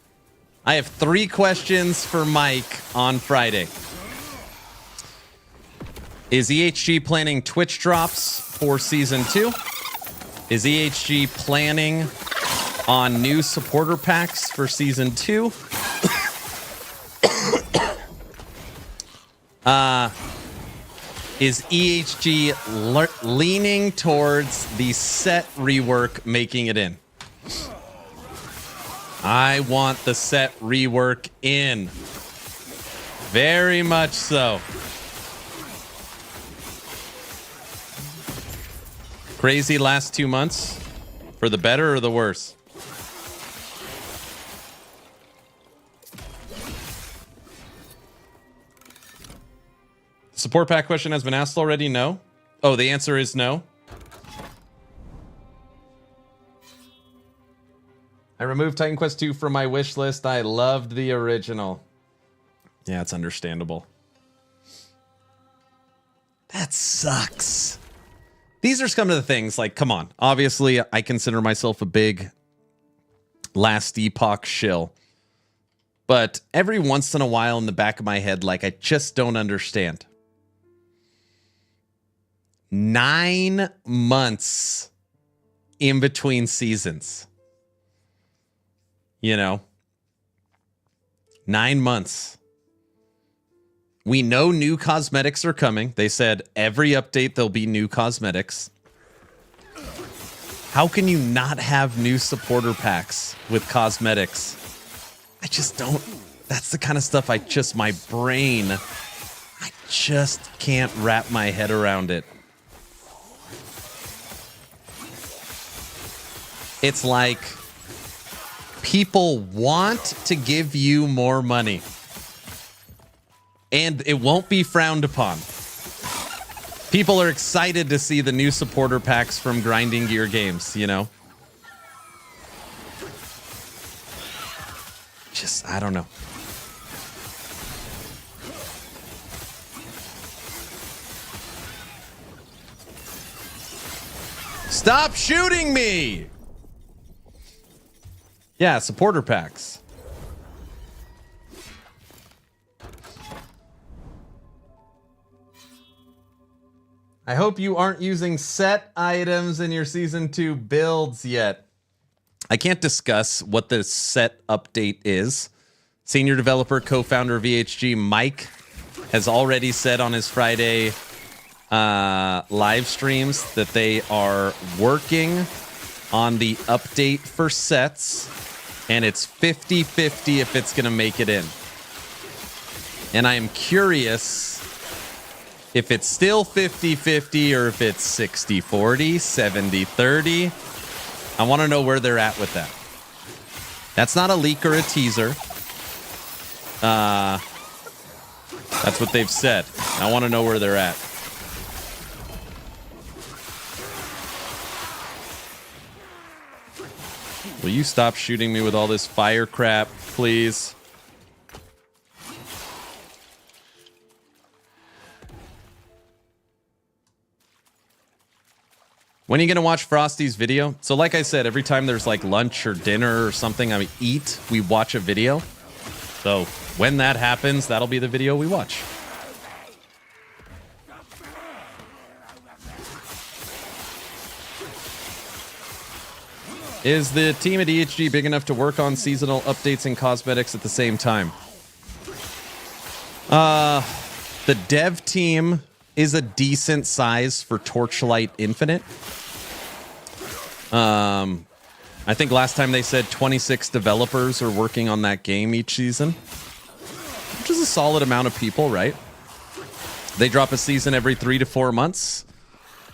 I have 3 questions for Mike on Friday. Is EHG planning Twitch drops for Season 2? Is EHG planning on new supporter packs for Season 2? Is EHG leaning towards the set rework making it in? I want the set rework in. Very much so. Crazy last 2 months? For the better or the worse? Support pack question has been asked already? No. Oh, the answer is no. I removed Titan Quest 2 from my wish list. I loved the original. Yeah, it's understandable. That sucks. These are some of the things, like, come on. Obviously, I consider myself a big Last Epoch shill. But every once in a while in the back of my head, like, I just don't understand. 9 months in between seasons. You know? 9 months. We know new cosmetics are coming. They said every update there'll be new cosmetics. How can you not have new supporter packs with cosmetics? I just don't. That's the kind of stuff my brain, I just can't wrap my head around it. It's like people want to give you more money. And it won't be frowned upon. People are excited to see the new supporter packs from Grinding Gear Games, you know? Just, I don't know. Stop shooting me! Yeah, supporter packs. I hope you aren't using set items in your Season 2 builds yet. I can't discuss what the set update is. Senior developer, co-founder of VHG, Mike, has already said on his Friday live streams that they are working on the update for sets, and it's 50-50 if it's going to make it in. And I am curious if it's still 50-50 or if it's 60-40, 70-30. I want to know where they're at with that. That's not a leak or a teaser. That's what they've said. I want to know where they're at. Will you stop shooting me with all this fire crap, please? When are you going to watch Frosty's video? So like I said, every time there's like lunch or dinner or something I eat, we watch a video. So when that happens, that'll be the video we watch. Is the team at EHG big enough to work on seasonal updates and cosmetics at the same time? The dev team is a decent size for Torchlight Infinite. I think last time they said 26 developers are working on that game each season, which is a solid amount of people, right? They drop a season every 3 to 4 months.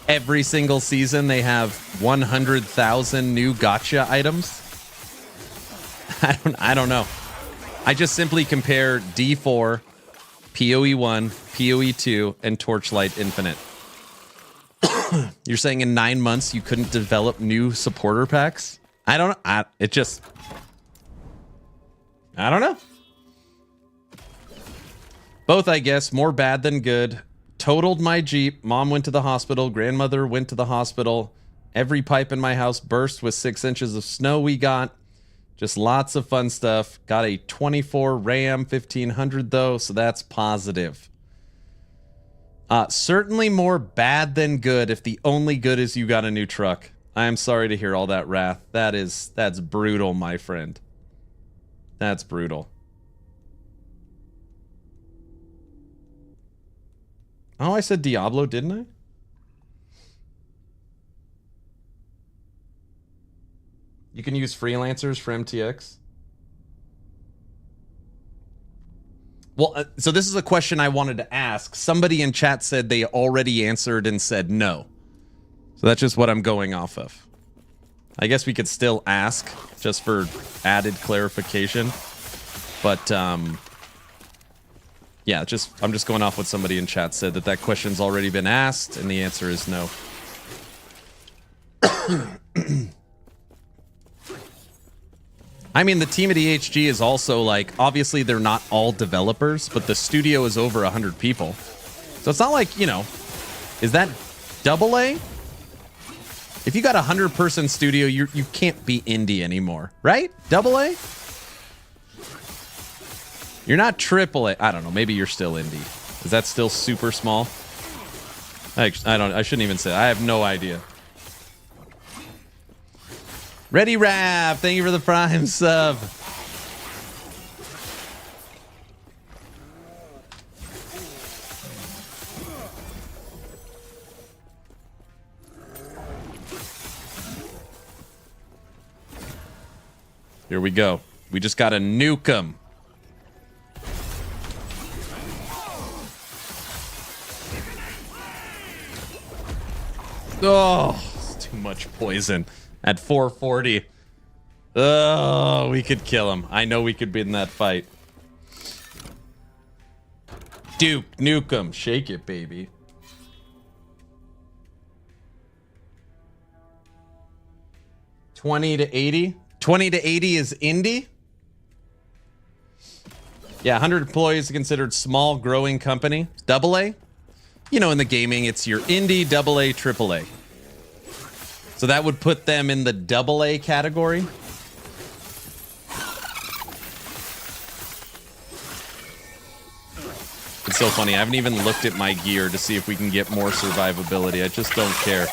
Every single season, they have 100,000 new gotcha items. I don't know. I just simply compare D4, PoE 1, PoE 2, and Torchlight Infinite. You're saying in 9 months you couldn't develop new supporter packs? I don't know. I don't know. Both, I guess. More bad than good. Totaled my Jeep. Mom went to the hospital. Grandmother went to the hospital. Every pipe in my house burst with 6 inches of snow we got. Just lots of fun stuff. Got a 24 Ram 1500 though, so that's positive. Certainly more bad than good if the only good is you got a new truck. I am sorry to hear all that wrath. That's brutal, my friend. That's brutal. Oh, I said Diablo, didn't I? You can use freelancers for MTX. Well, so this is a question I wanted to ask. Somebody in chat said they already answered and said no. So that's just what I'm going off of. I guess we could still ask just for added clarification. But, yeah, I'm just going off what somebody in chat said, that question's already been asked, and the answer is no. I mean, the team at EHG is also like, obviously they're not all developers, but the studio is over 100 people. So it's not like, you know, is that AA? If you got a 100-person studio, you can't be indie anymore, right? AA? You're not AAA. I don't know. Maybe you're still indie. Is that still super small? I shouldn't even say. I have no idea. Ready Rap, thank you for the Prime sub. Here we go. We just gotta nuke him. Oh, it's too much poison at 440. Oh, we could kill him. I know we could be in that fight. Duke, nuke him. Shake it, baby. $20 to $80. $20 to $80 is indie. Yeah, 100 employees considered small growing company. AA. You know, in the gaming, it's your indie, AA, AAA. So that would put them in the AA category. It's so funny. I haven't even looked at my gear to see if we can get more survivability. I just don't care.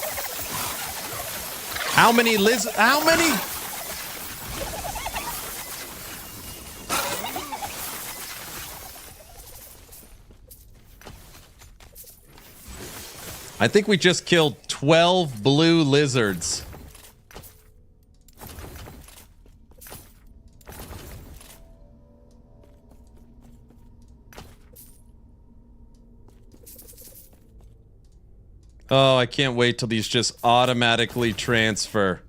How many How many? I think we just killed 12 blue lizards. Oh, I can't wait till these just automatically transfer.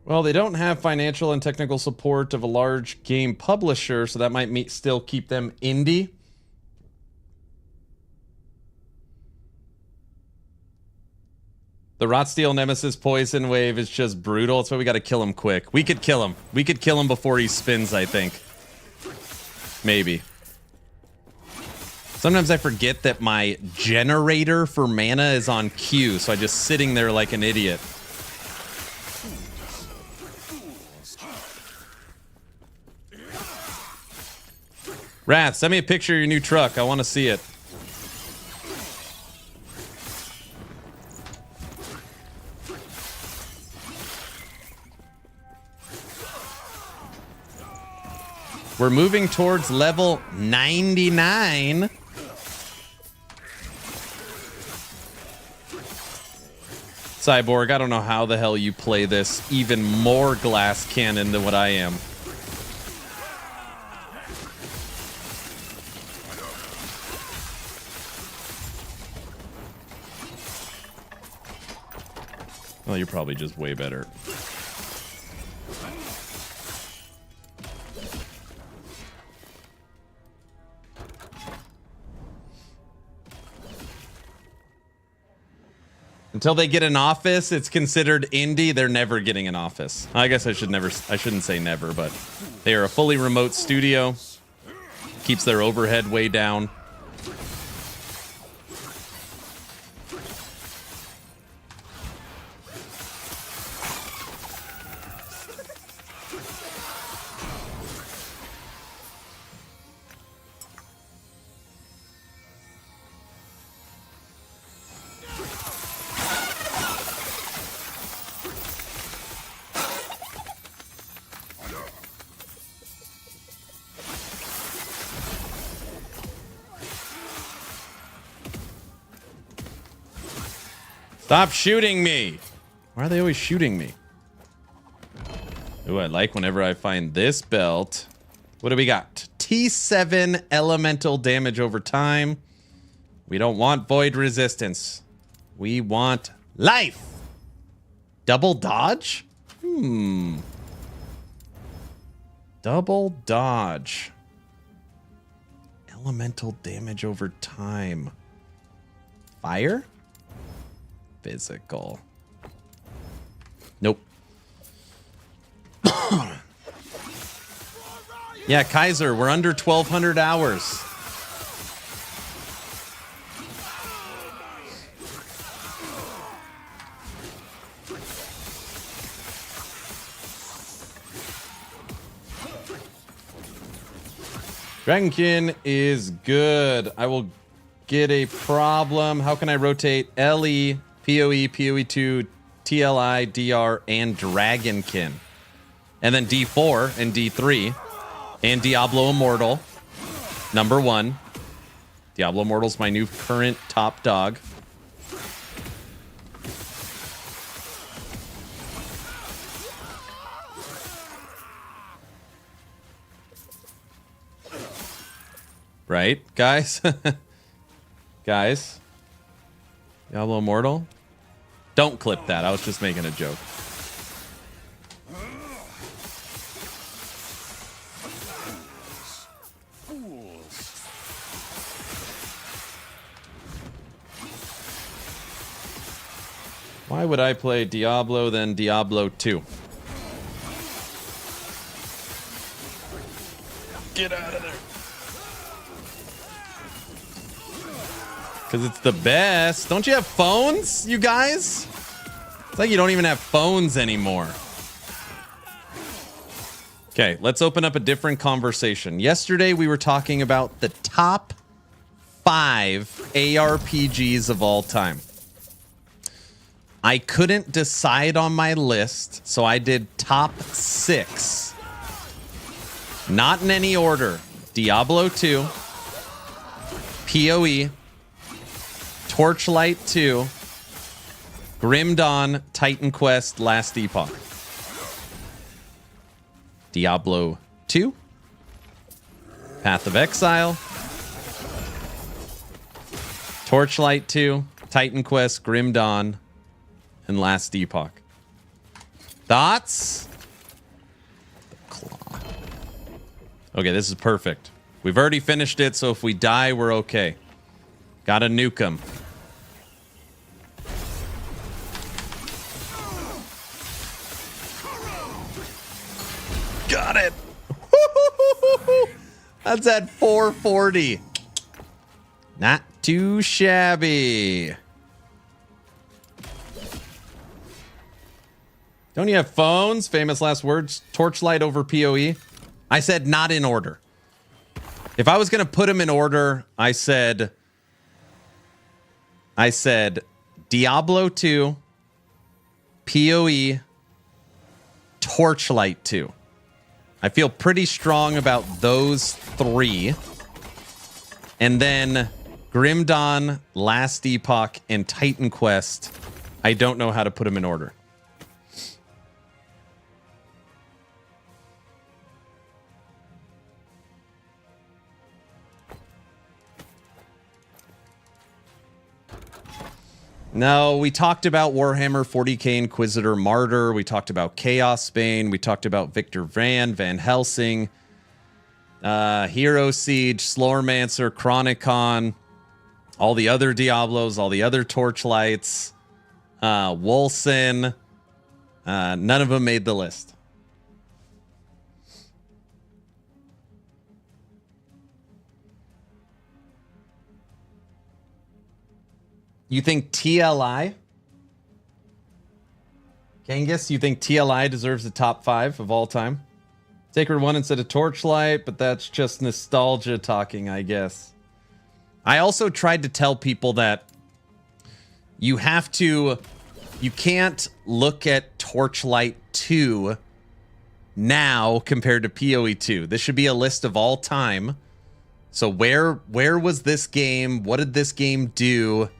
Well, they don't have financial and technical support of a large game publisher, so that might still keep them indie. The Rotsteel Nemesis Poison Wave is just brutal. That's why we got to kill him quick. We could kill him. We could kill him before he spins, I think. Maybe. Sometimes I forget that my generator for mana is on Q, so I'm just sitting there like an idiot. Wrath, send me a picture of your new truck. I want to see it. We're moving towards level 99. Cyborg, I don't know how the hell you play this even more glass cannon than what I am. Well, you're probably just way better. Until they get an office, it's considered indie. They're never getting an office. I guess I shouldn't say never, but they are a fully remote studio. Keeps their overhead way down. Stop shooting me! Why are they always shooting me? Ooh, I like whenever I find this belt. What do we got? T7 elemental damage over time. We don't want void resistance. We want life! Double dodge? Double dodge. Elemental damage over time. Fire? Physical. Nope. Yeah, Kaiser, we're under 1,200 hours. Dragonkin is good. I will get a problem. How can I rotate LE, PoE, PoE2, TLI, DR, and Dragonkin. And then D4 and D3 and Diablo Immortal, number 1. Diablo Immortal's my new current top dog. Right, guys? Guys? Diablo Immortal? Don't clip that. I was just making a joke. Why would I play Diablo then Diablo 2? Get out of there. Because it's the best. Don't you have phones, you guys? It's like you don't even have phones anymore. Okay, let's open up a different conversation. Yesterday, we were talking about the top 5 ARPGs of all time. I couldn't decide on my list, so I did top 6. Not in any order. Diablo 2, PoE, Torchlight 2, Grim Dawn, Titan Quest, Last Epoch. Diablo 2, Path of Exile, Torchlight 2, Titan Quest, Grim Dawn, and Last Epoch. Thoughts? The claw. Okay, this is perfect. We've already finished it, so if we die, we're okay. Gotta nuke him. Got it. That's at 440. Not too shabby. Don't you have phones? Famous last words. Torchlight over PoE. I said not in order. If I was going to put them in order, I said Diablo 2, PoE, Torchlight 2. I feel pretty strong about those 3. And then Grim Dawn, Last Epoch, and Titan Quest. I don't know how to put them in order. No, we talked about Warhammer 40k Inquisitor Martyr. We talked about Chaos Bane. We talked about Victor Van Helsing, Hero Siege, Slormancer, Chronicon, all the other Diablos, all the other Torchlights, Wolsen. None of them made the list. You think TLI? Kangas, you think TLI deserves the top 5 of all time? Sacred One instead of Torchlight, but that's just nostalgia talking, I guess. I also tried to tell people that you can't look at Torchlight 2 now compared to PoE 2. This should be a list of all time. So where was this game? What did this game do?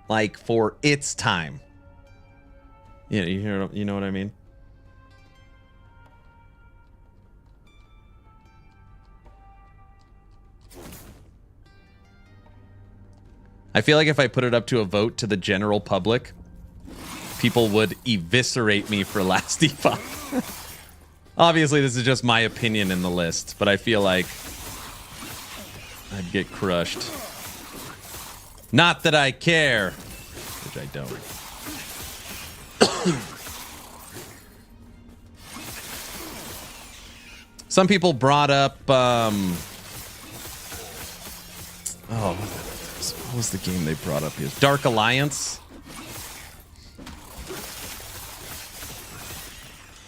Like for its time. Yeah, you know what I mean? I feel like if I put it up to a vote to the general public, people would eviscerate me for Last Epoch. Obviously, this is just my opinion in the list, but I feel like I'd get crushed. Not that I care, which I don't. Some people brought up, what was the game they brought up here? Dark Alliance.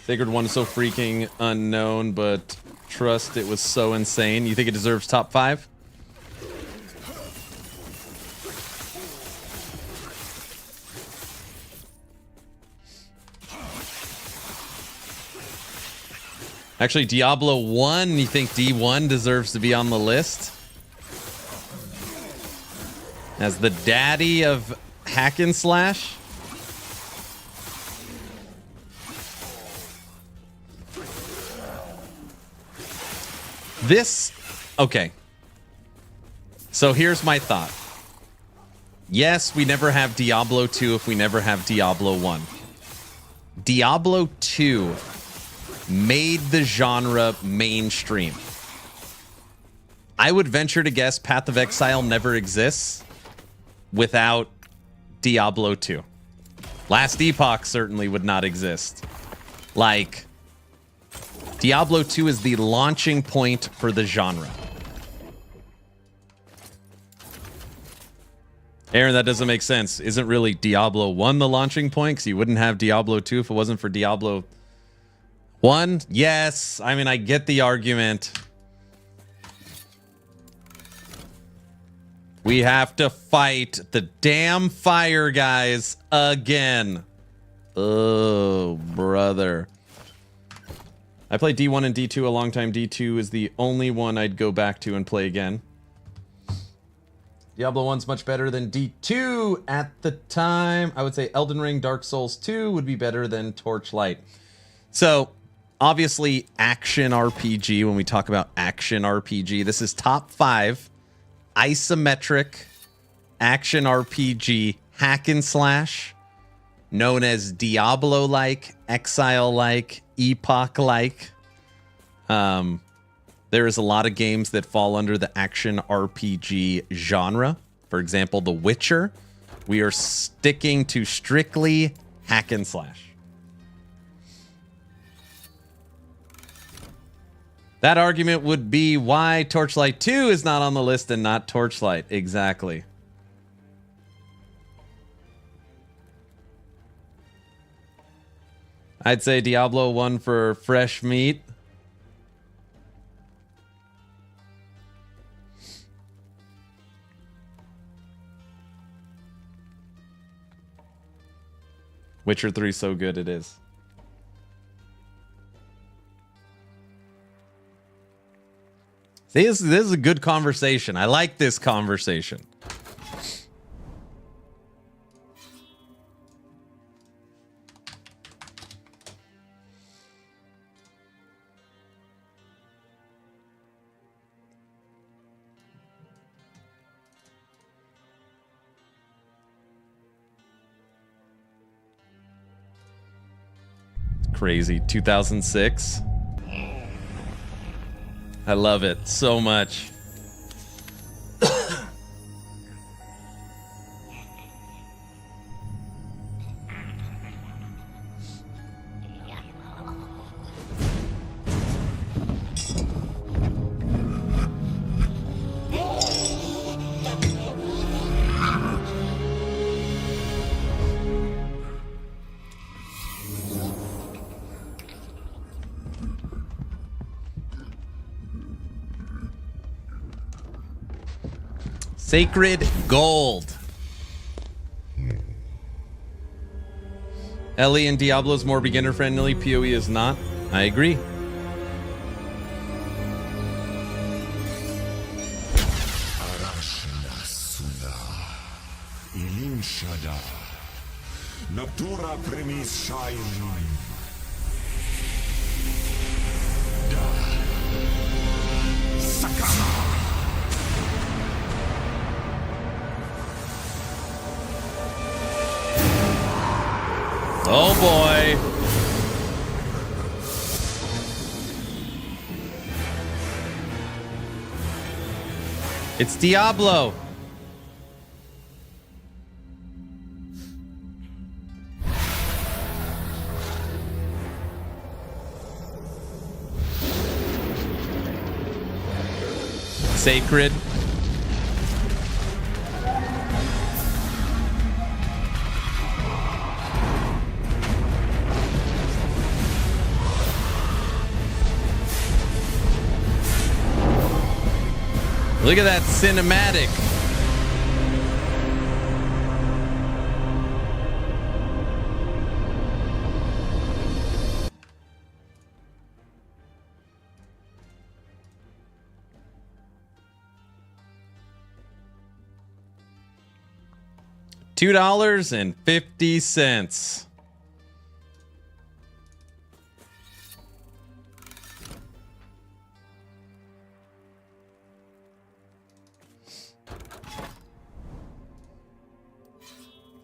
Sacred One is so freaking unknown, but trust it was so insane. You think it deserves top 5? Actually, Diablo 1, you think D1 deserves to be on the list? As the daddy of hack and slash? This, okay. So here's my thought. Yes, we never have Diablo 2 if we never have Diablo 1. Diablo 2 made the genre mainstream. I would venture to guess Path of Exile never exists without Diablo 2. Last Epoch certainly would not exist. Like, Diablo 2 is the launching point for the genre. Aaron, that doesn't make sense. Isn't really Diablo 1 the launching point? Because you wouldn't have Diablo 2 if it wasn't for Diablo 1? Yes. I mean, I get the argument. We have to fight the damn fire guys again. Oh, brother. I played D1 and D2 a long time. D2 is the only one I'd go back to and play again. Diablo 1's much better than D2 at the time. I would say Elden Ring, Dark Souls 2 would be better than Torchlight. So, obviously, action RPG, when we talk about action RPG, this is top 5 isometric action RPG hack and slash, known as Diablo-like, Exile-like, Epoch-like. There is a lot of games that fall under the action RPG genre. For example, The Witcher. We are sticking to strictly hack and slash. That argument would be why Torchlight 2 is not on the list and not Torchlight. Exactly. I'd say Diablo 1 for fresh meat. Witcher 3 so good it is. See, this is a good conversation. I like this conversation. Crazy. 2006. I love it so much. Sacred Gold. Ellie and Diablo is more beginner friendly. PoE is not. I agree. Natura premis shine. Sakama. Oh boy. It's Diablo. Sacred. Look at that cinematic. $2.50.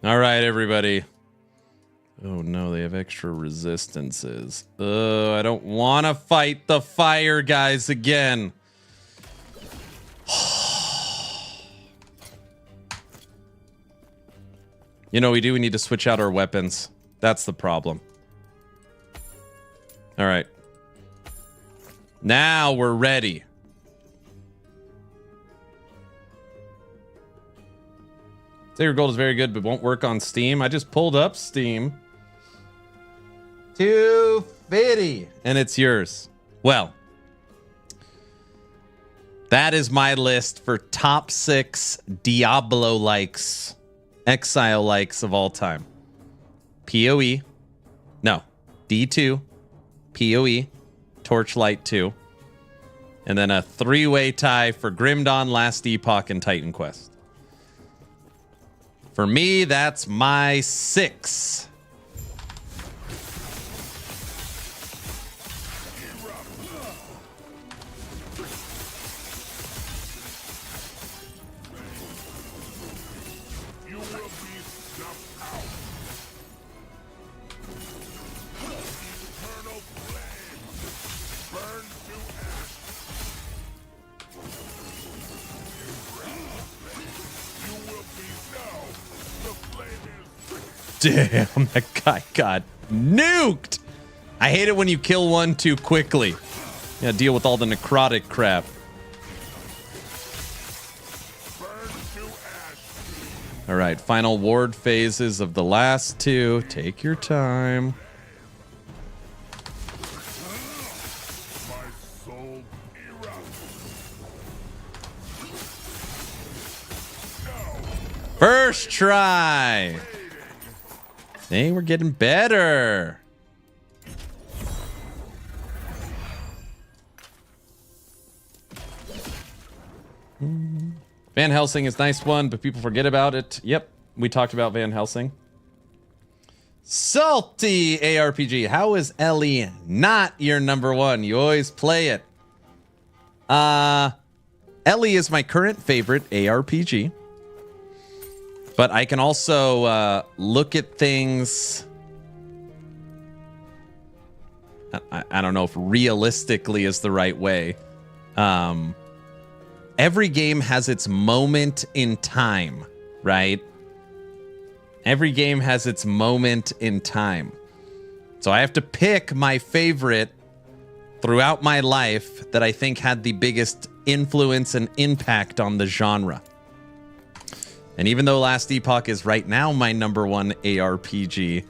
All right, everybody. Oh no, they have extra resistances. I don't want to fight the fire guys again. You know, we need to switch out our weapons. That's the problem. All right. Now we're ready. Sacred Gold is very good, but won't work on Steam. I just pulled up Steam. $250. And it's yours. Well, that is my list for top 6 Diablo likes, Exile likes of all time. PoE. No. D2. PoE. Torchlight 2. And then a 3-way tie for Grim Dawn, Last Epoch, and Titan Quest. For me, that's my 6. Damn, that guy got nuked. I hate it when you kill one too quickly. You gotta deal with all the necrotic crap. All right, final ward phases of the last 2. Take your time. First try. Hey, we're getting better. Van Helsing is nice one, but people forget about it. Yep, we talked about Van Helsing. Salty ARPG. How is Ellie not your number 1? You always play it. Ellie is my current favorite ARPG. But I can also look at things. I don't know if realistically is the right way. Every game has its moment in time, right? Every game has its moment in time. So I have to pick my favorite throughout my life that I think had the biggest influence and impact on the genre. And even though Last Epoch is right now my number 1 ARPG,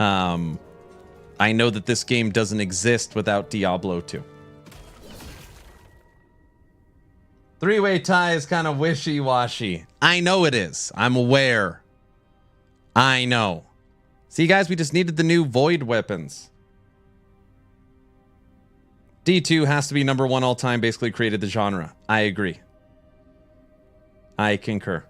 I know that this game doesn't exist without Diablo 2. 3-way tie is kind of wishy-washy. I know it is. I'm aware. I know. See, guys, we just needed the new Void weapons. D2 has to be number 1 all time, basically created the genre. I agree. I concur.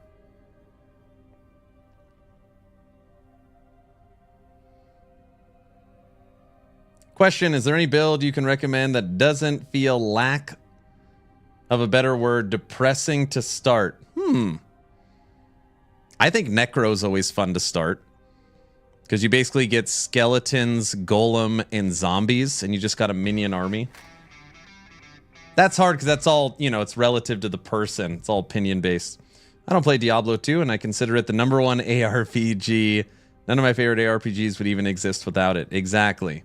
Question, is there any build you can recommend that doesn't feel, lack of a better word, depressing to start? I think Necro's always fun to start. Because you basically get skeletons, golem, and zombies, and you just got a minion army. That's hard because that's all, you know, it's relative to the person. It's all opinion-based. I don't play Diablo 2, and I consider it the number 1 ARPG. None of my favorite ARPGs would even exist without it. Exactly.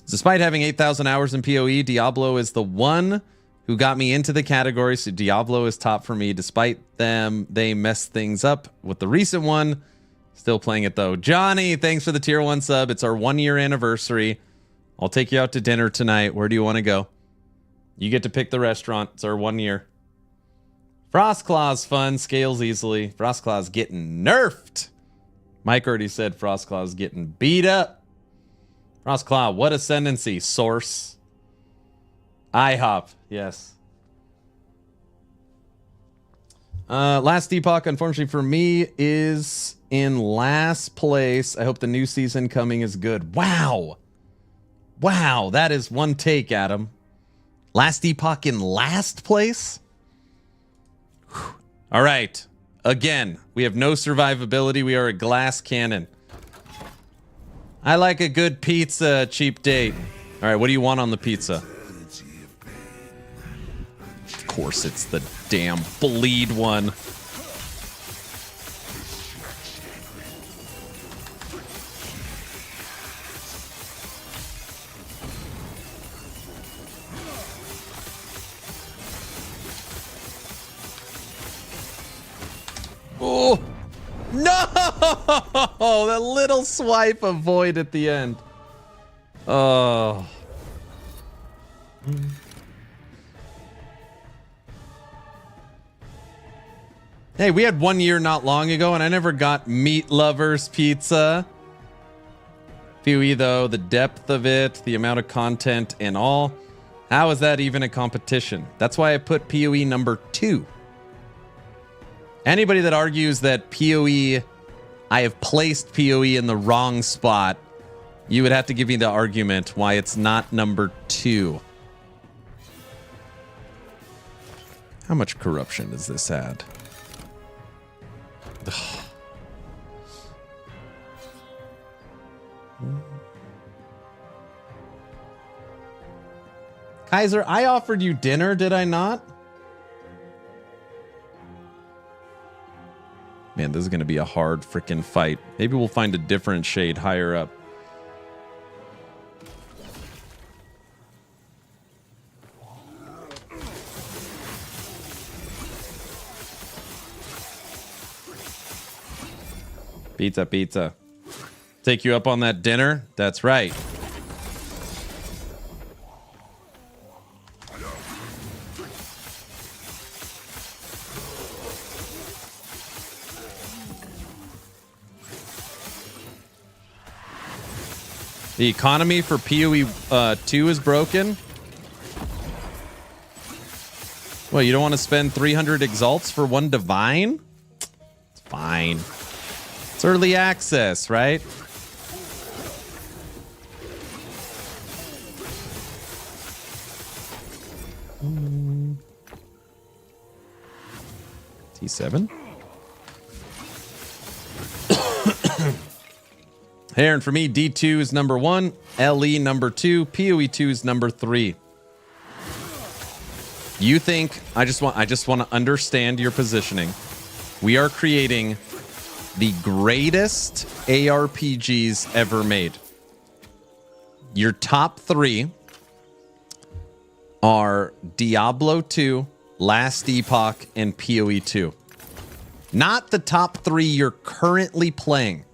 Despite having 8,000 hours in PoE, Diablo is the one who got me into the category, so Diablo is top for me. Despite them, they messed things up with the recent one. Still playing it, though. Johnny, thanks for the tier 1 sub. It's our 1-year anniversary. I'll take you out to dinner tonight. Where do you want to go? You get to pick the restaurant. It's our 1 year. Frostclaw's fun. Scales easily. Frostclaw's getting nerfed. Mike already said Frostclaw's getting beat up. Frostclaw, what ascendancy? Source. IHOP, yes. Last Epoch, unfortunately for me, is in last place. I hope the new season coming is good. Wow. Wow, that is one take, Adam. Last Epoch in last place? Whew. All right. Again, we have no survivability. We are a glass cannon. I like a good pizza, cheap date. All right, what do you want on the pizza? Of course, it's the damn bleed one. Oh, no! That little swipe of void at the end. Oh. Hey, we had 1 year not long ago, and I never got Meat Lovers Pizza. PoE, though, the depth of it, the amount of content and all. How is that even a competition? That's why I put PoE number 2. Anybody that argues that PoE, I have placed PoE in the wrong spot, you would have to give me the argument why it's not number 2. How much corruption does this add? Ugh. Kaiser, I offered you dinner, did I not? Man, this is going to be a hard freaking fight. Maybe we'll find a different shade higher up. Pizza, pizza. Take you up on that dinner? That's right. The economy for PoE 2 is broken. Well, you don't want to spend 300 exalts for one divine? It's fine. It's early access, right? T7. Aaron, for me, D2 is number 1, LE number 2, PoE 2 is number 3. You think I just want to understand your positioning. We are creating the greatest ARPGs ever made. Your top 3 are Diablo 2, Last Epoch, and PoE 2. Not the top 3 you're currently playing.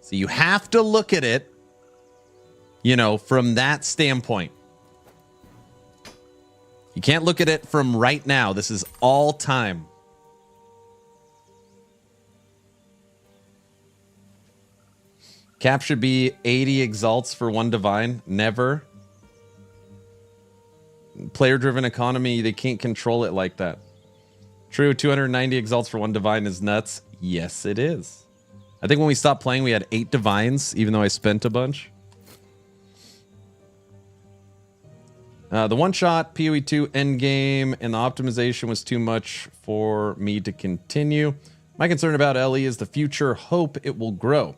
So you have to look at it, you know, from that standpoint. You can't look at it from right now. This is all time. Cap should be 80 exalts for one divine. Never. Player-driven economy, they can't control it like that. True, 290 exalts for one divine is nuts. Yes, it is. I think when we stopped playing, we had 8 divines, even though I spent a bunch. The one-shot, PoE 2 endgame, and the optimization was too much for me to continue. My concern about LE is the future hope it will grow.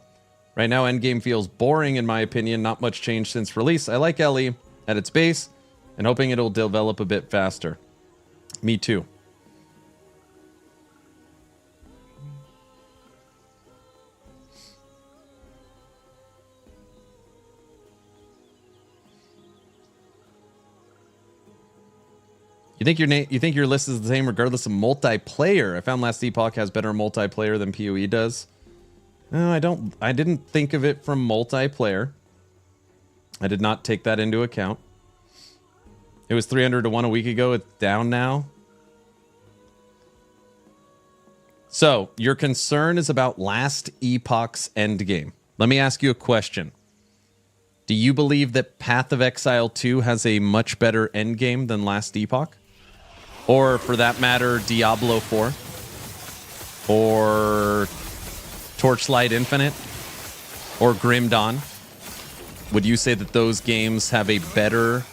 Right now, endgame feels boring, in my opinion. Not much change since release. I like LE at its base, and hoping it'll develop a bit faster. Me too. You think your list is the same regardless of multiplayer? I found Last Epoch has better multiplayer than PoE does. No, I didn't think of it from multiplayer. I did not take that into account. It was 300 to 1 a week ago. It's down now. So, your concern is about Last Epoch's endgame. Let me ask you a question. Do you believe that Path of Exile 2 has a much better endgame than Last Epoch? Or, for that matter, Diablo 4? or Torchlight Infinite or Grim Dawn? Would you say that those games have a better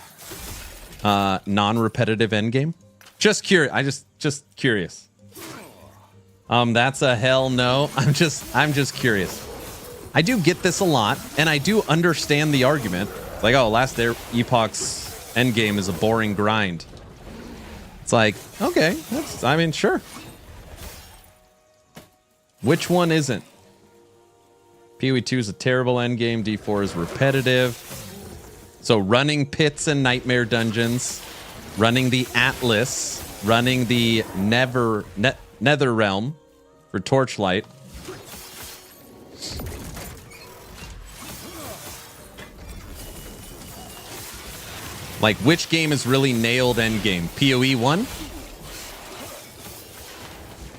non-repetitive endgame? Just curious. Just curious. That's a hell no. I'm just curious. I do get this a lot, and I do understand the argument. Like, oh, Epoch's endgame is a boring grind. It's like, okay, sure. Which one isn't? PoE 2 is a terrible endgame. D4 is repetitive. So running pits and nightmare dungeons, running the Atlas, running the Nether Realm for Torchlight. Like, which game is really nailed endgame? PoE 1?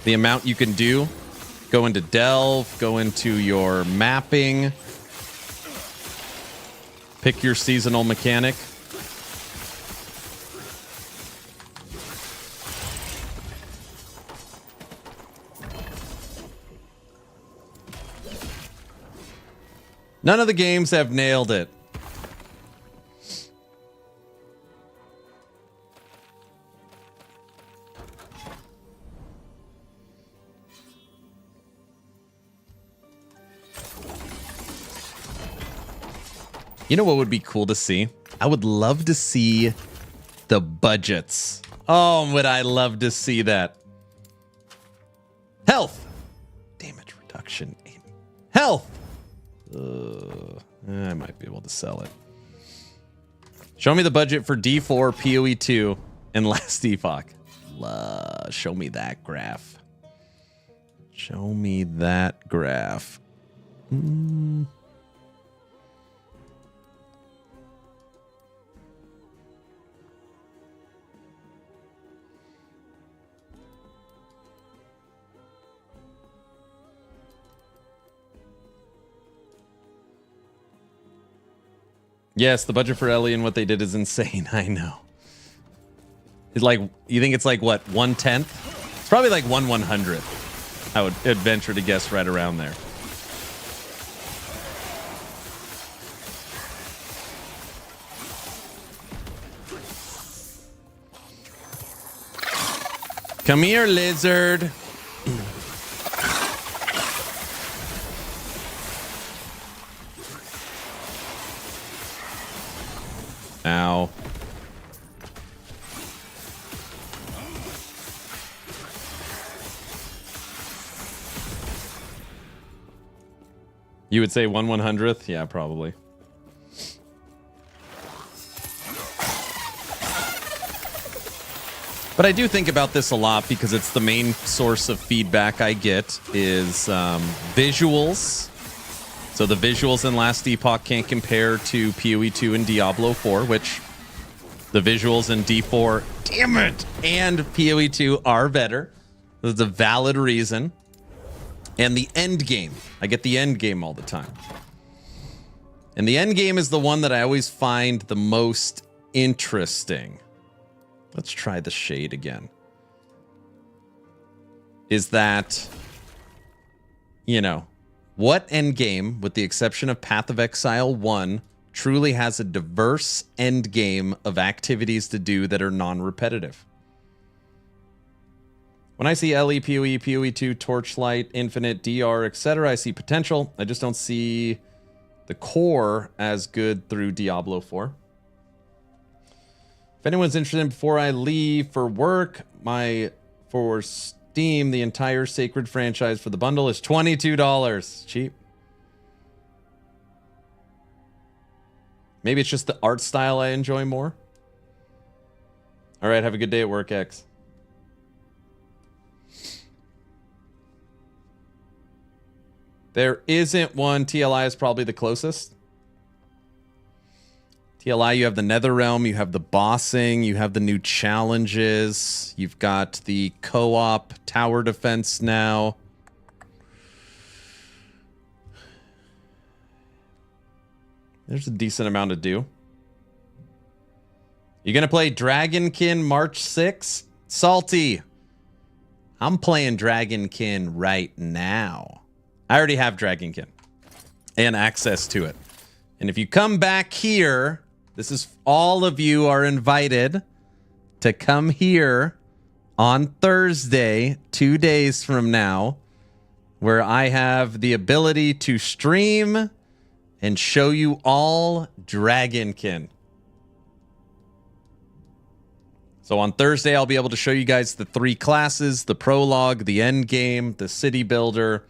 The amount you can do. Go into Delve, go into your mapping. Pick your seasonal mechanic. None of the games have nailed it. You know what would be cool to see? I would love to see the budgets. Oh, would I love to see that. Health. Damage reduction. Health. I might be able to sell it. Show me the budget for D4, PoE 2, and last Epoch. Show me that graph. Show me that graph. Yes, the budget for Ellie and what they did is insane. I know. It's like, you think it's like what, 1/10? It's probably like 1/100th. I would venture to guess right around there. Come here, lizard. Ow. You would say 1/100th? Yeah, probably. But I do think about this a lot because it's the main source of feedback I get is visuals. So the visuals in Last Epoch can't compare to PoE 2 and Diablo 4, which the visuals in D4, damn it, and PoE 2 are better. There's a valid reason. And the end game. I get the end game all the time. And the end game is the one that I always find the most interesting. Let's try the shade again. Is that, you know, what endgame, with the exception of Path of Exile 1, truly has a diverse endgame of activities to do that are non-repetitive? When I see LE, PoE, PoE 2, Torchlight, Infinite, DR, etc., I see potential. I just don't see the core as good through Diablo 4. If anyone's interested, before I leave for work, for Steam, the entire Sacred franchise for the bundle is $22. Cheap. Maybe it's just the art style I enjoy more. All right, have a good day at work, X. There isn't one. TLI is probably the closest. TLI, you have the Netherrealm, you have the bossing, you have the new challenges, you've got the co-op tower defense now. There's a decent amount to do. You gonna play Dragonkin March 6? Salty. I'm playing Dragonkin right now. I already have Dragonkin and access to it. And if you come back here, this is all of you are invited to come here on Thursday, 2 days from now, where I have the ability to stream and show you all Dragonkin. So on Thursday, I'll be able to show you guys the 3 classes, the prologue, the end game, the city builder,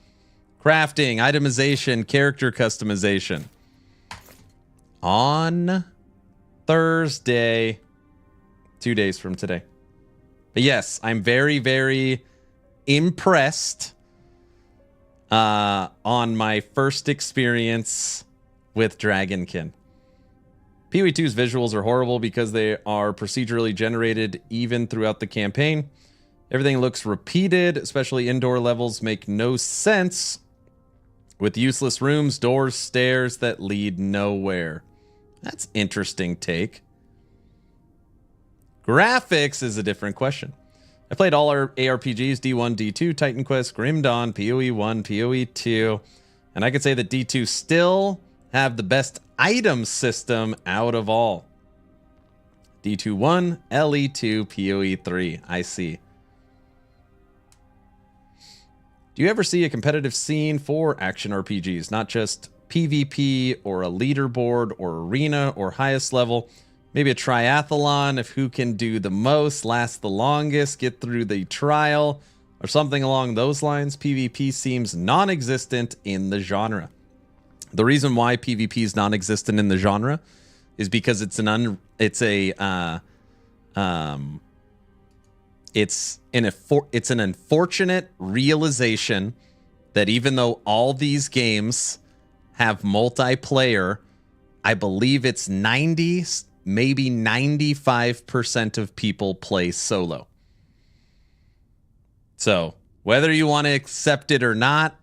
crafting, itemization, character customization. On Thursday, 2 days from today. But yes, I'm very, very impressed on my first experience with Dragonkin. PoE2's visuals are horrible because they are procedurally generated even throughout the campaign. Everything looks repeated, especially indoor levels make no sense with useless rooms, doors, stairs that lead nowhere. That's interesting take. Graphics is a different question. I played all our ARPGs, D1, D2, Titan Quest, Grim Dawn, PoE 1, PoE 2, and I could say that D2 still have the best item system out of all. D2 1, LE 2, PoE 3. I see. Do you ever see a competitive scene for action RPGs? Not just PvP or a leaderboard or arena or highest level. Maybe a triathlon of who can do the most, last the longest, get through the trial, or something along those lines. PvP seems non-existent in the genre. The reason why PvP is non-existent in the genre is because it's an unfortunate realization that even though all these games have multiplayer, I believe it's 90, maybe 95% of people play solo. So whether you want to accept it or not,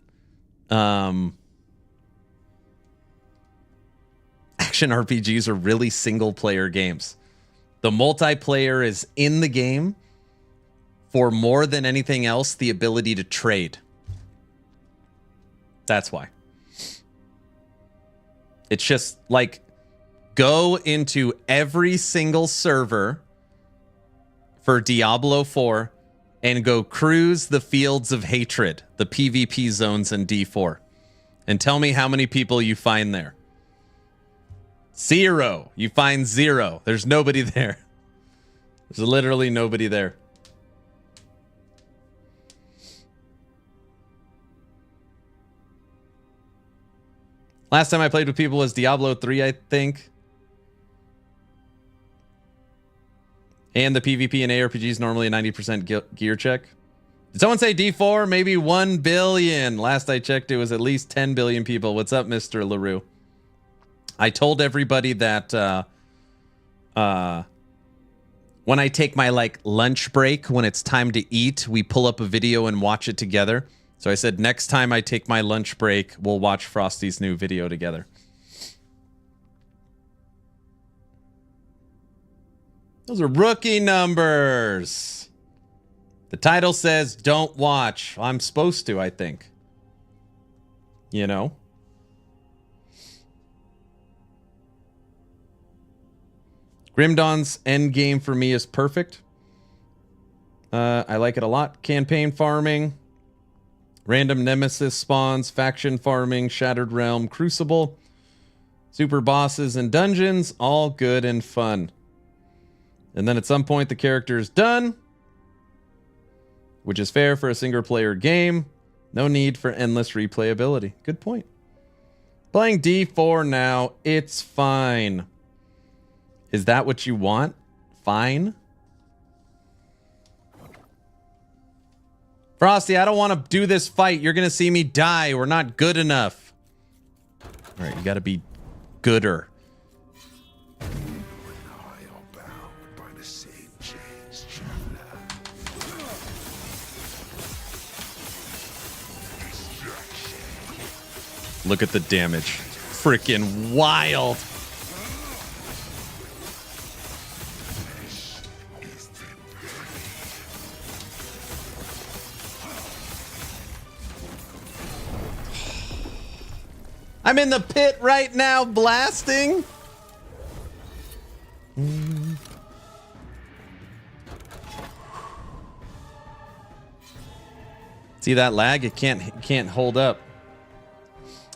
action RPGs are really single player games. The multiplayer is in the game for more than anything else, the ability to trade. That's why. It's just like, go into every single server for Diablo 4 and go cruise the fields of hatred, the PvP zones in D4, and tell me how many people you find there. 0. You find 0. There's nobody there. There's literally nobody there. Last time I played with people was Diablo 3, I think. And the PvP and ARPG is normally a 90% gear check. Did someone say D4? Maybe 1 billion. Last I checked, it was at least 10 billion people. What's up, Mr. LaRue? I told everybody that when I take my lunch break, when it's time to eat, we pull up a video and watch it together. So I said, next time I take my lunch break, we'll watch Frosty's new video together. Those are rookie numbers. The title says don't watch. I'm supposed to, I think. You know? Grim Dawn's end game for me is perfect. I like it a lot. Campaign farming. Random nemesis spawns, faction farming, Shattered Realm, Crucible, super bosses and dungeons, all good and fun. And then at some point the character is done, which is fair for a single player game. No need for endless replayability. Good point. Playing D4 now, it's fine. Is that what you want? Fine? Frosty, I don't want to do this fight. You're going to see me die. We're not good enough. All right, you got to be gooder. Look at the damage. Freaking wild. I'm in the pit right now, blasting. See that lag? It can't hold up.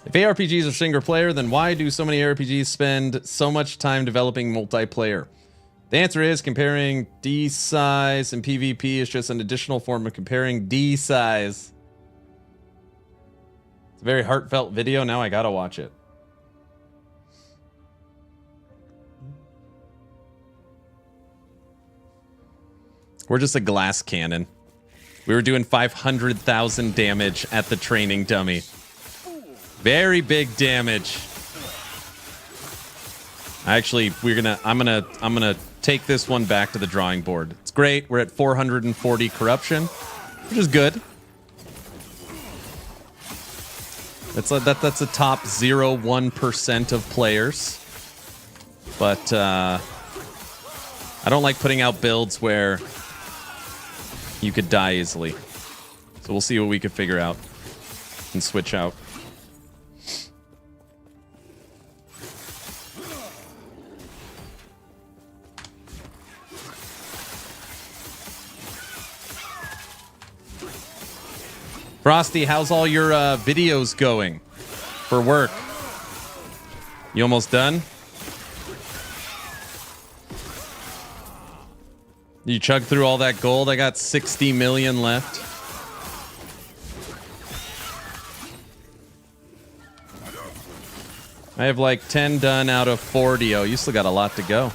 If ARPGs are single player, then why do so many ARPGs spend so much time developing multiplayer? The answer is comparing D size and PvP is just an additional form of comparing D size. It's a very heartfelt video. Now I gotta watch it. We're just a glass cannon. We were doing 500,000 damage at the training dummy. Very big damage. Actually, I'm gonna take this one back to the drawing board. It's great. We're at 440 corruption, which is good. That's a top 0.1% of players. But I don't like putting out builds where you could die easily. So we'll see what we could figure out and switch out. Frosty, how's all your videos going for work? You almost done? You chugged through all that gold? I got 60 million left. I have like 10 done out of 40. Oh, you still got a lot to go.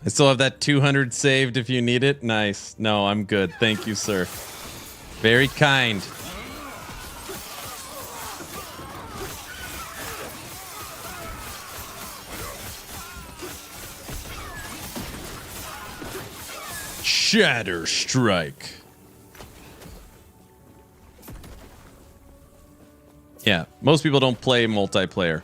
I still have that 200 saved if you need it. Nice. No, I'm good. Thank you, sir. Very kind. Shatter strike. Yeah, most people don't play multiplayer.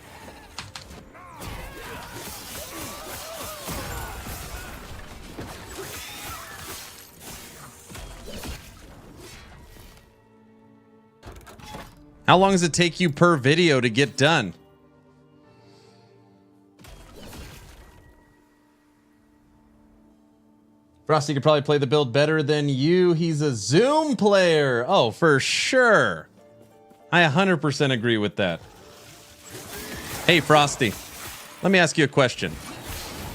How long does it take you per video to get done? Frosty could probably play the build better than you. He's a Zoom player. Oh, for sure. I 100% agree with that. Hey, Frosty, let me ask you a question.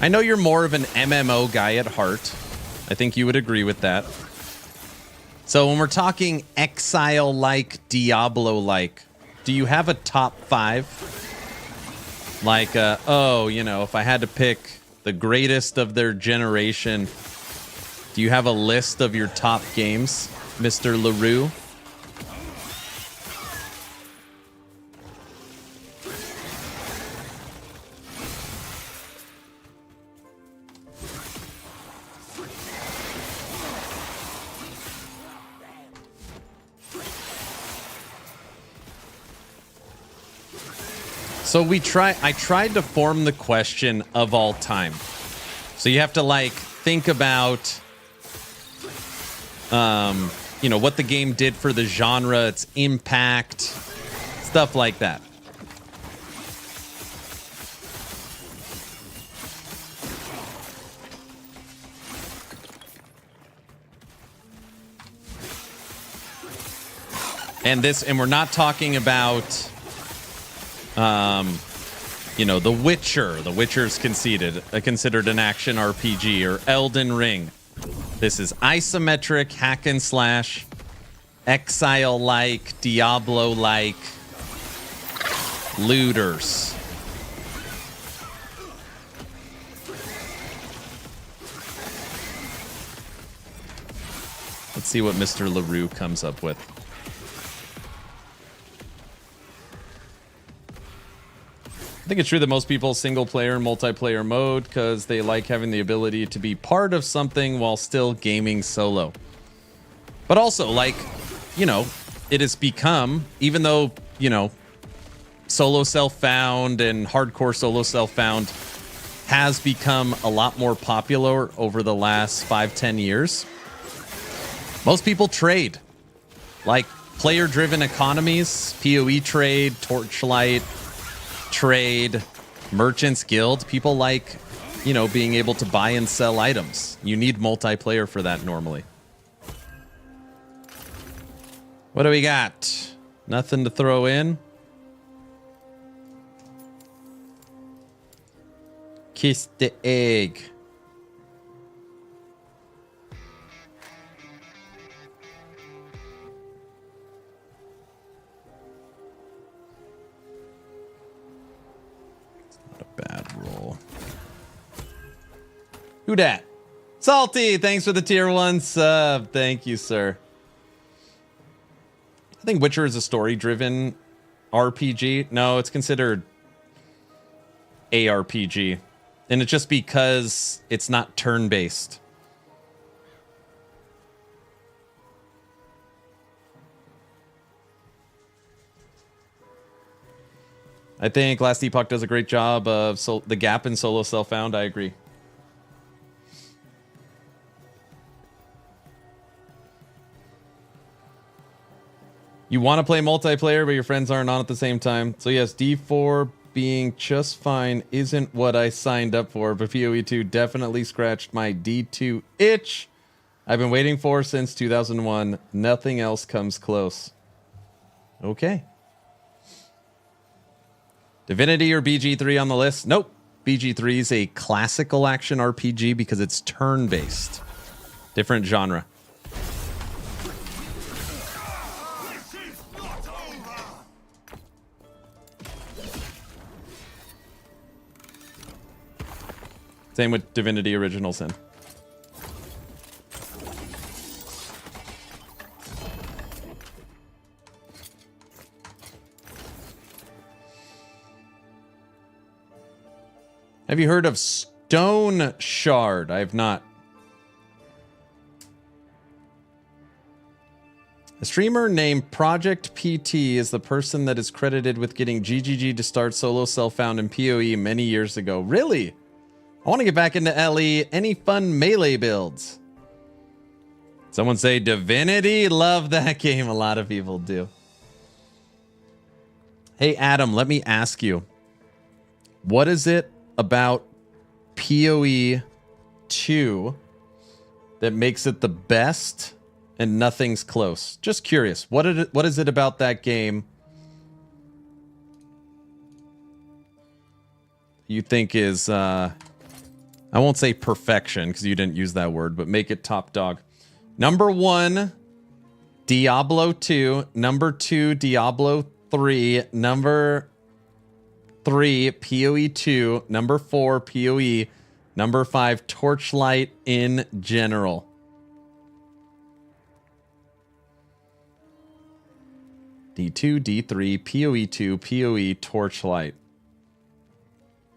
I know you're more of an MMO guy at heart. I think you would agree with that. So when we're talking Exile-like, Diablo-like, do you have a top 5? Like, oh, you know, if I had to pick the greatest of their generation, do you have a list of your top games, Mr. LaRue? So I tried to form the question of all time. So you have to like think about, you know, what the game did for the genre, its impact, stuff like that. And we're not talking about, you know, The Witcher. The Witcher's considered an action RPG, or Elden Ring. This is isometric, hack and slash, Exile-like, Diablo-like, looters. Let's see what Mr. LaRue comes up with. I think it's true that most people single player and multiplayer mode because they like having the ability to be part of something while still gaming solo. But also, like, you know, it has become, even though, you know, solo self-found and hardcore solo self-found has become a lot more popular over the last 5-10 years. Most people trade, like player-driven economies, PoE trade, Torchlight trade, Merchants Guild. People like, you know, being able to buy and sell items. You need multiplayer for that normally. What do we got? Nothing to throw in. Kiss the egg. It's not a bad roll. Who dat? Salty, thanks for the tier 1 sub. Thank you, sir. I think Witcher is a story-driven RPG. No, it's considered ARPG. And it's just because it's not turn-based. I think Last Epoch does a great job of the gap in solo self-found. I agree. You want to play multiplayer, but your friends aren't on at the same time. So yes, D4 being just fine isn't what I signed up for, but PoE2 definitely scratched my D2 itch I've been waiting for since 2001. Nothing else comes close. Okay. Divinity or BG3 on the list? Nope. BG3 is a classical action RPG because it's turn-based. Different genre. Same with Divinity Original Sin. Have you heard of Stone Shard? I have not. A streamer named Project PT is the person that is credited with getting GGG to start solo self-found in PoE many years ago. Really? I want to get back into LE. Any fun melee builds? Someone say Divinity. Love that game. A lot of people do. Hey, Adam, let me ask you. What is it about PoE 2 that makes it the best and nothing's close? Just curious. What is it about that game you think is... I won't say perfection because you didn't use that word, but make it top dog. Number 1, Diablo 2. Number 2, Diablo 3. Number 3, PoE 2. Number 4, PoE. Number 5, Torchlight in general. D2, D3, PoE 2, PoE, Torchlight.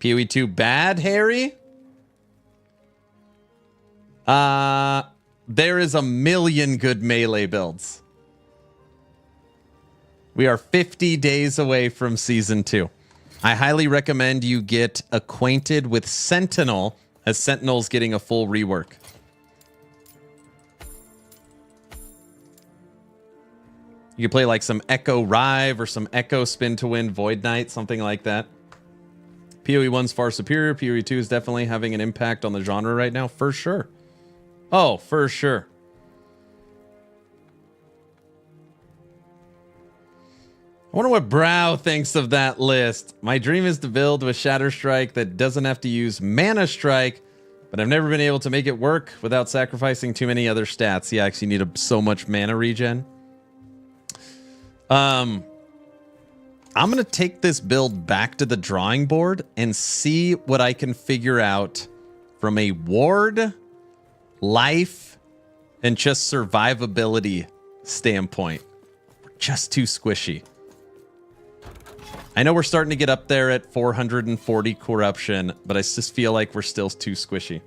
PoE 2 bad, Harry? There is a million good melee builds. We are 50 days away from season 2. I highly recommend you get acquainted with Sentinel, as Sentinel's getting a full rework. You can play like some Echo Rive or some Echo Spin to Win Void Knight, something like that. PoE 1's far superior. PoE 2 is definitely having an impact on the genre right now, for sure. Oh, for sure. I wonder what Brow thinks of that list. My dream is to build with Shatter Strike that doesn't have to use Mana Strike, but I've never been able to make it work without sacrificing too many other stats. Yeah, because you need so much mana regen. I'm going to take this build back to the drawing board and see what I can figure out from a ward, life, and just survivability standpoint. We're just too squishy. I know we're starting to get up there at 440 corruption, but I just feel like we're still too squishy.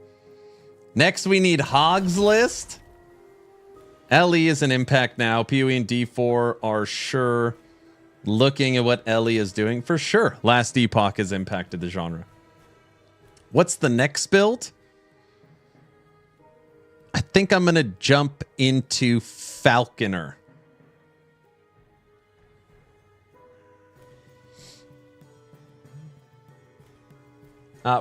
Next, we need Hog's List. LE is an impact now. PoE and D4 are sure looking at what Ellie is doing, for sure, Last Epoch has impacted the genre. What's the next build? I think I'm going to jump into Falconer.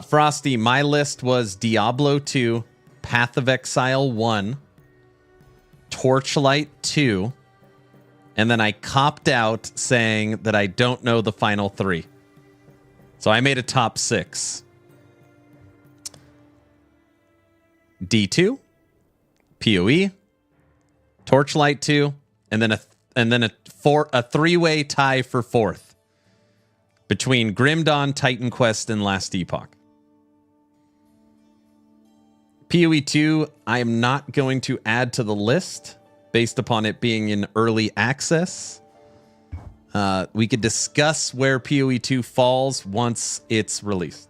Frosty, my list was Diablo 2, Path of Exile 1, Torchlight 2, and then I copped out saying that I don't know the final 3. So I made a top 6. D2, PoE, Torchlight 2, and then a three-way tie for 4th between Grim Dawn, Titan Quest, and Last Epoch. PoE 2, I am not going to add to the list based upon it being in early access. We could discuss where PoE 2 falls once it's released.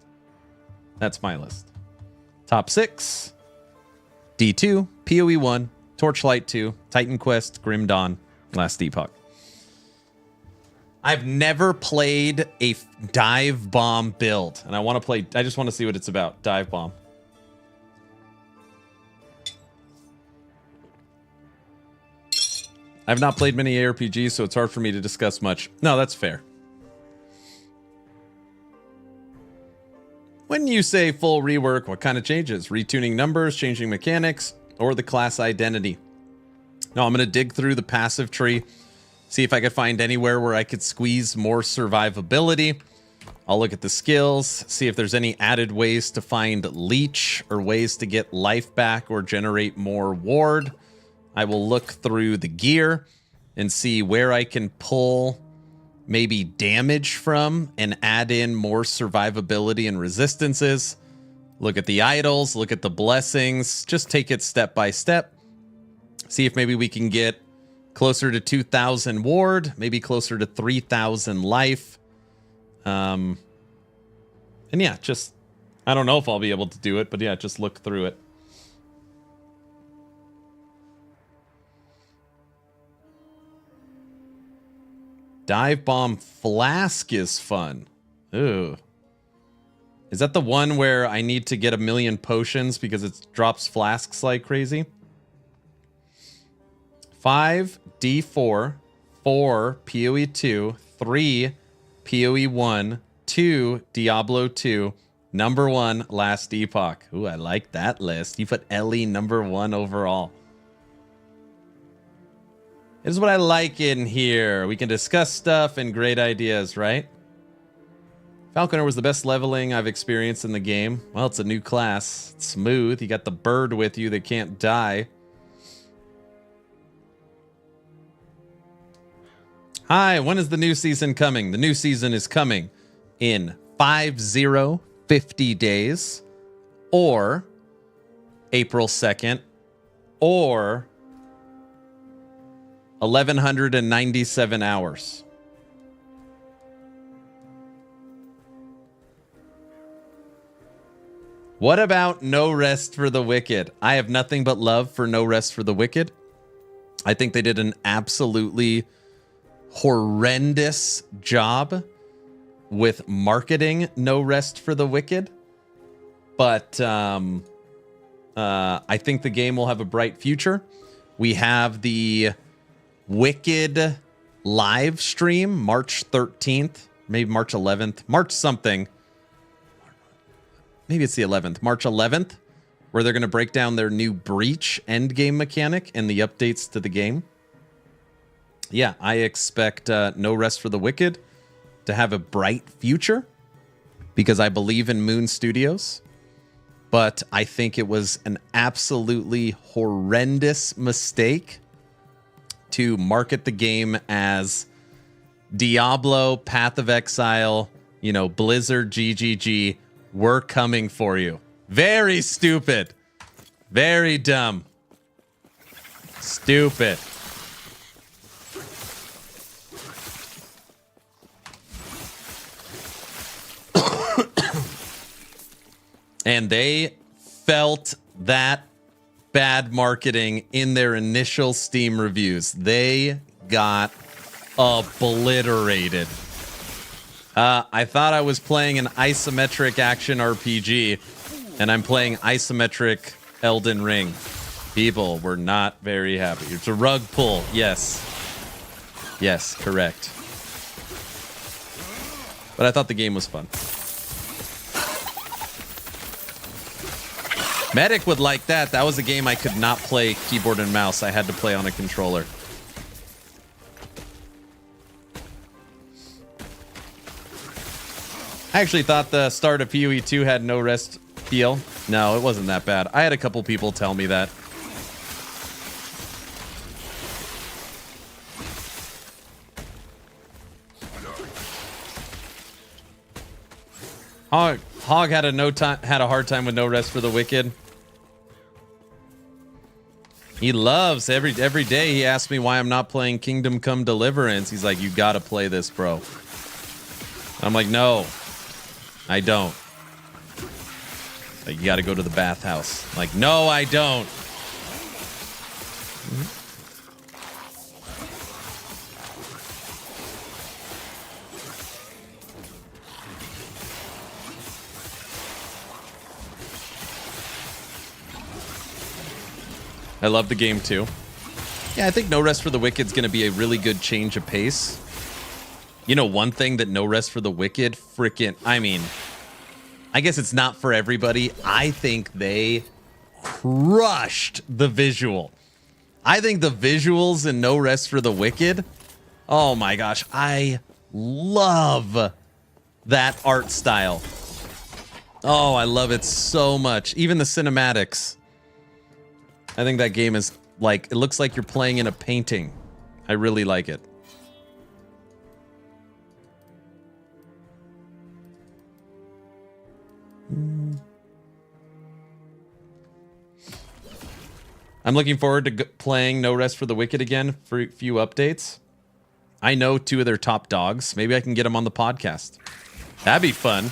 That's my list. Top 6, D2, PoE 1, Torchlight 2, Titan Quest, Grim Dawn, Last Epoch. I've never played a dive bomb build, and I just want to see what it's about. Dive bomb. I've not played many ARPGs, so it's hard for me to discuss much. No, that's fair. When you say full rework, what kind of changes? Retuning numbers, changing mechanics, or the class identity? No, I'm going to dig through the passive tree, see if I could find anywhere where I could squeeze more survivability. I'll look at the skills, see if there's any added ways to find leech or ways to get life back or generate more ward. I will look through the gear and see where I can pull maybe damage from and add in more survivability and resistances. Look at the idols, look at the blessings, just take it step by step. See if maybe we can get closer to 2,000 ward, maybe closer to 3,000 life. And yeah, just, I don't know if I'll be able to do it, but yeah, just look through it. Dive Bomb Flask is fun. Ooh. Is that the one where I need to get 1,000,000 potions because it drops flasks like crazy? 5 D4, 4 PoE 2, 3 PoE 1, 2 Diablo 2, number 1 Last Epoch. Ooh, I like that list. You put Ellie number 1 overall. This is what I like in here. We can discuss stuff and great ideas, right? Falconer was the best leveling I've experienced in the game. Well, it's a new class. It's smooth. You got the bird with you that can't die. Hi, when is the new season coming? The new season is coming in 50 days, or April 2nd, or 1,197 hours. What about No Rest for the Wicked? I have nothing but love for No Rest for the Wicked. I think they did an absolutely horrendous job with marketing No Rest for the Wicked. But I think the game will have a bright future. We have the Wicked live stream March 13th, maybe March 11th, March something. Maybe it's the 11th, March 11th, where they're going to break down their new Breach endgame mechanic and the updates to the game. Yeah, I expect No Rest for the Wicked to have a bright future because I believe in Moon Studios. But I think it was an absolutely horrendous mistake to market the game as Diablo, Path of Exile, Blizzard, GGG, we're coming for you. Very stupid. Very dumb. Stupid. And they felt that bad marketing in their initial Steam reviews. They got obliterated. I thought I was playing an isometric action RPG, and I'm playing isometric Elden Ring. People were not very happy. It's a rug pull. Yes. Yes, correct. But I thought the game was fun. Medic would like that. That was a game I could not play keyboard and mouse. I had to play on a controller. I actually thought the start of PoE 2 had no rest feel. No, it wasn't that bad. I had a couple people tell me that. Hog had a hard time with No Rest for the Wicked. He loves every day. He asks me why I'm not playing Kingdom Come Deliverance. He's like, "You gotta play this, bro." I'm like, "No, I don't." Like, "You gotta go to the bathhouse." I'm like, "No, I don't." I love the game too. Yeah, I think No Rest for the Wicked is going to be a really good change of pace. You know, one thing that No Rest for the Wicked I mean, I guess it's not for everybody. I think they crushed the visual. I think the visuals in No Rest for the Wicked, oh my gosh, I love that art style. Oh, I love it so much. Even the cinematics. I think that game is like, it looks like you're playing in a painting. I really like it. I'm looking forward to playing No Rest for the Wicked again for a few updates. I know 2 of their top dogs. Maybe I can get them on the podcast. That'd be fun.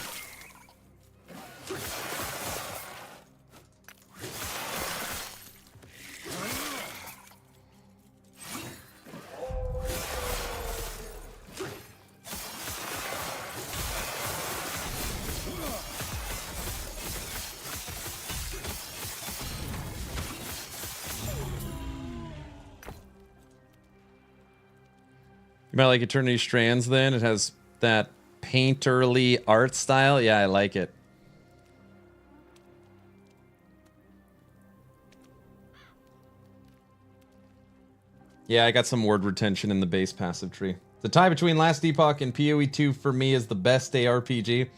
You might like Eternity Strands then. It has that painterly art style. Yeah, I like it. Yeah, I got some word retention in the base passive tree. The tie between Last Epoch and PoE 2 for me is the best ARPG.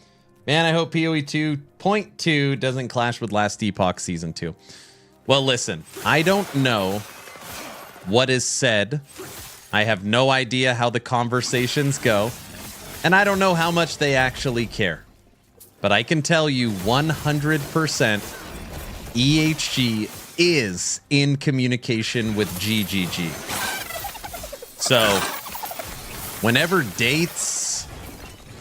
Man, I hope PoE 2.2 doesn't clash with Last Epoch Season 2. Well, listen, I don't know what is said. I have no idea how the conversations go. And I don't know how much they actually care. But I can tell you 100% EHG is in communication with GGG. So, whenever dates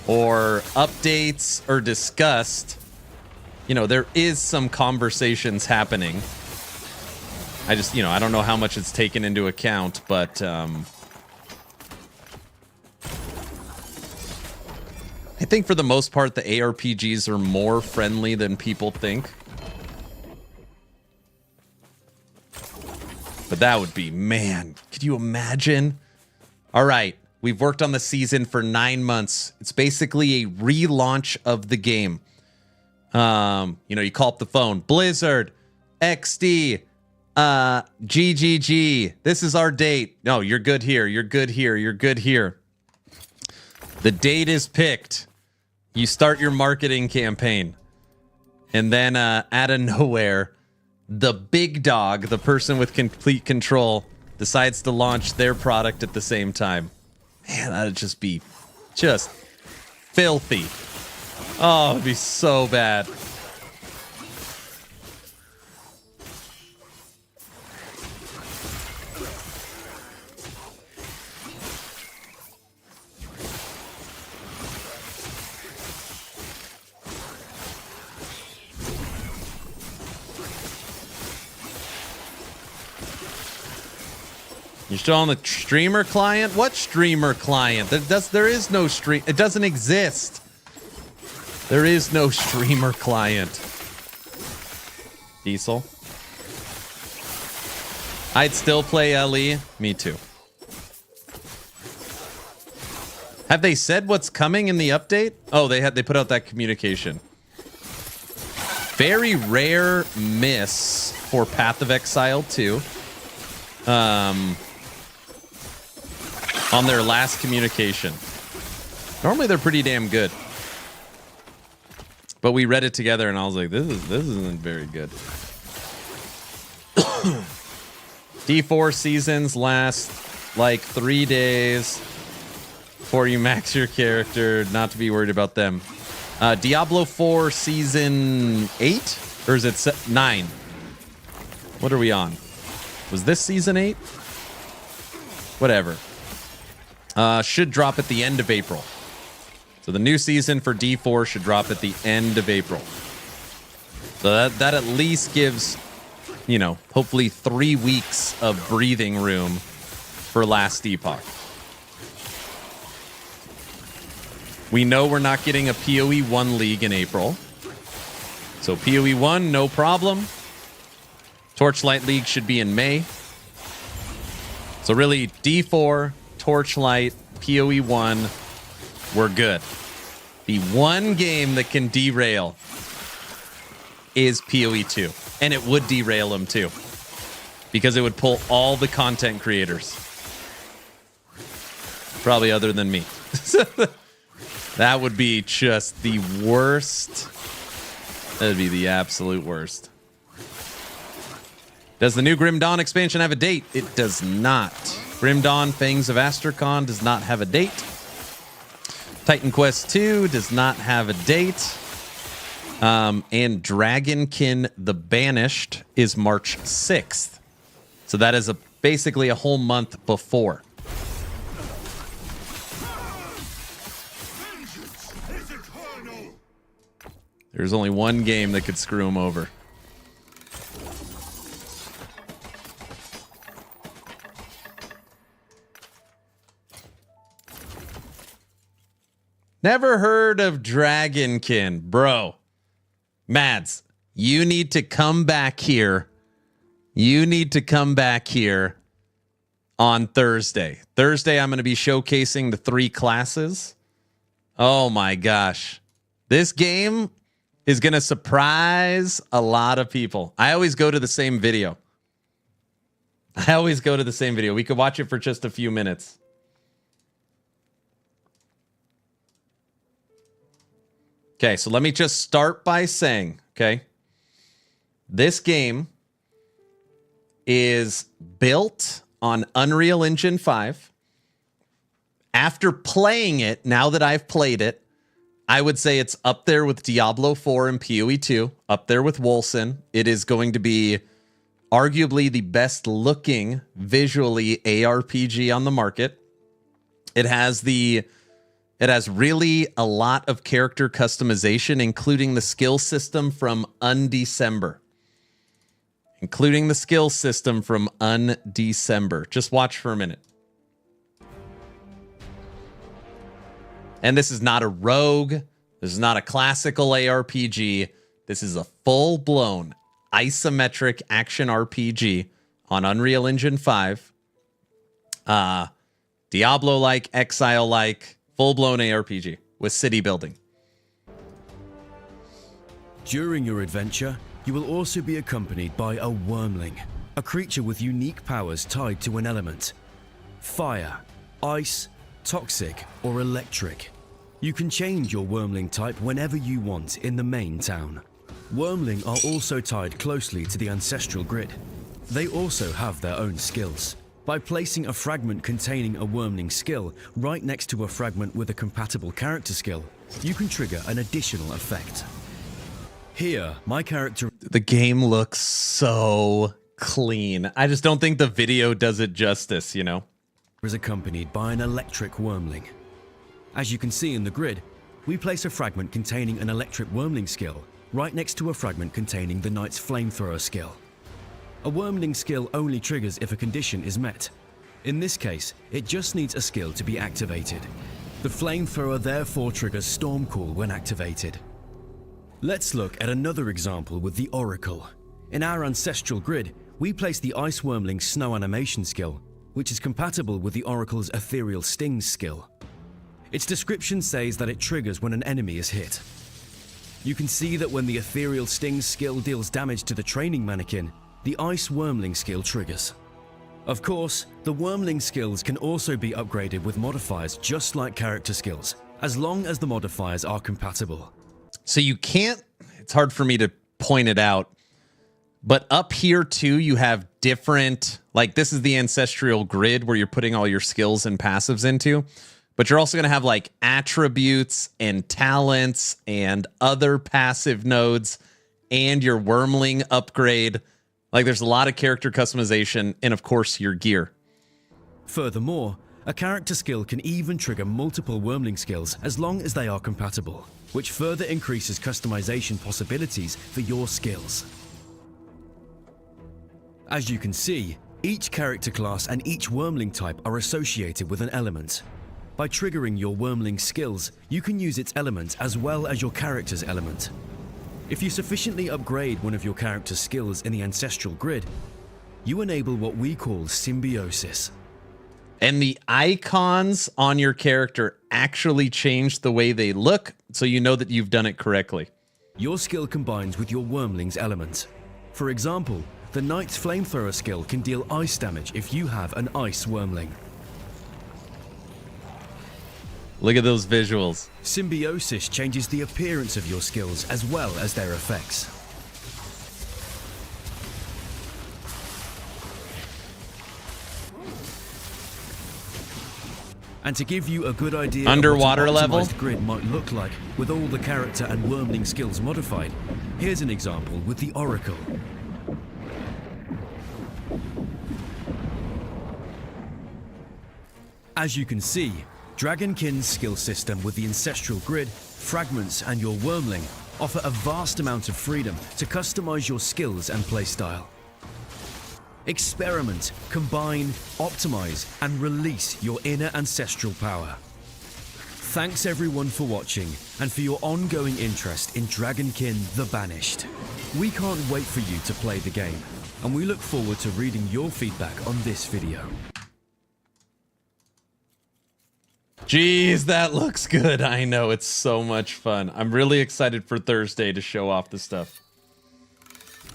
or updates are discussed, you know, there is some conversations happening. I just, you know, I don't know how much it's taken into account, but I think for the most part, the ARPGs are more friendly than people think. But that would be, man, could you imagine? All right, we've worked on the season for 9 months. It's basically a relaunch of the game. You know, you call up the phone, Blizzard, XD, GGG, this is our date. No, you're good here, you're good here, you're good here. The date is picked. You start your marketing campaign. And then out of nowhere, the big dog, the person with complete control, decides to launch their product at the same time. Man, that'd just be just filthy. Oh, it'd be so bad. You're still on the streamer client? What streamer client? There is no stream. It doesn't exist. There is no streamer client. Diesel. I'd still play LE. Me too. Have they said what's coming in the update? Oh, they put out that communication. Very rare miss for Path of Exile 2. On their last communication. Normally they're pretty damn good. But we read it together and I was like, this isn't very good. D4 seasons last like 3 days before you max your character, not to be worried about them. Diablo 4 season 8? Or is it 9? What are we on? Was this season 8? Whatever. Should drop at the end of April. So the new season for D4 should drop at the end of April. So that at least gives, you know, hopefully 3 weeks of breathing room for last Epoch. We know we're not getting a PoE 1 league in April. So PoE 1, no problem. Torchlight League should be in May. So really, D4, Torchlight, PoE 1, we're good. The one game that can derail is PoE 2. And it would derail them too. Because it would pull all the content creators. Probably other than me. That would be just the worst. That would be the absolute worst. Does the new Grim Dawn expansion have a date? It does not. Grim Dawn Fangs of Astrakan does not have a date. Titan Quest 2 does not have a date. And Dragonkin the Banished is March 6th. So that is basically a whole month before. There's only one game that could screw him over. Never heard of Dragonkin, bro. Mads, you need to come back here. You need to come back here on Thursday. Thursday, I'm going to be showcasing the 3 classes. Oh my gosh. This game is going to surprise a lot of people. I always go to the same video. We could watch it for just a few minutes. Okay, so let me just start by saying, okay, this game is built on Unreal Engine 5. After playing it, now that I've played it, I would say it's up there with Diablo 4 and PoE 2, up there with Wolcen. It is going to be arguably the best looking visually ARPG on the market. It has really a lot of character customization, including the skill system from Undecember. Just watch for a minute. And this is not a rogue. This is not a classical ARPG. This is a full-blown isometric action RPG on Unreal Engine 5. Diablo-like, Exile-like, full-blown ARPG with city building. During your adventure, you will also be accompanied by a Wormling, a creature with unique powers tied to an element. Fire, ice, toxic, or electric. You can change your Wormling type whenever you want in the main town. Wormling are also tied closely to the ancestral grid. They also have their own skills. By placing a fragment containing a Wormling skill right next to a fragment with a compatible character skill, you can trigger an additional effect. Here, my character... The game looks so clean. I just don't think the video does it justice, you know? ...is accompanied by an electric Wormling. As you can see in the grid, we place a fragment containing an electric Wormling skill right next to a fragment containing the Knight's Flamethrower skill. A Wormling skill only triggers if a condition is met. In this case, it just needs a skill to be activated. The flamethrower therefore triggers Stormcall when activated. Let's look at another example with the Oracle. In our ancestral grid, we place the Ice Wormling Snow Animation skill, which is compatible with the Oracle's Ethereal Stings skill. Its description says that it triggers when an enemy is hit. You can see that when the Ethereal Stings skill deals damage to the training mannequin, the Ice Wormling skill triggers. Of course, the Wormling skills can also be upgraded with modifiers just like character skills, as long as the modifiers are compatible. So you can't, it's hard for me to point it out, but up here too, you have different, like this is the ancestral grid where you're putting all your skills and passives into, but you're also going to have like attributes and talents and other passive nodes and your Wormling upgrade. Like there's a lot of character customization and of course your gear. Furthermore, a character skill can even trigger multiple Wormling skills as long as they are compatible, which further increases customization possibilities for your skills. As you can see, each character class and each Wormling type are associated with an element. By triggering your Wormling skills, you can use its element as well as your character's element. If you sufficiently upgrade one of your character's skills in the ancestral grid, you enable what we call symbiosis. And the icons on your character actually change the way they look, so you know that you've done it correctly. Your skill combines with your Wormling's element. For example, the Knight's Flamethrower skill can deal ice damage if you have an Ice Wormling. Look at those visuals. Symbiosis changes the appearance of your skills as well as their effects. And to give you a good idea Underwater of what an level? optimized grid might look like with all the character and Wormling skills modified, here's an example with the Oracle. As you can see, Dragonkin's skill system with the ancestral grid, fragments and your Wormling offer a vast amount of freedom to customize your skills and playstyle. Experiment, combine, optimize and release your inner ancestral power. Thanks everyone for watching and for your ongoing interest in Dragonkin the Banished. We can't wait for you to play the game, and we look forward to reading your feedback on this video. Jeez, that looks good. I know, it's so much fun. I'm really excited for Thursday to show off the stuff.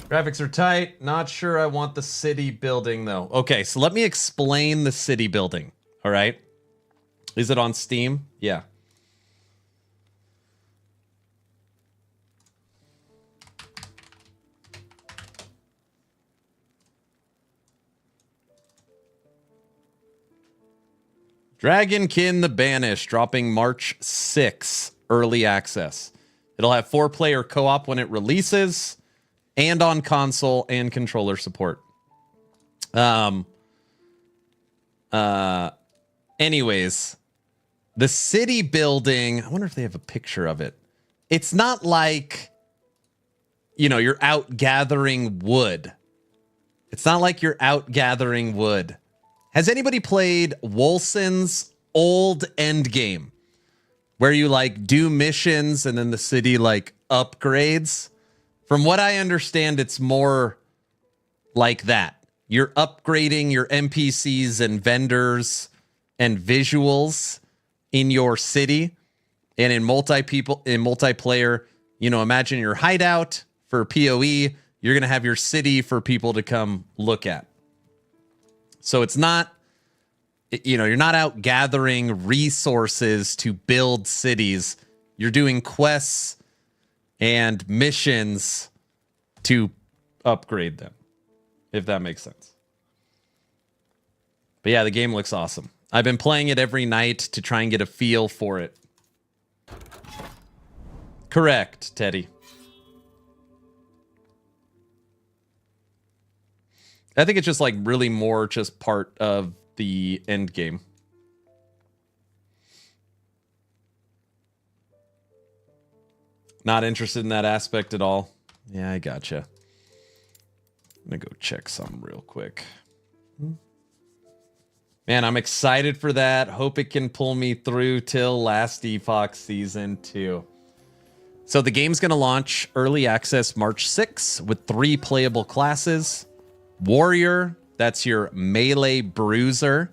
Graphics are tight. Not sure I want the city building, though. Okay, so let me explain the city building, all right? Is it on Steam? Yeah. Dragonkin the Banished, dropping March 6, early access. It'll have 4-player co-op when it releases, and on console and controller support. Anyways, the city building, I wonder if they have a picture of it. It's not like, you know, you're out gathering wood. It's not like you're out gathering wood. Has anybody played Wolson's old endgame, where you like do missions and then the city like upgrades? From what I understand, it's more like that. You're upgrading your NPCs and vendors and visuals in your city, and in multiplayer, you know, imagine your hideout for PoE. You're gonna have your city for people to come look at. So it's not, you know, you're not out gathering resources to build cities. You're doing quests and missions to upgrade them, if that makes sense. But yeah, the game looks awesome. I've been playing it every night to try and get a feel for it. Correct, Teddy. I think it's just like really more just part of the end game. Not interested in that aspect at all. Yeah, I gotcha. I'm gonna go check some real quick. Man, I'm excited for that. Hope it can pull me through till Last Epoch Season 2. So the game's going to launch early access March 6th with 3 playable classes. Warrior, that's your melee bruiser.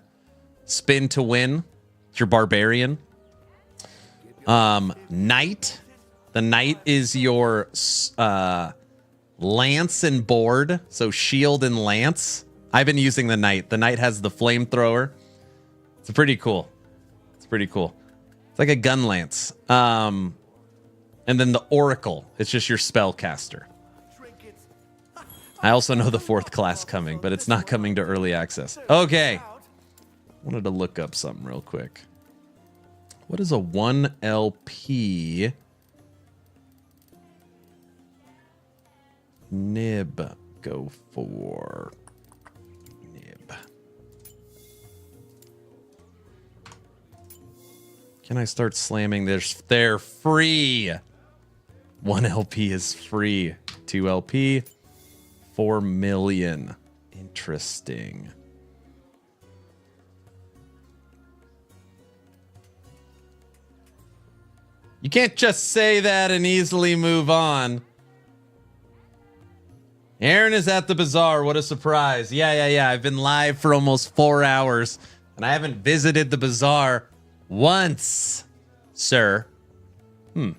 Spin to win, it's your barbarian. Knight, the knight is your lance and board, so shield and lance. I've been using the knight. The knight has the flamethrower. It's pretty cool. It's like a gun lance. And then the Oracle, it's just your spellcaster. I also know the 4th class coming, but it's not coming to early access. Okay. Wanted to look up something real quick. What is a 1 LP nib go for? Nib. Can I start slamming this? They're free. 1 LP is free. 2 LP, 4 million. Interesting. You can't just say that and easily move on. Aaron is at the bazaar. What a surprise. Yeah. I've been live for almost 4 hours, and I haven't visited the bazaar once, sir. What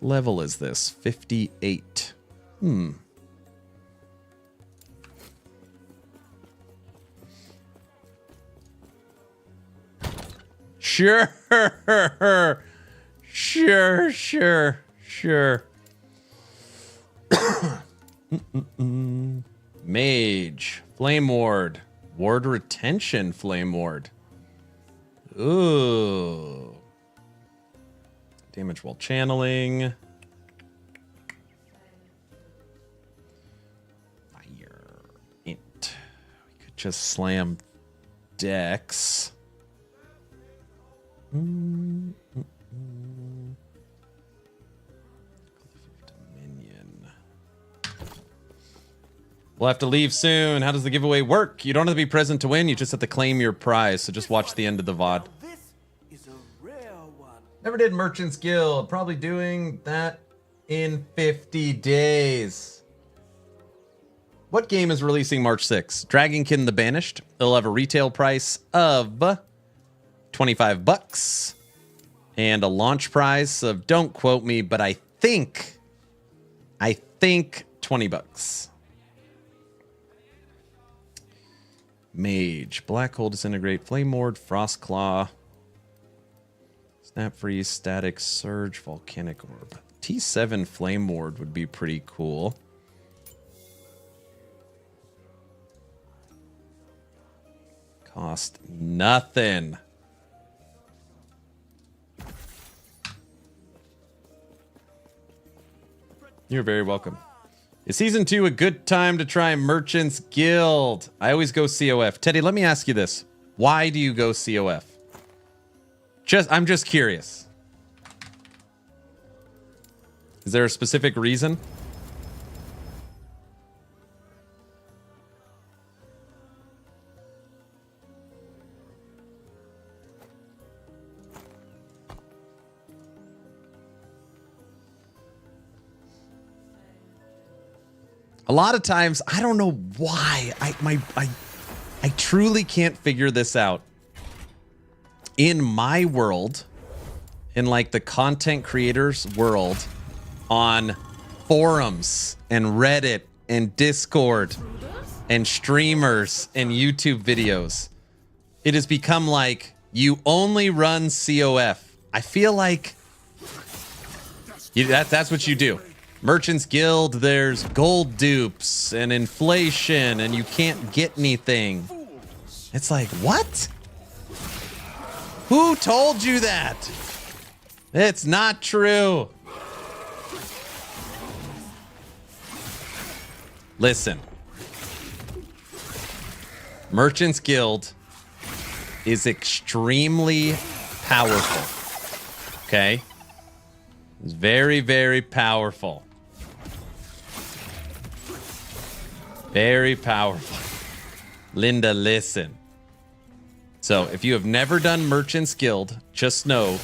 level is this? 58. Sure. Mage, Flame Ward, Ward Retention, Flame Ward. Ooh. Damage while channeling. Fire. Int. We could just slam Dex. Dominion. We'll have to leave soon. How does the giveaway work? You don't have to be present to win. You just have to claim your prize. So just watch the end of the VOD. This is a rare one. Never did Merchants Guild. Probably doing that in 50 days. What game is releasing March 6th? Dragonkin the Banished. It'll have a retail price of 25 bucks and a launch price of, don't quote me, but I think 20 bucks. Mage, Black Hole Disintegrate, Flame Ward, Frost Claw, Snap Freeze, Static Surge, Volcanic Orb. T7 Flame Ward would be pretty cool. Cost nothing. You're very welcome. Is Season 2 a good time to try Merchants Guild? I always go COF. Teddy, let me ask you this. Why do you go COF? I'm just curious. Is there a specific reason? A lot of times, I don't know why. I truly can't figure this out. In my world, in like the content creators world, on forums and Reddit and Discord and streamers and YouTube videos, it has become like you only run COF. I feel like that's what you do. Merchants Guild, there's gold dupes and inflation and you can't get anything. It's like, what? Who told you that? It's not true. Listen. Merchants Guild is extremely powerful. Okay? It's very, very powerful. Very powerful. Linda, listen. So if you have never done Merchant's Guild, just know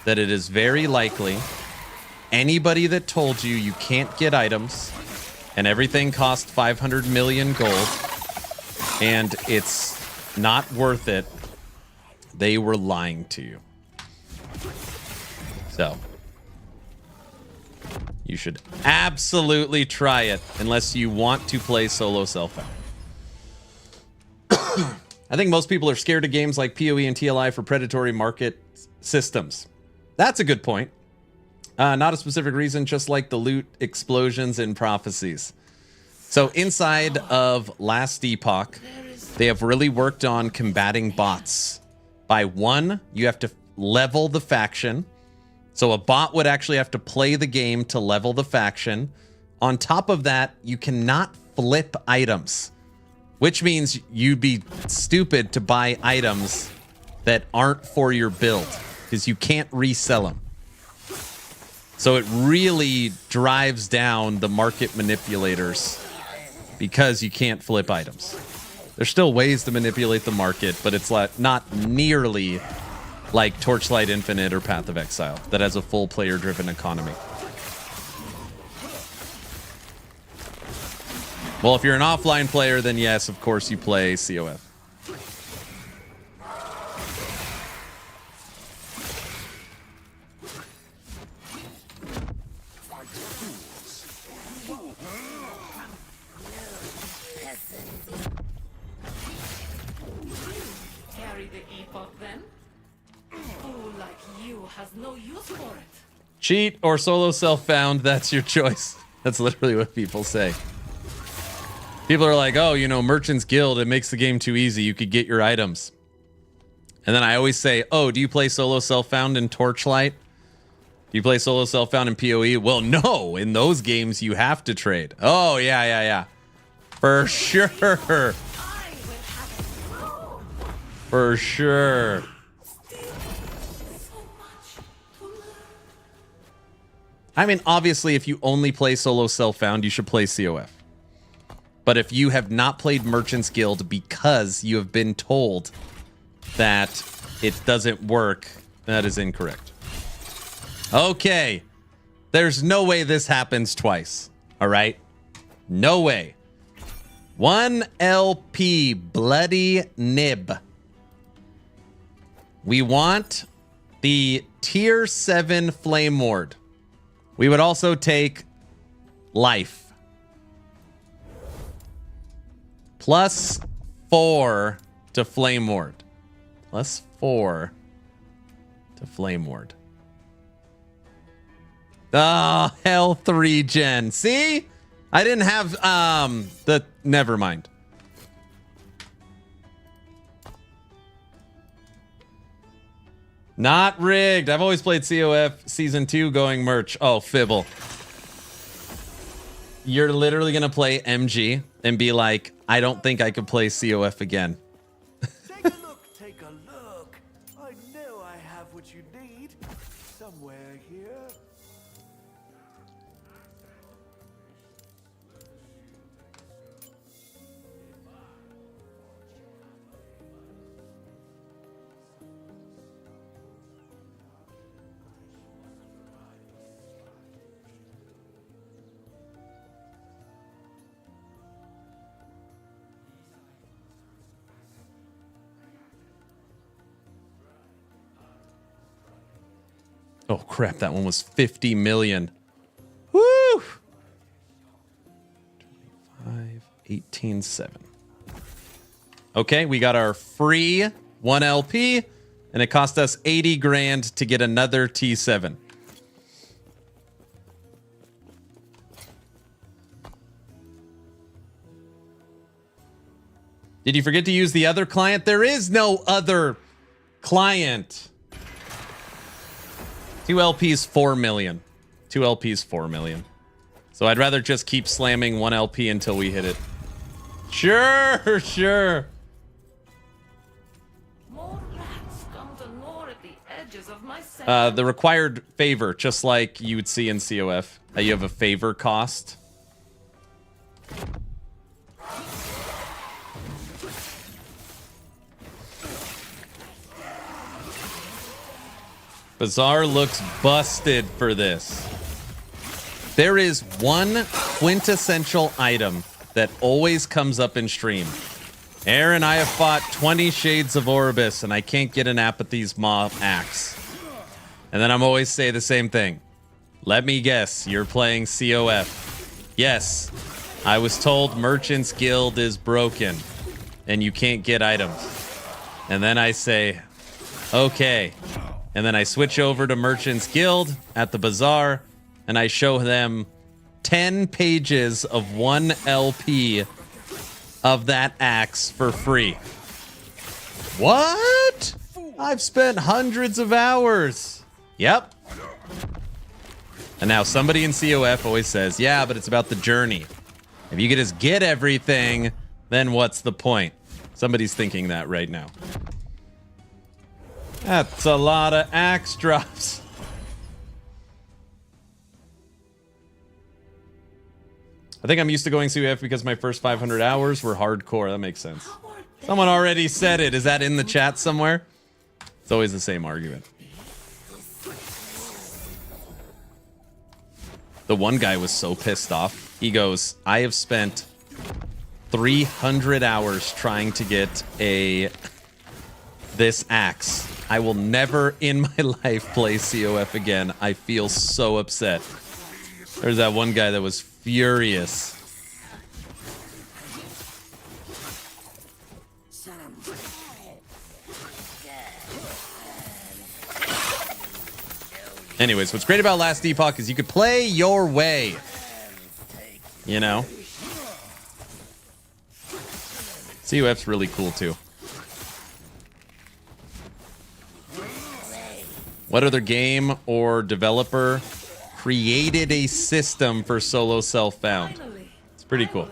that it is very likely anybody that told you you can't get items and everything costs 500 million gold and it's not worth it, they were lying to you. So you should absolutely try it unless you want to play solo self-found. I think most people are scared of games like PoE and TLI for predatory market systems. That's a good point. Not a specific reason, just like the loot explosions and prophecies. So inside of last Epoch, they have really worked on combating bots. By one, you have to level the faction. So a bot would actually have to play the game to level the faction. On top of that, you cannot flip items, which means you'd be stupid to buy items that aren't for your build because you can't resell them. So it really drives down the market manipulators because you can't flip items. There's still ways to manipulate the market, but it's like not nearly like Torchlight Infinite or Path of Exile that has a full player-driven economy. Well, if you're an offline player, then yes, of course you play COF. Carry the Epoch then? Who like you has no use for it? Cheat or solo self-found, that's your choice. That's literally what people say. People are like, oh, you know, Merchant's Guild, it makes the game too easy. You could get your items. And then I always say, oh, do you play solo self-found in Torchlight? Do you play solo self-found in PoE? Well, no. In those games, you have to trade. Oh, yeah. For sure. For sure. I mean, obviously, if you only play solo self-found, you should play COF. But if you have not played Merchant's Guild because you have been told that it doesn't work, that is incorrect. Okay. There's no way this happens twice. All right? No way. 1 LP Bloody Nib. We want the tier 7 Flame Ward. We would also take life. +4 to Flame Ward. +4 to Flame Ward. Oh, hell 3 gen. See? I didn't have the never mind. Not rigged. I've always played COF Season 2 going merch. Oh, Fibble. You're literally going to play MG and be like, I don't think I could play COF again. Take a look, take a look. I know I have what you need. Somewhere here. Oh, crap. That one was 50 million. Woo! 25, 18, 7. Okay, we got our free 1 LP, and it cost us 80 grand to get another T7. Did you forget to use the other client? There is no other client. 2 LPs, 4 million. 2 LPs, 4 million. So I'd rather just keep slamming 1 LP until we hit it. Sure. More rats come to gnaw at the edges of my cell. The required favor, just like you would see in COF. You have a favor cost. Bazaar looks busted for this. There is one quintessential item that always comes up in stream. Aaron, I have fought 20 shades of Orbis and I can't get an Apathy's Maw axe. And then I'm always say the same thing. Let me guess, you're playing COF. Yes, I was told Merchant's Guild is broken and you can't get items. And then I say, okay. And then I switch over to Merchant's Guild at the Bazaar and I show them 10 pages of 1 LP of that axe for free. What? I've spent hundreds of hours. Yep. And now somebody in COF always says, yeah, but it's about the journey. If you could just get everything, then what's the point? Somebody's thinking that right now. That's a lot of axe drops. I think I'm used to going COF because my first 500 hours were hardcore. That makes sense. Someone already said it. Is that in the chat somewhere? It's always the same argument. The one guy was so pissed off. He goes, I have spent 300 hours trying to get this axe. I will never in my life play COF again. I feel so upset. There's that one guy that was furious. Anyways, what's great about Last Epoch is you could play your way. You know? COF's really cool too. What other game or developer created a system for solo self-found? It's pretty cool.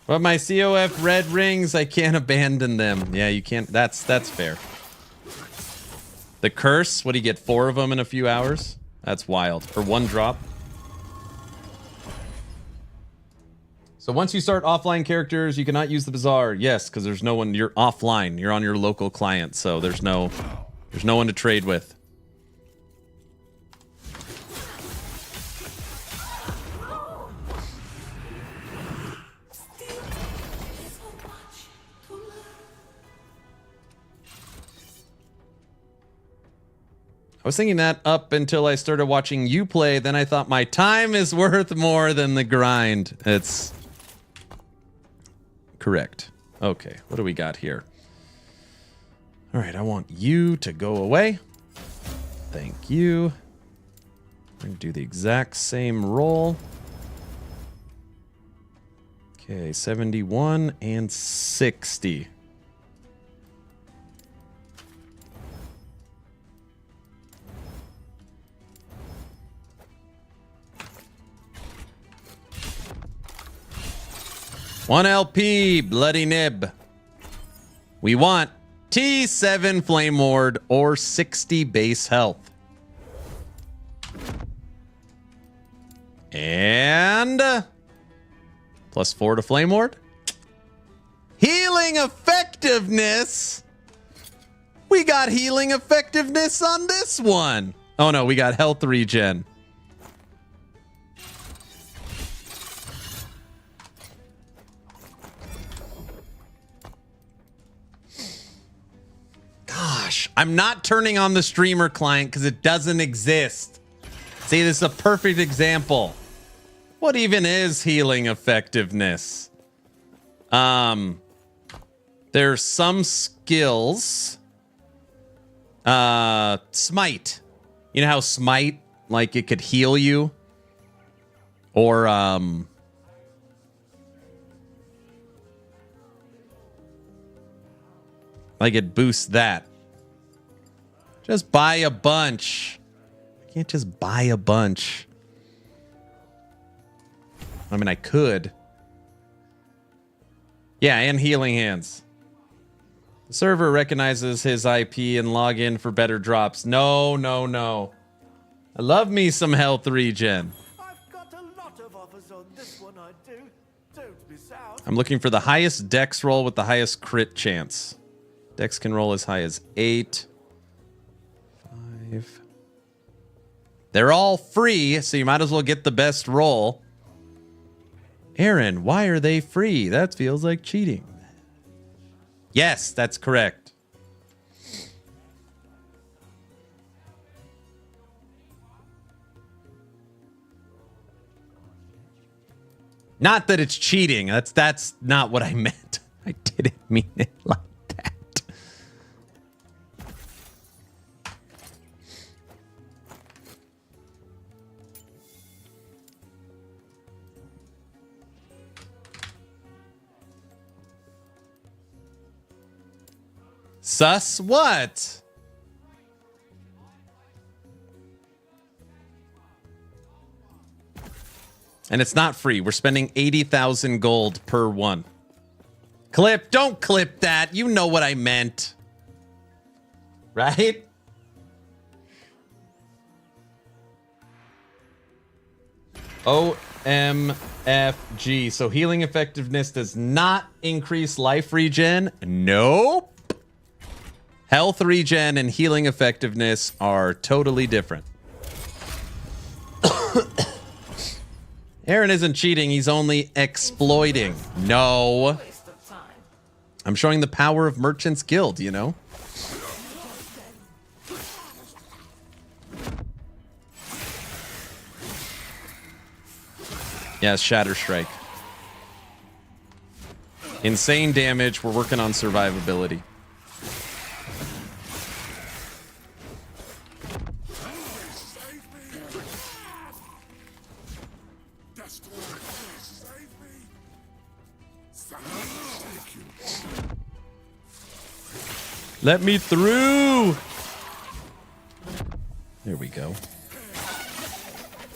But my COF red rings, I can't abandon them. Yeah, you can't. That's fair. The curse, what do you get? 4 of them in a few hours? That's wild. For 1 drop. So once you start offline characters, you cannot use the Bazaar. Yes, because there's no one. You're offline. You're on your local client, so there's no one to trade with. I was thinking that up until I started watching you play. Then I thought my time is worth more than the grind. It's correct. Okay, what do we got here? All right, I want you to go away. Thank you. I'm going to do the exact same roll. Okay, 71 and 60. One LP, Bloody Nib. We want T7 Flame Ward or 60 base health. And +4 to Flame Ward. Healing effectiveness. We got healing effectiveness on this one. Oh no, we got health regen. Gosh, I'm not turning on the streamer client because it doesn't exist. See, this is a perfect example. What even is healing effectiveness? There's some skills. Smite. You know how Smite, like, it could heal you? Or, like it boosts that. Just buy a bunch. I can't just buy a bunch. I mean, I could. Yeah, and healing hands. The server recognizes his IP and log in for better drops. No, no, no. I love me some health regen. I've got a lot of offers on this one, I do. Don't miss out. I'm looking for the highest dex roll with the highest crit chance. Dex can roll as high as 8. 5. They're all free, so you might as well get the best roll. Aaron, why are they free? That feels like cheating. Yes, that's correct. Not that it's cheating. That's not what I meant. I didn't mean it like that. Sus what? And it's not free. We're spending 80,000 gold per one. Clip, don't clip that. You know what I meant. Right? OMFG. So healing effectiveness does not increase life regen. Nope. Health regen and healing effectiveness are totally different. Aaron isn't cheating, he's only exploiting. No. I'm showing the power of Merchant's Guild, you know? Yes, Shatter Strike. Insane damage, we're working on survivability. Let me through. There we go.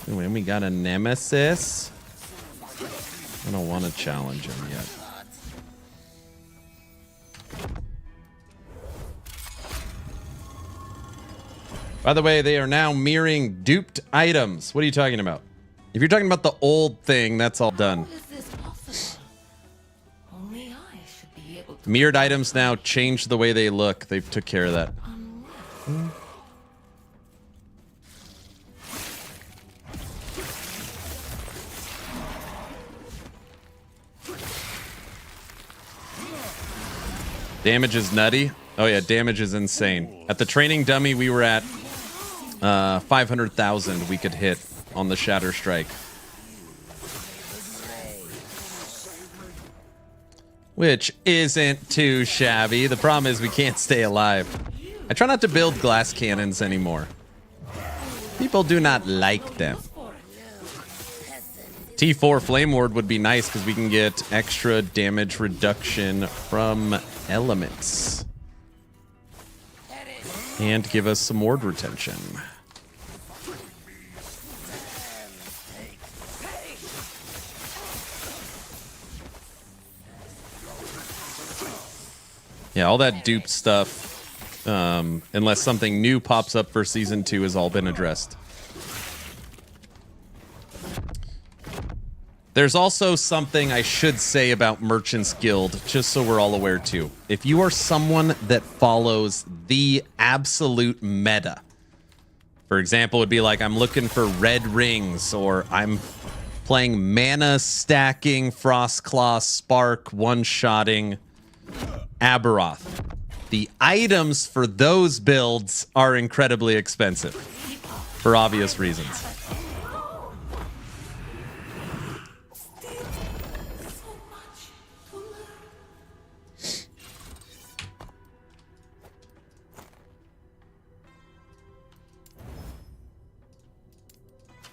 And we got a nemesis. I don't want to challenge him yet. By the way, they are now mirroring duped items. What are you talking about? If you're talking about the old thing, that's all done. How is this possible? Only I should be able to. Mirrored items now change the way they look. They took care of that. Damage is nutty. Oh yeah, damage is insane. At the training dummy, we were at 500,000 we could hit on the Shatter Strike. Which isn't too shabby. The problem is we can't stay alive. I try not to build glass cannons anymore. People do not like them. T4 Flame Ward would be nice because we can get extra damage reduction from elements. And give us some ward retention. Yeah, all that dupe stuff, unless something new pops up for Season 2, has all been addressed. There's also something I should say about Merchant's Guild, just so we're all aware too. If you are someone that follows the absolute meta, for example, it would be like I'm looking for red rings, or I'm playing mana stacking, Frostclaw, Spark, one-shotting Aberoth. The items for those builds are incredibly expensive, for obvious reasons.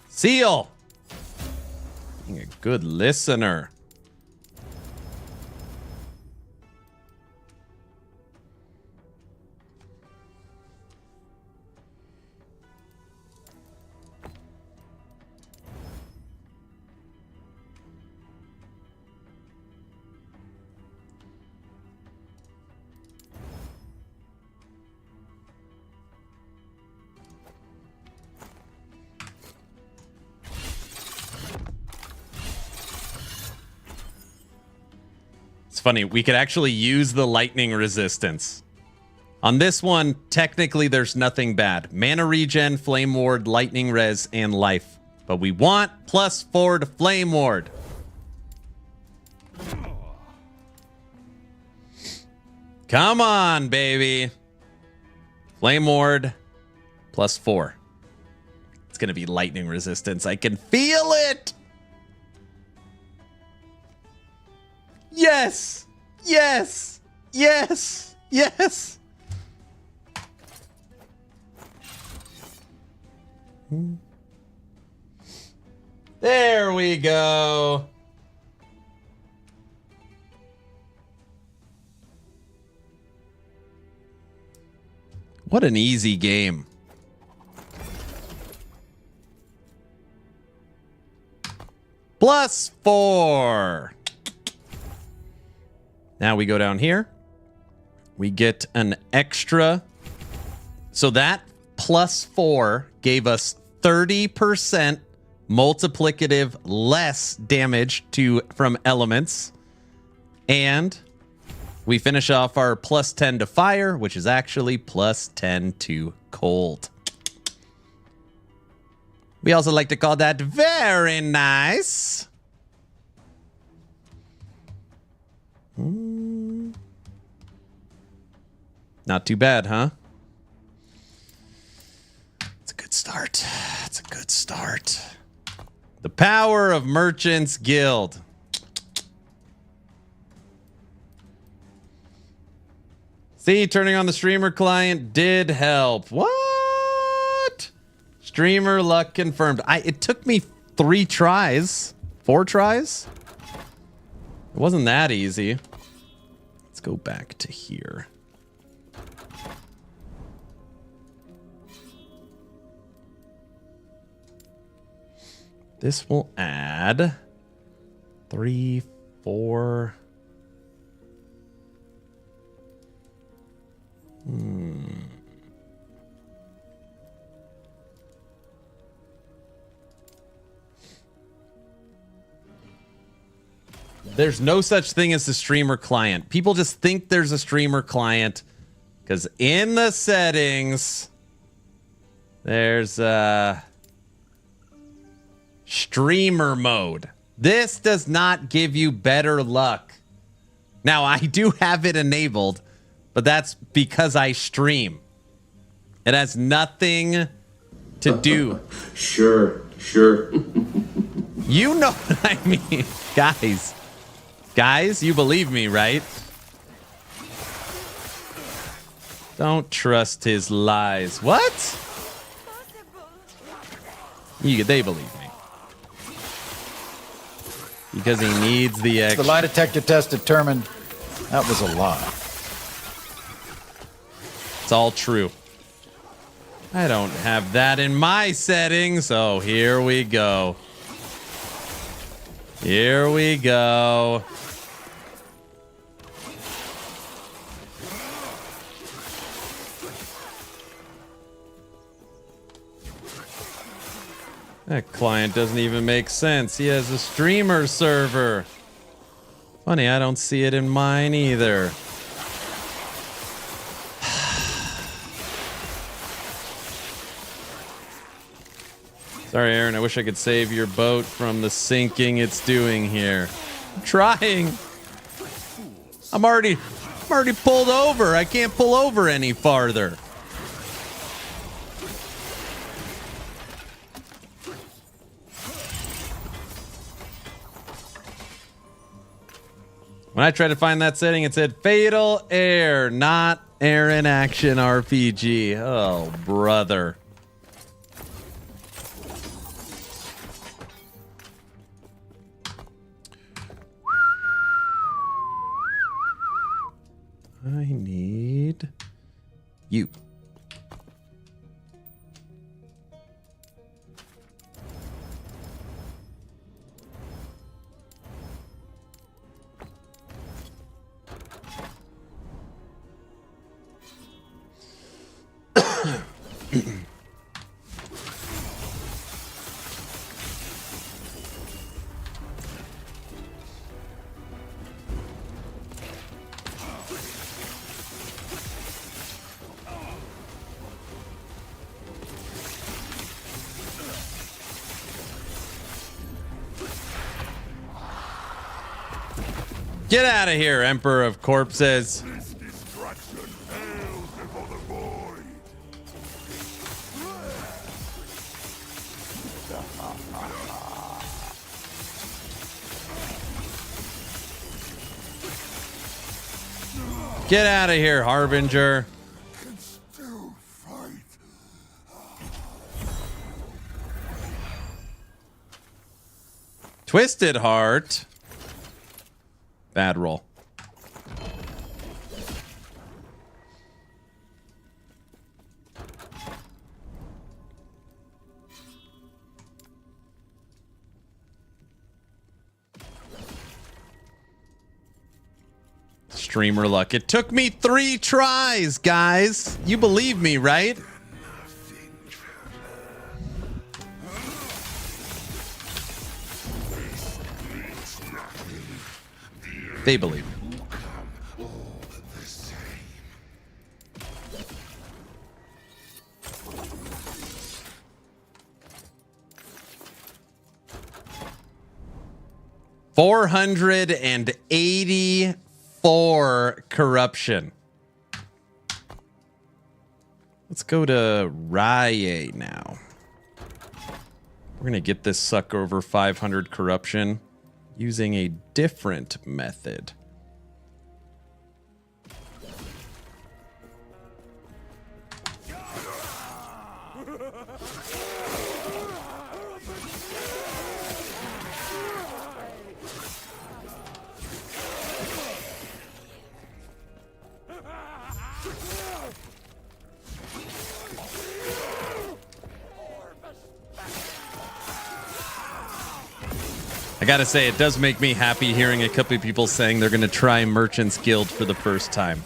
Seal! Being a good listener. It's funny, we could actually use the lightning resistance. On this one, technically there's nothing bad. Mana regen, Flame Ward, Lightning Res, and life. But we want +4 to Flame Ward. Come on, baby. Flame Ward +4. It's going to be lightning resistance. I can feel it. Yes. Yes. Yes. Yes. There we go. What an easy game. +4. Now we go down here. We get an extra. So that +4 gave us 30% multiplicative less damage from elements. And we finish off our +10 to fire, which is actually +10 to cold. We also like to call that very nice. Not too bad, huh? It's a good start. It's a good start. The power of Merchants Guild. See, turning on the streamer client did help. What? Streamer luck confirmed. It took me 4 tries. It wasn't that easy. Let's go back to here. This will add 3, 4. There's no such thing as a streamer client. People just think there's a streamer client because in the settings, there's streamer mode. This does not give you better luck. Now, I do have it enabled, but that's because I stream. It has nothing to do. Sure. You know what I mean. Guys, you believe me, right? Don't trust his lies. What? They believe me. Because he needs the extra. The lie detector test determined that was a lie. It's all true. I don't have that in my settings, so here we go. Here we go. That client doesn't even make sense. He has a streamer server. Funny, I don't see it in mine either. Sorry, Aaron, I wish I could save your boat from the sinking it's doing here. I'm trying. I'm already pulled over. I can't pull over any farther. When I tried to find that setting, it said Fatal Error, not Aaron Action RPG. Oh, brother. I need you. Get out of here, Emperor of Corpses. This destruction hails before the void. Get out of here, Harbinger. Can still fight. Twisted Heart. Bad roll. Streamer luck. It took me 3 tries, guys. You believe me, right? They believe me. 484 corruption. Let's go to Rye now. We're going to get this sucker over 500 corruption using a different method. I gotta say, it does make me happy hearing a couple of people saying they're gonna try Merchant's Guild for the first time.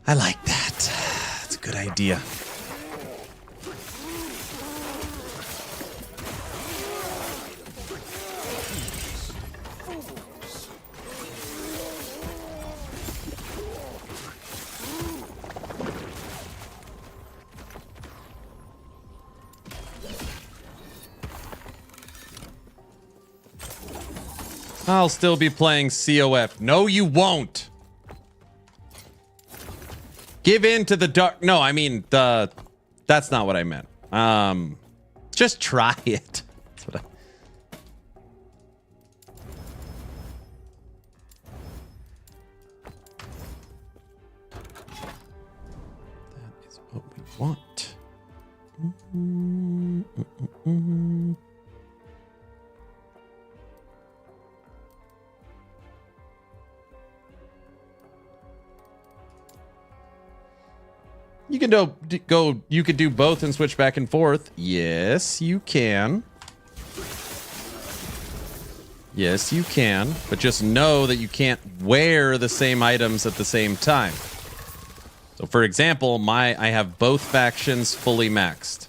I like that. It's a good idea. I'll still be playing COF. No, you won't. Give in to the dark. No, I mean, that's not what I meant. Just try it. That's what that is what we want. You can go. You could do both and switch back and forth. Yes, you can. Yes, you can. But just know that you can't wear the same items at the same time. So, for example, I have both factions fully maxed.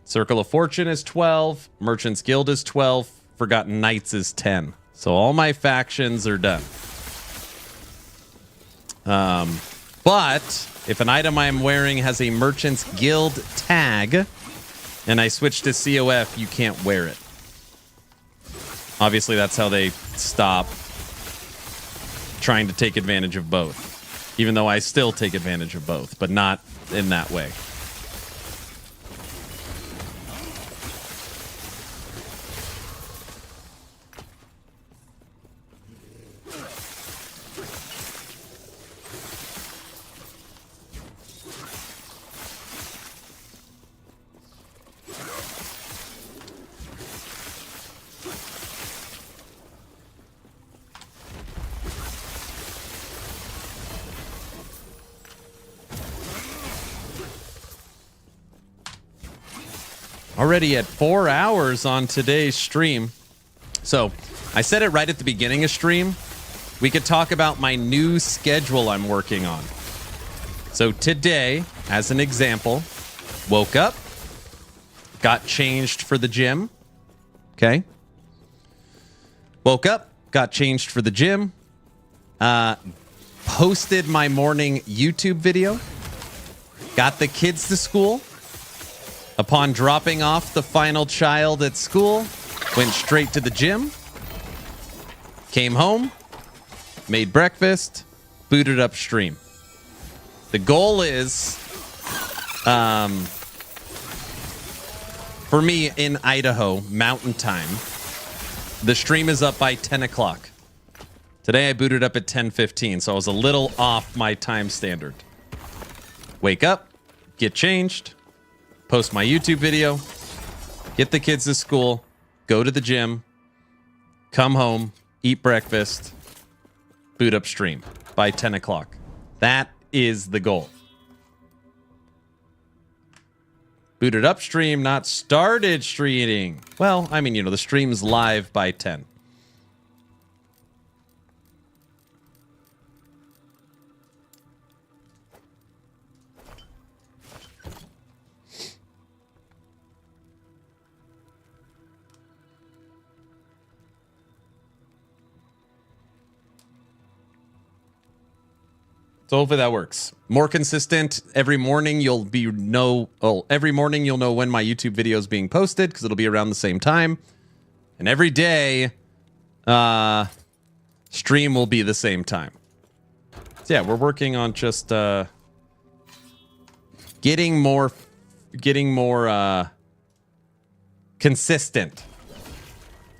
Circle of Fortune is 12. Merchant's Guild is 12. Forgotten Knights is 10. So all my factions are done. But if an item I'm wearing has a Merchant's Guild tag and I switch to COF, you can't wear it. Obviously, that's how they stop trying to take advantage of both. Even though I still take advantage of both, but not in that way. Already at 4 hours on today's stream. So I said it right at the beginning of stream. We could talk about my new schedule I'm working on. So today, as an example, woke up, got changed for the gym. Okay. Woke up, got changed for the gym, posted my morning YouTube video, got the kids to school. Upon dropping off the final child at school, went straight to the gym. Came home, made breakfast, booted up stream. The goal is, for me in Idaho, Mountain Time, the stream is up by 10 o'clock. Today I booted up at 10:15, so I was a little off my time standard. Wake up, get changed, post my YouTube video, get the kids to school, go to the gym, come home, eat breakfast, boot up stream by 10 o'clock. That is the goal. Booted up stream, not started streaming. Well, I mean, you know, the stream's live by 10. So hopefully that works. More consistent. Every morning you'll every morning you'll know when my YouTube video is being posted because it'll be around the same time. And every day stream will be the same time. So yeah, we're working on just getting more consistent.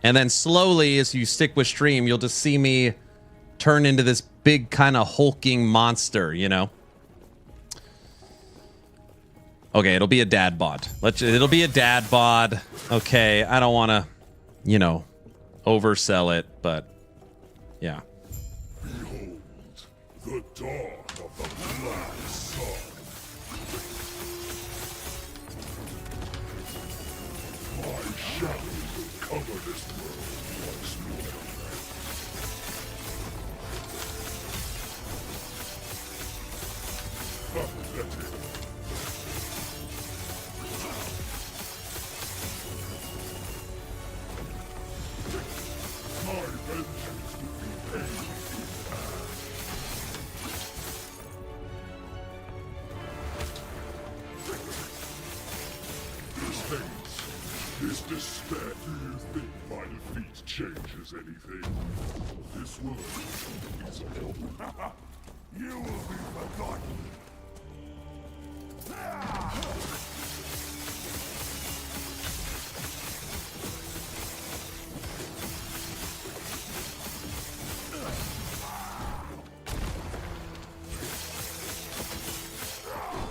And then slowly as you stick with stream, you'll just see me turn into this big kind of hulking monster, you know? Okay, it'll be a dad bod. It'll be a dad bod. Okay, I don't want to, you know, oversell it, but yeah. Behold, the dawn of the black sun. My shadow will cover this world once more. This despair. Do you think my defeat changes anything? This world is over. You will be forgotten.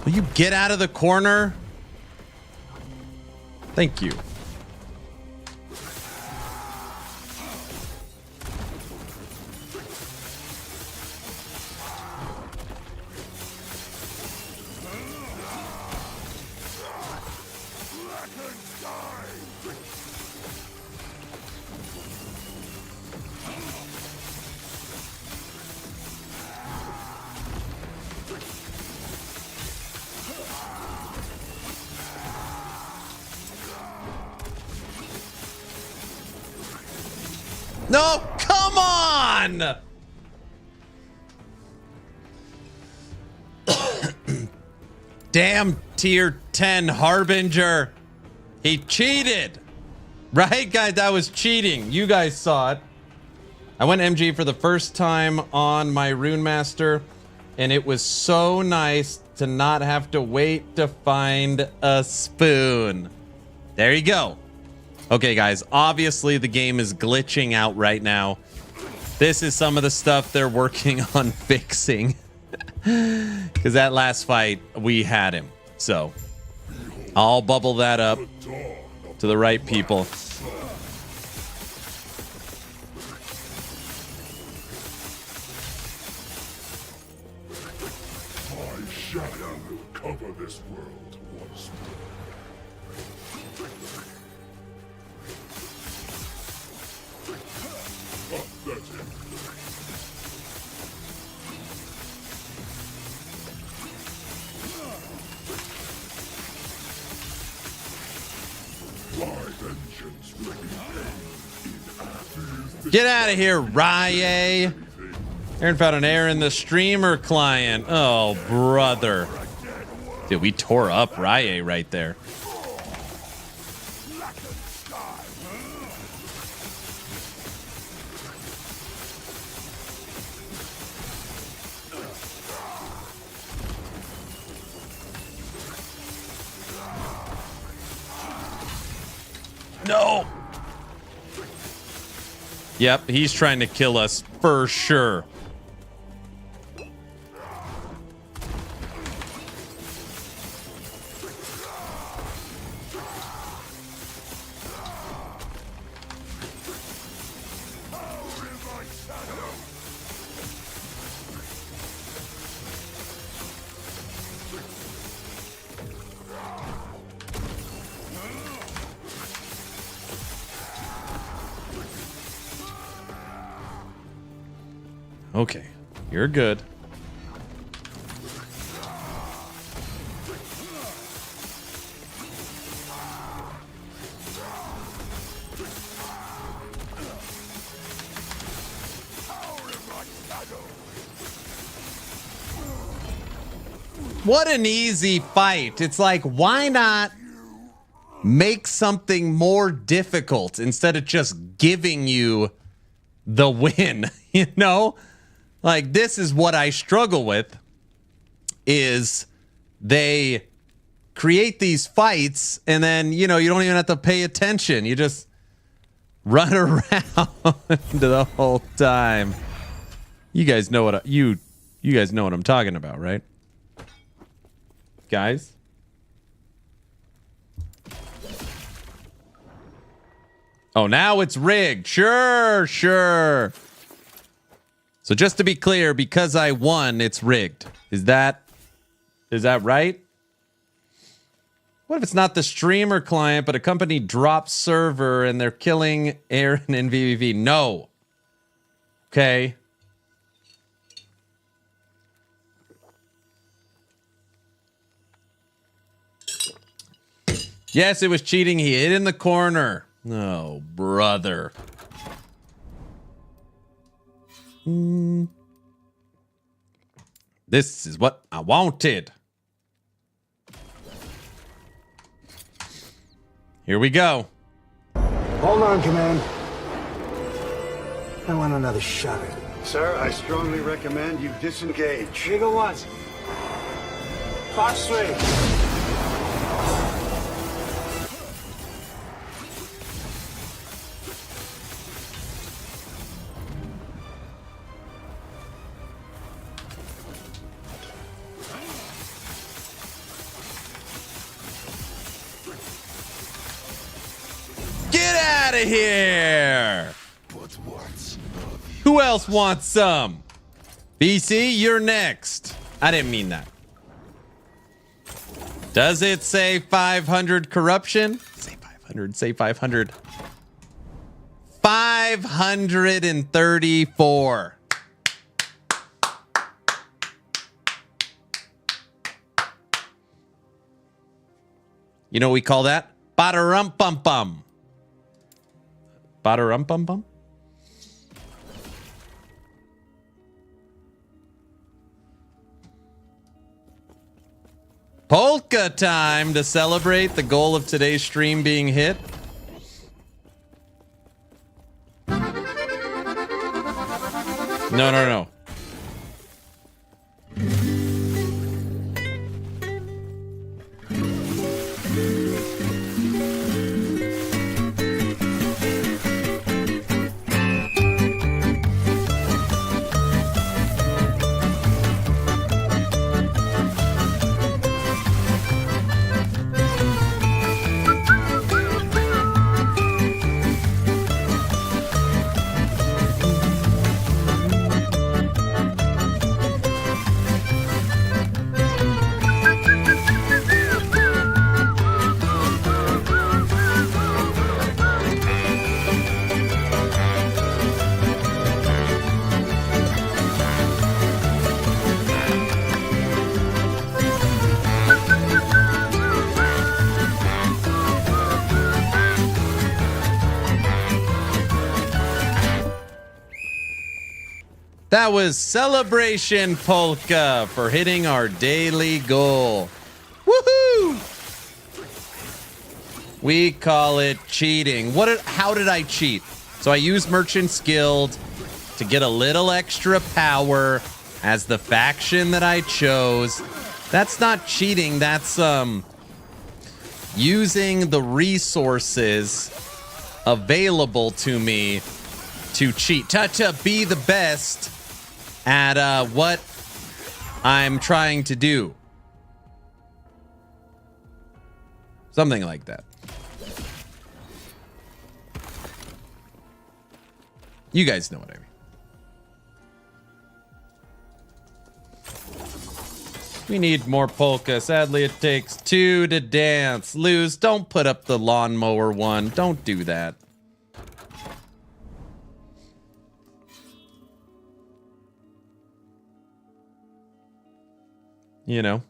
Will you get out of the corner? Thank you. No, come on! Damn tier 10 Harbinger. He cheated. Right, guys? That was cheating. You guys saw it. I went MG for the first time on my Rune Master, and it was so nice to not have to wait to find a spoon. There you go. Okay, guys, obviously the game is glitching out right now. This is some of the stuff they're working on fixing. Because that last fight, we had him. So, I'll bubble that up to the right people. My shadow will cover this world once more. That's it. My vengeance will be paid. Get out of here, Rye. Aaron found an error in the streamer client. Oh, brother. Dude, we tore up Rye right there. Yep, he's trying to kill us for sure. Okay, you're good. What an easy fight. It's like, why not make something more difficult instead of just giving you the win, you know? Like, this is what I struggle with, is they create these fights and then, you know, you don't even have to pay attention. You just run around the whole time. You guys know what you guys know what I'm talking about, right? Guys? Oh, now it's rigged. Sure, sure. So just to be clear, because I won, it's rigged. Is that right? What if it's not the streamer client, but a company drops server and they're killing Aaron in VVV? No. Okay. Yes, it was cheating. He hid in the corner. Oh, brother. This is what I wanted. Here we go. Hold on, Command. I want another shot at it. Sir, I strongly recommend you disengage. Eagle once. Fox 3. Get out of here! Who else wants some? BC, you're next. I didn't mean that. Does it say 500 corruption? Say 500, say 500. 534. You know what we call that? Ba-da-rum-bum-bum. Ba-da-rum-bum-bum? Polka time to celebrate the goal of today's stream being hit. No, no, no. That was Celebration Polka for hitting our daily goal. Woohoo! We call it cheating. How did I cheat? So I used Merchant's Guild to get a little extra power as the faction that I chose. That's not cheating. That's using the resources available to me to cheat, to be the best at what I'm trying to do. Something like that. You guys know what I mean. We need more polka. Sadly, it takes two to dance. Lose, don't put up the lawnmower one. Don't do that. You know.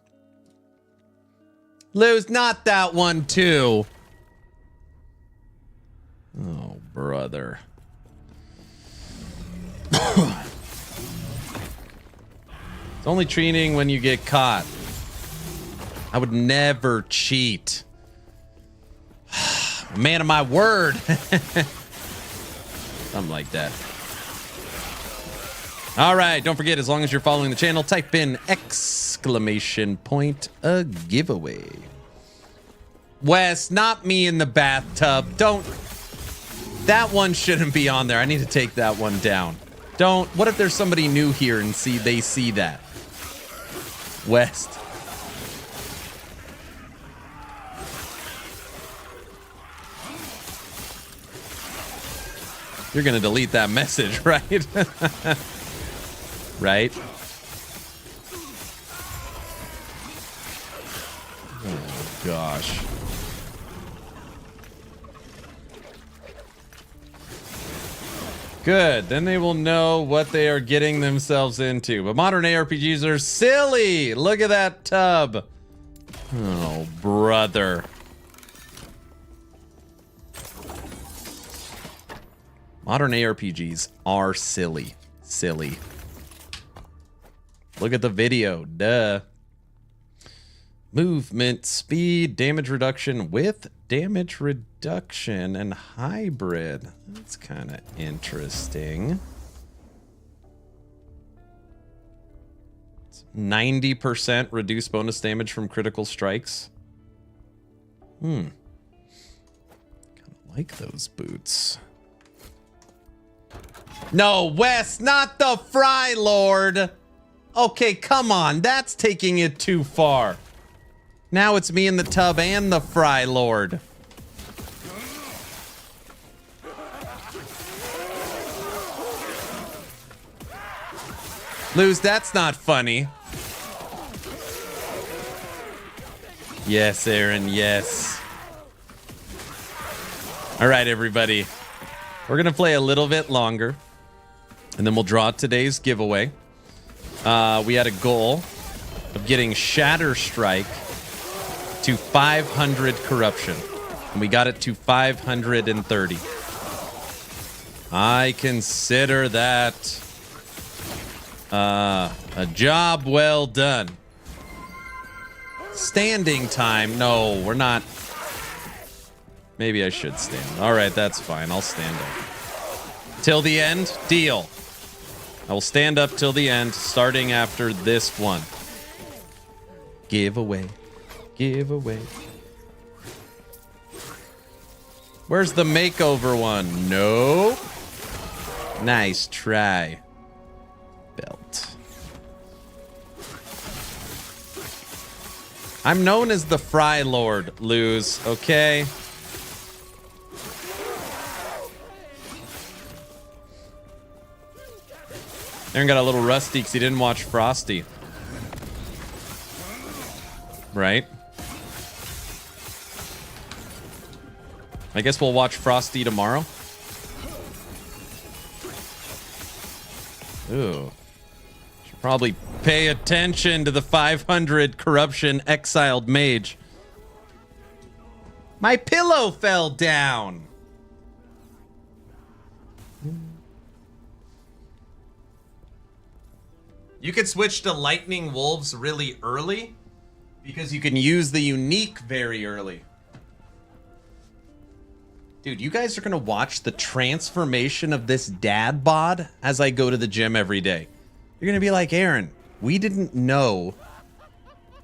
Lose, not that one too. Oh, brother. It's only cheating when you get caught. I would never cheat. Man of my word. Something like that. All right, don't forget, as long as you're following the channel, type in exclamation point a giveaway. Wes, not me in the bathtub. Don't. That one shouldn't be on there. I need to take that one down. Don't. What if there's somebody new here and they see that? West. You're gonna delete that message, right? Right? Oh, gosh. Good. Then they will know what they are getting themselves into. But modern ARPGs are silly. Look at that tub. Oh, brother. Modern ARPGs are silly. Silly. Look at the video. Duh. Movement, speed, damage reduction with damage reduction and hybrid. That's kind of interesting. 90% reduced bonus damage from critical strikes. Kind of like those boots. No, Wes, not the Fry Lord. Okay, come on. That's taking it too far. Now it's me in the tub and the Fry Lord. Lose, that's not funny. Yes, Aaron, yes. All right, everybody. We're going to play a little bit longer, and then we'll draw today's giveaway. We had a goal of getting Shatter Strike to 500 corruption, and we got it to 530. I consider that a job well done. Standing time. No, we're not. Maybe I should stand. All right, that's fine. I'll stand up. Till the end? Deal. I will stand up till the end, starting after this one. Giveaway. Giveaway. Where's the makeover one? Nope. Nice try. Belt. I'm known as the Fry Lord, Lose, okay? Aaron got a little rusty because he didn't watch Frosty. Right? I guess we'll watch Frosty tomorrow. Ooh. Should probably pay attention to the 500 corruption exiled mage. My pillow fell down. You could switch to Lightning Wolves really early because you can use the unique very early. Dude, you guys are going to watch the transformation of this dad bod as I go to the gym every day. You're going to be like, Aaron, we didn't know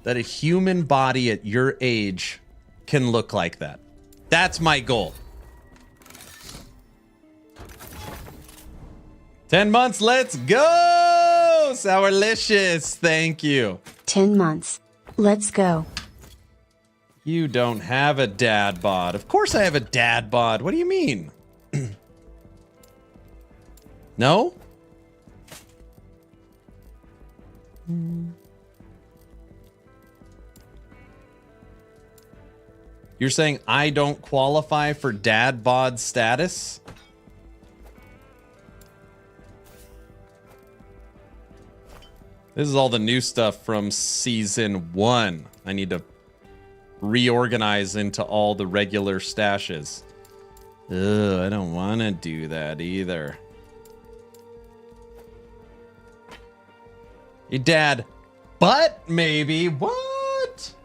that a human body at your age can look like that. That's my goal. 10 months, let's go! Sourlicious, thank you. 10 months. Let's go. You don't have a dad bod. Of course I have a dad bod. What do you mean? No? You're saying I don't qualify for dad bod status? This is all the new stuff from season 1. I need to reorganize into all the regular stashes. Ugh, I don't want to do that either. Hey, Dad. But maybe. What?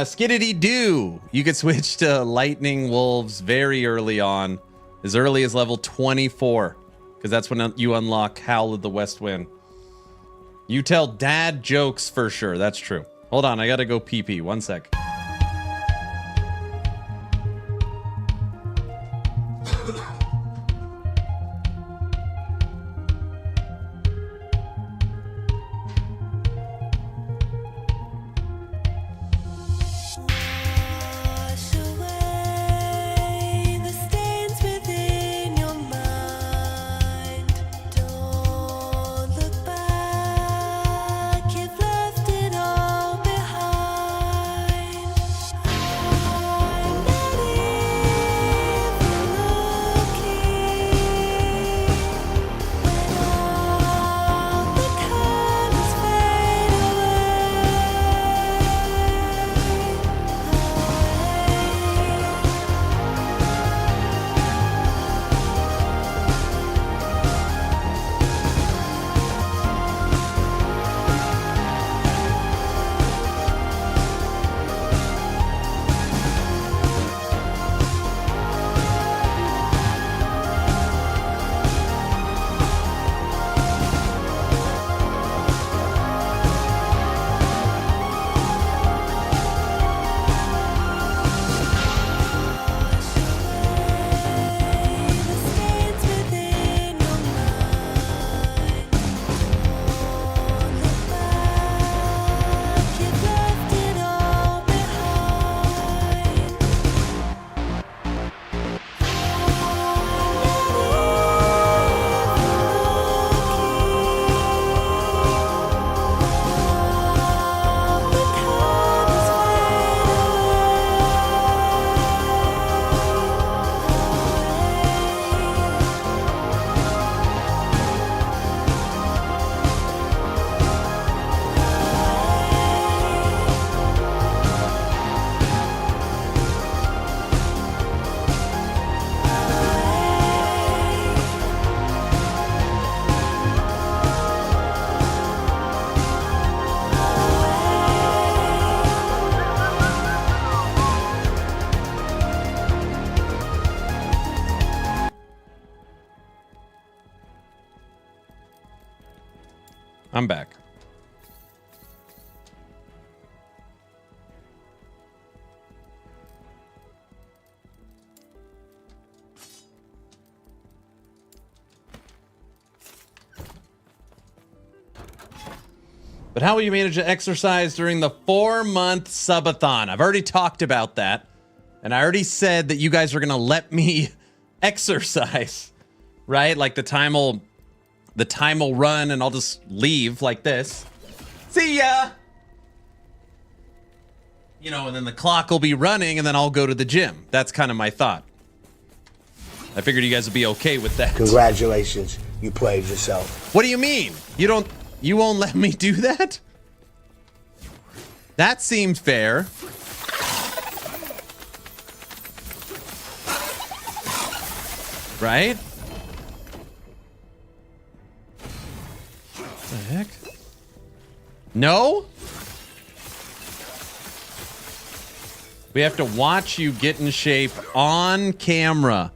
Skiddity Doo. You could switch to Lightning Wolves very early on. As early as level 24. Because that's when you unlock Howl of the West Wind. You tell dad jokes for sure. That's true. Hold on, I gotta go pee-pee. 1 sec. I'm back. But how will you manage to exercise during the 4-month subathon? I've already talked about that. And I already said that you guys are going to let me exercise, right? Like the time will run and I'll just leave like this. See ya! You know, and then the clock will be running and then I'll go to the gym. That's kind of my thought. I figured you guys would be okay with that. Congratulations, you played yourself. What do you mean? You won't let me do that? That seemed fair. Right? What the heck? No? We have to watch you get in shape on camera.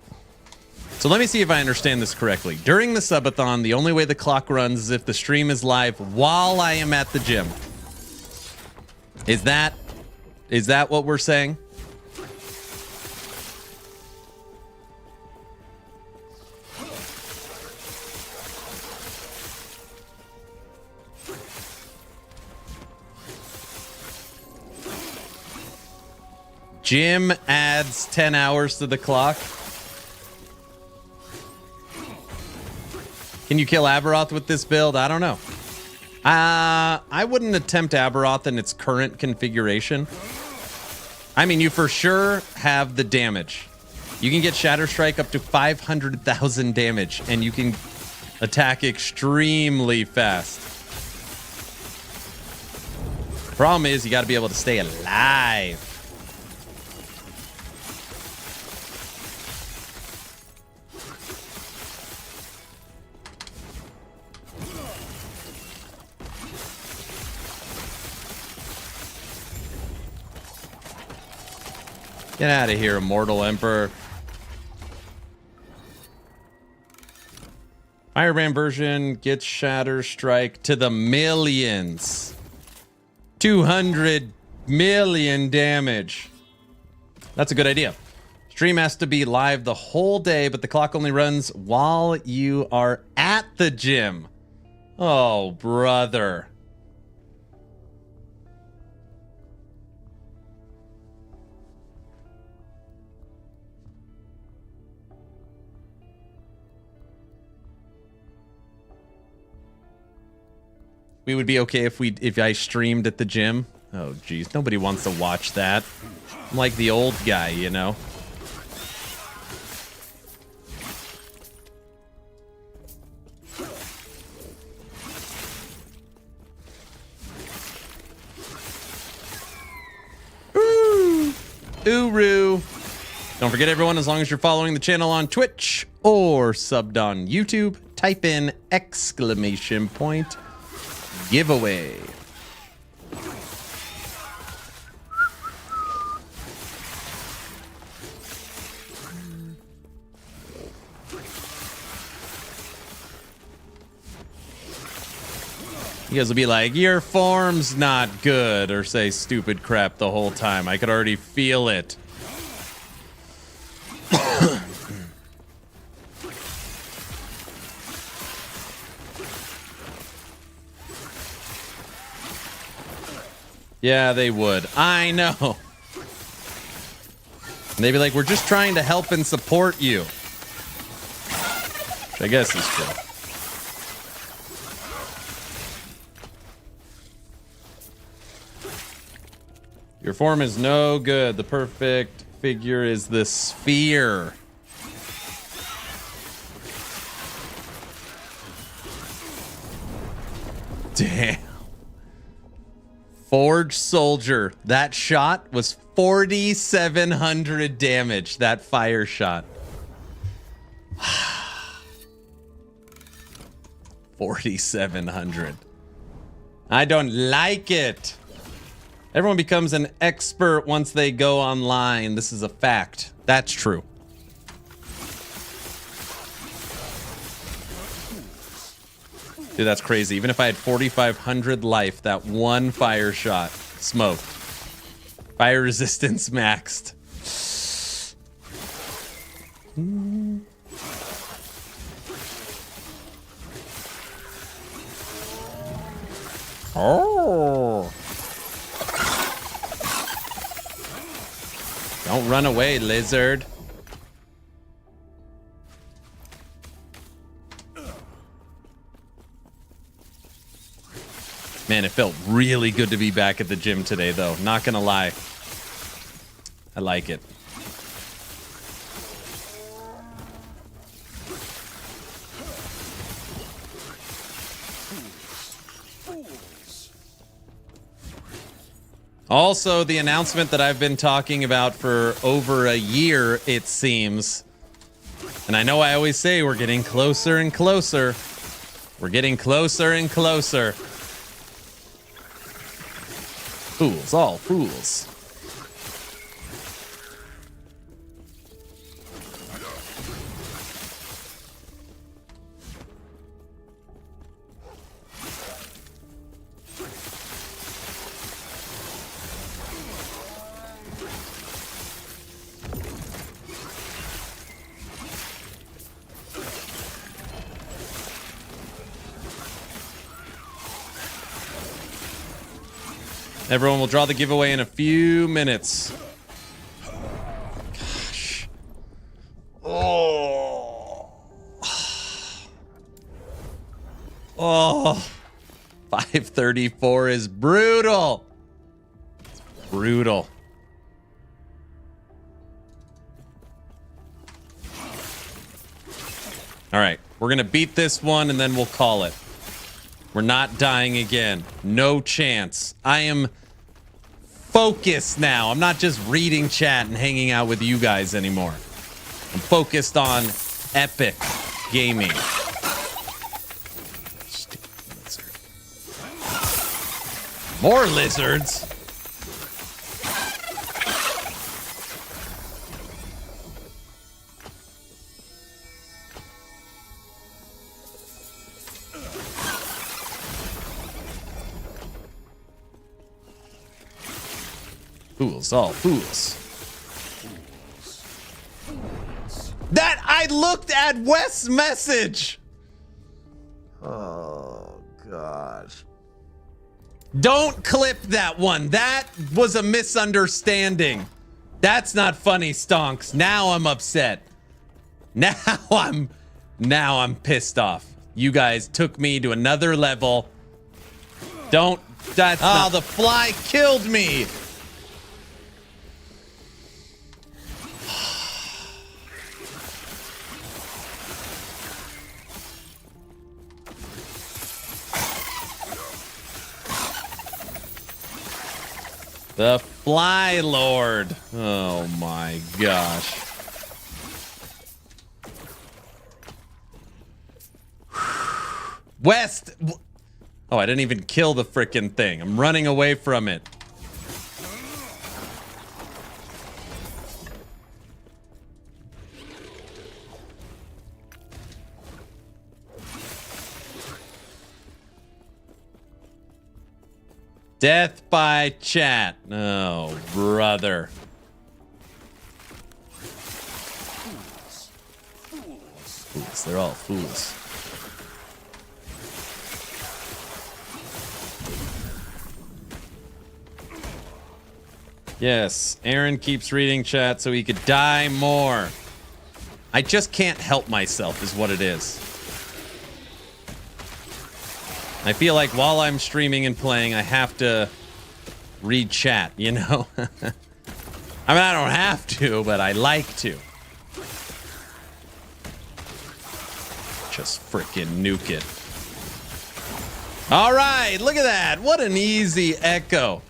So let me see if I understand this correctly. During the subathon, the only way the clock runs is if the stream is live while I am at the gym. Is that what we're saying? Gym adds 10 hours to the clock. Can you kill Aberoth with this build? I don't know. I wouldn't attempt Aberoth in its current configuration. I mean, you for sure have the damage. You can get Shatter Strike up to 500,000 damage, and you can attack extremely fast. Problem is, you got to be able to stay alive. Get out of here, Immortal Emperor. Firebrand version gets Shatter Strike to the millions. 200 million damage. That's a good idea. Stream has to be live the whole day, but the clock only runs while you are at the gym. Oh, brother. We would be okay if I streamed at the gym. Oh, geez. Nobody wants to watch that. I'm like the old guy, you know? Ooh. Uru. Don't forget, everyone, as long as you're following the channel on Twitch or subbed on YouTube, type in !! Giveaway. You guys will be like, your form's not good, or say stupid crap the whole time. I could already feel it. Yeah, they would. I know. And they'd be like, we're just trying to help and support you. Which I guess is true. Your form is no good. The perfect figure is the sphere. Damn. Forge Soldier. That shot was 4,700 damage. That fire shot. 4,700. I don't like it. Everyone becomes an expert once they go online. This is a fact. That's true. Dude, that's crazy. Even if I had 4,500 life, that one fire shot smoked. Fire resistance maxed. Oh. Don't run away, lizard. Man, it felt really good to be back at the gym today, though. Not gonna lie. I like it. Also, the announcement that I've been talking about for over a year, it seems. And I know I always say we're getting closer and closer. We're getting closer and closer. Fools, all fools. Everyone will draw the giveaway in a few minutes. Oh, 534 is brutal. It's brutal. All right, we're going to beat this one and then we'll call it. We're not dying again. No chance. I am focused now. I'm not just reading chat and hanging out with you guys anymore. I'm focused on Epic Gaming. Stupid lizard. More lizards. Fools, all fools. That I looked at Wes' message. Oh, gosh. Don't clip that one. That was a misunderstanding. That's not funny, Stonks. Now I'm upset. Now I'm pissed off. You guys took me to another level. Don't. That's the fly killed me. The Fly Lord. Oh my gosh. West. Oh, I didn't even kill the frickin' thing. I'm running away from it. Death by chat. Oh, brother. Fools. They're all fools. Yes, Aaron keeps reading chat so he could die more. I just can't help myself is what it is. I feel like while I'm streaming and playing, I have to read chat, you know? I mean, I don't have to, but I like to. Just frickin' nuke it. All right, look at that. What an easy echo.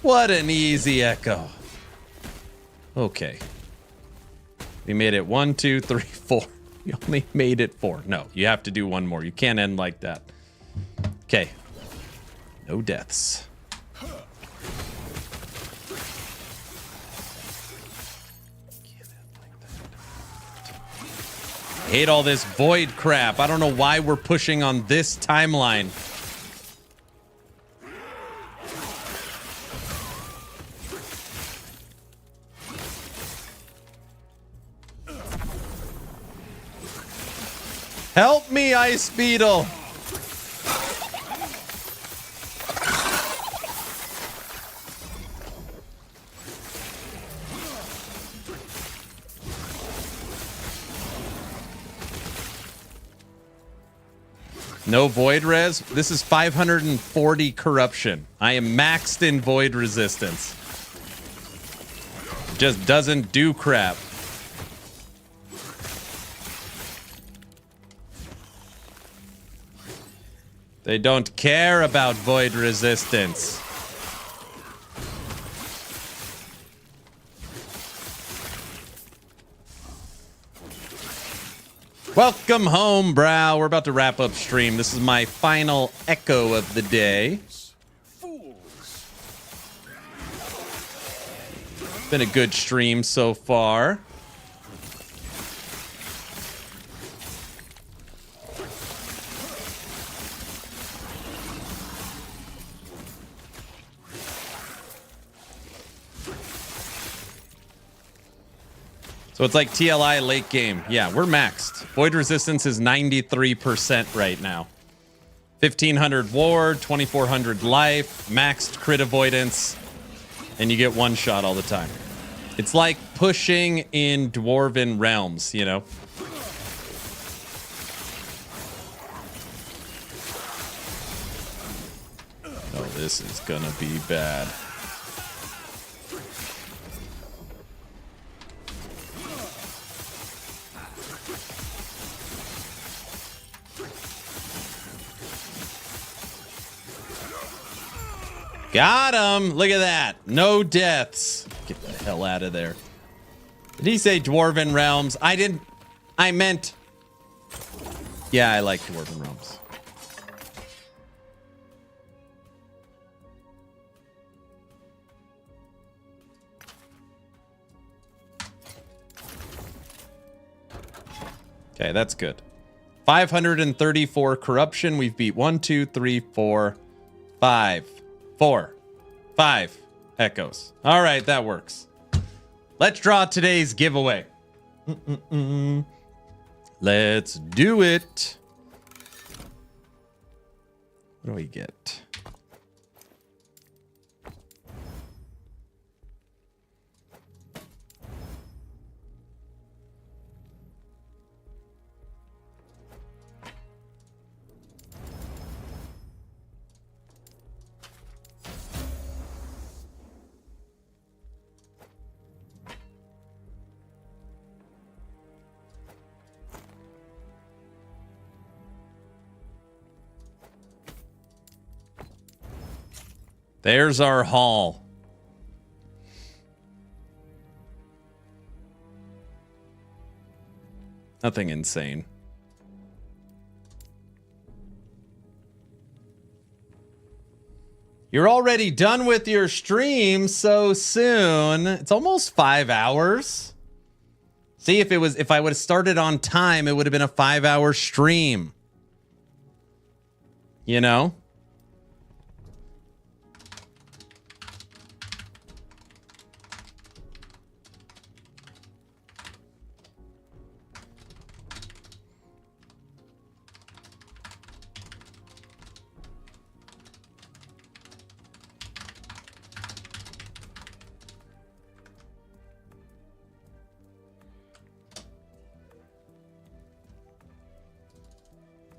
What an easy echo. Okay. We made it 1, 2, 3, 4. You only made it 4. No, you have to do one more. You can't end like that. Okay. No deaths. I hate all this void crap. I don't know why we're pushing on this timeline. Help me, Ice Beetle. No void res. This is 540 corruption. I am maxed in void resistance. Just doesn't do crap. They don't care about void resistance. Welcome home, brow. We're about to wrap up stream. This is my final echo of the day. Been a good stream so far. So it's like TLI late game. Yeah, we're maxed. Void resistance is 93% right now. 1500 ward, 2400 life, maxed crit avoidance, and you get one shot all the time. It's like pushing in Dwarven Realms, you know? This is gonna be bad. Got him! Look at that. No deaths. Get the hell out of there. Did he say Dwarven Realms? I didn't. I meant... Yeah, I like Dwarven Realms. Okay, that's good. 534 corruption. We've beat 1, 2, 3, 4, 5. 4, 5 echoes. All right, that works. Let's draw today's giveaway. Let's do it. What do we get? There's our haul. Nothing insane. You're already done with your stream so soon. It's almost 5 hours. See, if I would have started on time, it would have been a 5-hour stream. You know?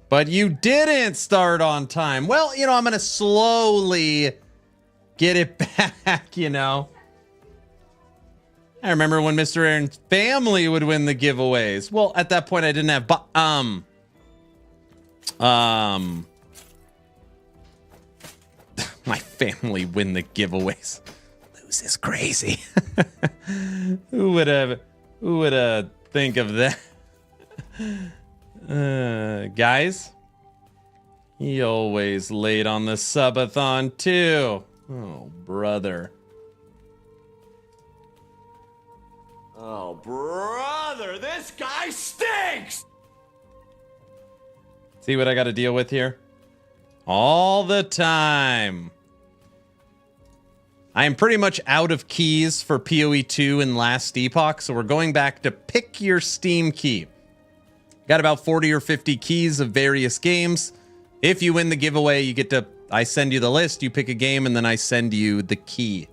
But you didn't start on time. Well, you know, I'm going to slowly get it back, you know. I remember when Mr. Aaron's family would win the giveaways. Well, at that point, I didn't have... my family win the giveaways. Lose is crazy. Who would think of that? Guys, he always late on the subathon too. Oh, brother. Oh, brother, this guy stinks! See what I got to deal with here? All the time. I am pretty much out of keys for PoE 2 and Last Epoch, so we're going back to pick your Steam key. Got about 40 or 50 keys of various games. If you win the giveaway, you get to... I send you the list, you pick a game, and then I send you the key.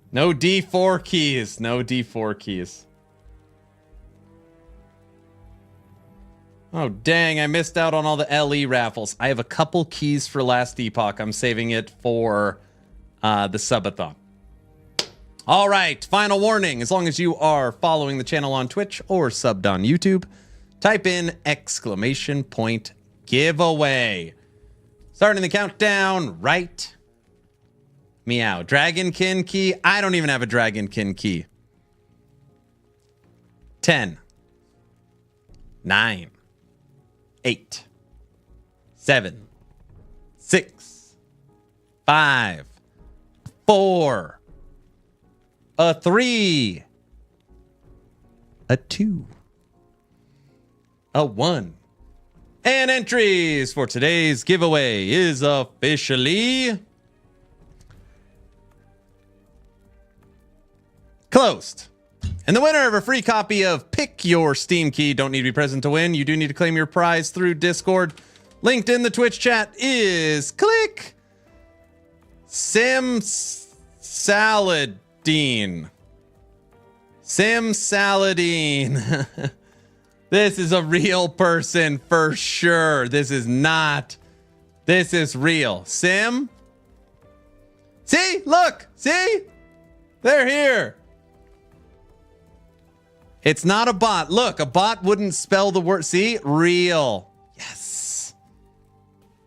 No D4 keys. No D4 keys. Oh, dang. I missed out on all the LE raffles. I have a couple keys for Last Epoch. I'm saving it for the subathon. All right. Final warning. As long as you are following the channel on Twitch or subbed on YouTube, type in !giveaway. Starting the countdown right meow. Dragonkin key. I don't even have a Dragonkin key. 10, 9, 8, 7, 6, 5, 4, a 3, a 2, a 1. And entries for today's giveaway is officially closed. And the winner of a free copy of Pick Your Steam Key, don't need to be present to win. You do need to claim your prize through Discord. Linked in the Twitch chat is click Sim Saladine. Sim Saladine. This is a real person for sure. This is not. This is real. Sim. See? Look. See? They're here. It's not a bot. Look, a bot wouldn't spell the word. See? Real. Yes.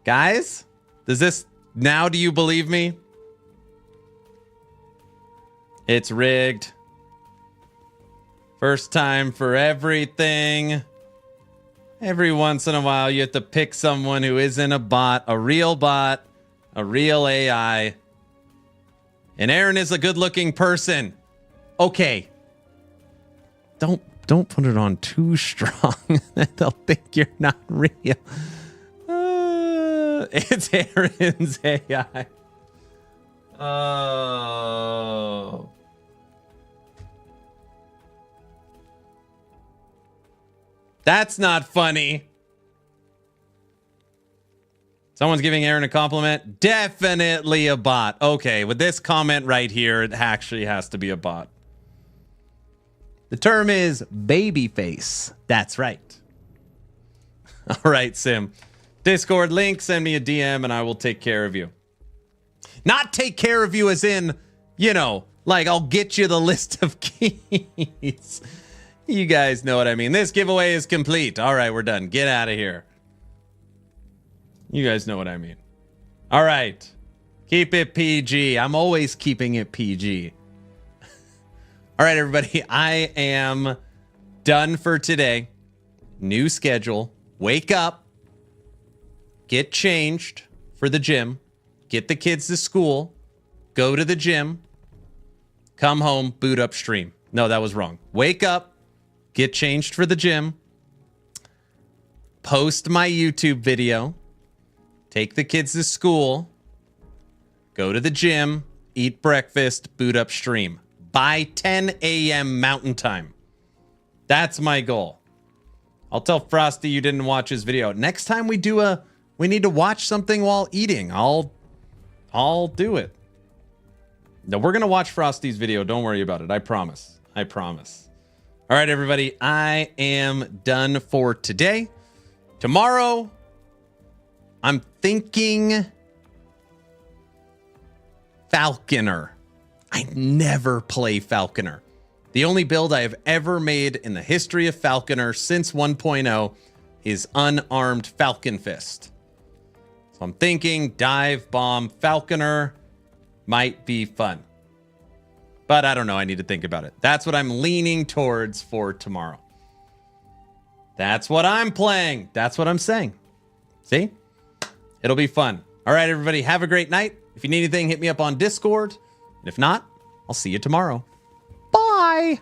Guys, does this. Now do you believe me? It's rigged. First time for everything. Every once in a while, you have to pick someone who isn't a bot, a real AI. And Aaron is a good-looking person. Okay. Don't put it on too strong. They'll think you're not real. It's Aaron's AI. Oh. That's not funny. Someone's giving Aaron a compliment. Definitely a bot. Okay, with this comment right here, it actually has to be a bot. The term is babyface. That's right. All right, Sim. Discord link, send me a DM and I will take care of you. Not take care of you as in, you know, like I'll get you the list of keys. You guys know what I mean. This giveaway is complete. All right, we're done. Get out of here. You guys know what I mean. All right. Keep it PG. I'm always keeping it PG. All right, everybody. I am done for today. New schedule. Wake up. Get changed for the gym. Get the kids to school. Go to the gym. Come home. Boot up stream. No, that was wrong. Wake up. Get changed for the gym. Post my YouTube video. Take the kids to school. Go to the gym. Eat breakfast. Boot up stream. By 10 a.m. Mountain Time. That's my goal. I'll tell Frosty you didn't watch his video. Next time we need to watch something while eating. I'll do it. No, we're going to watch Frosty's video. Don't worry about it. I promise. I promise. All right, everybody. I am done for today. Tomorrow, I'm thinking Falconer. I never play Falconer. The only build I have ever made in the history of Falconer since 1.0 is unarmed Falcon Fist. So I'm thinking Dive Bomb Falconer might be fun. But I don't know. I need to think about it. That's what I'm leaning towards for tomorrow. That's what I'm playing. That's what I'm saying. See? It'll be fun. All right, everybody. Have a great night. If you need anything, hit me up on Discord. And if not, I'll see you tomorrow. Bye.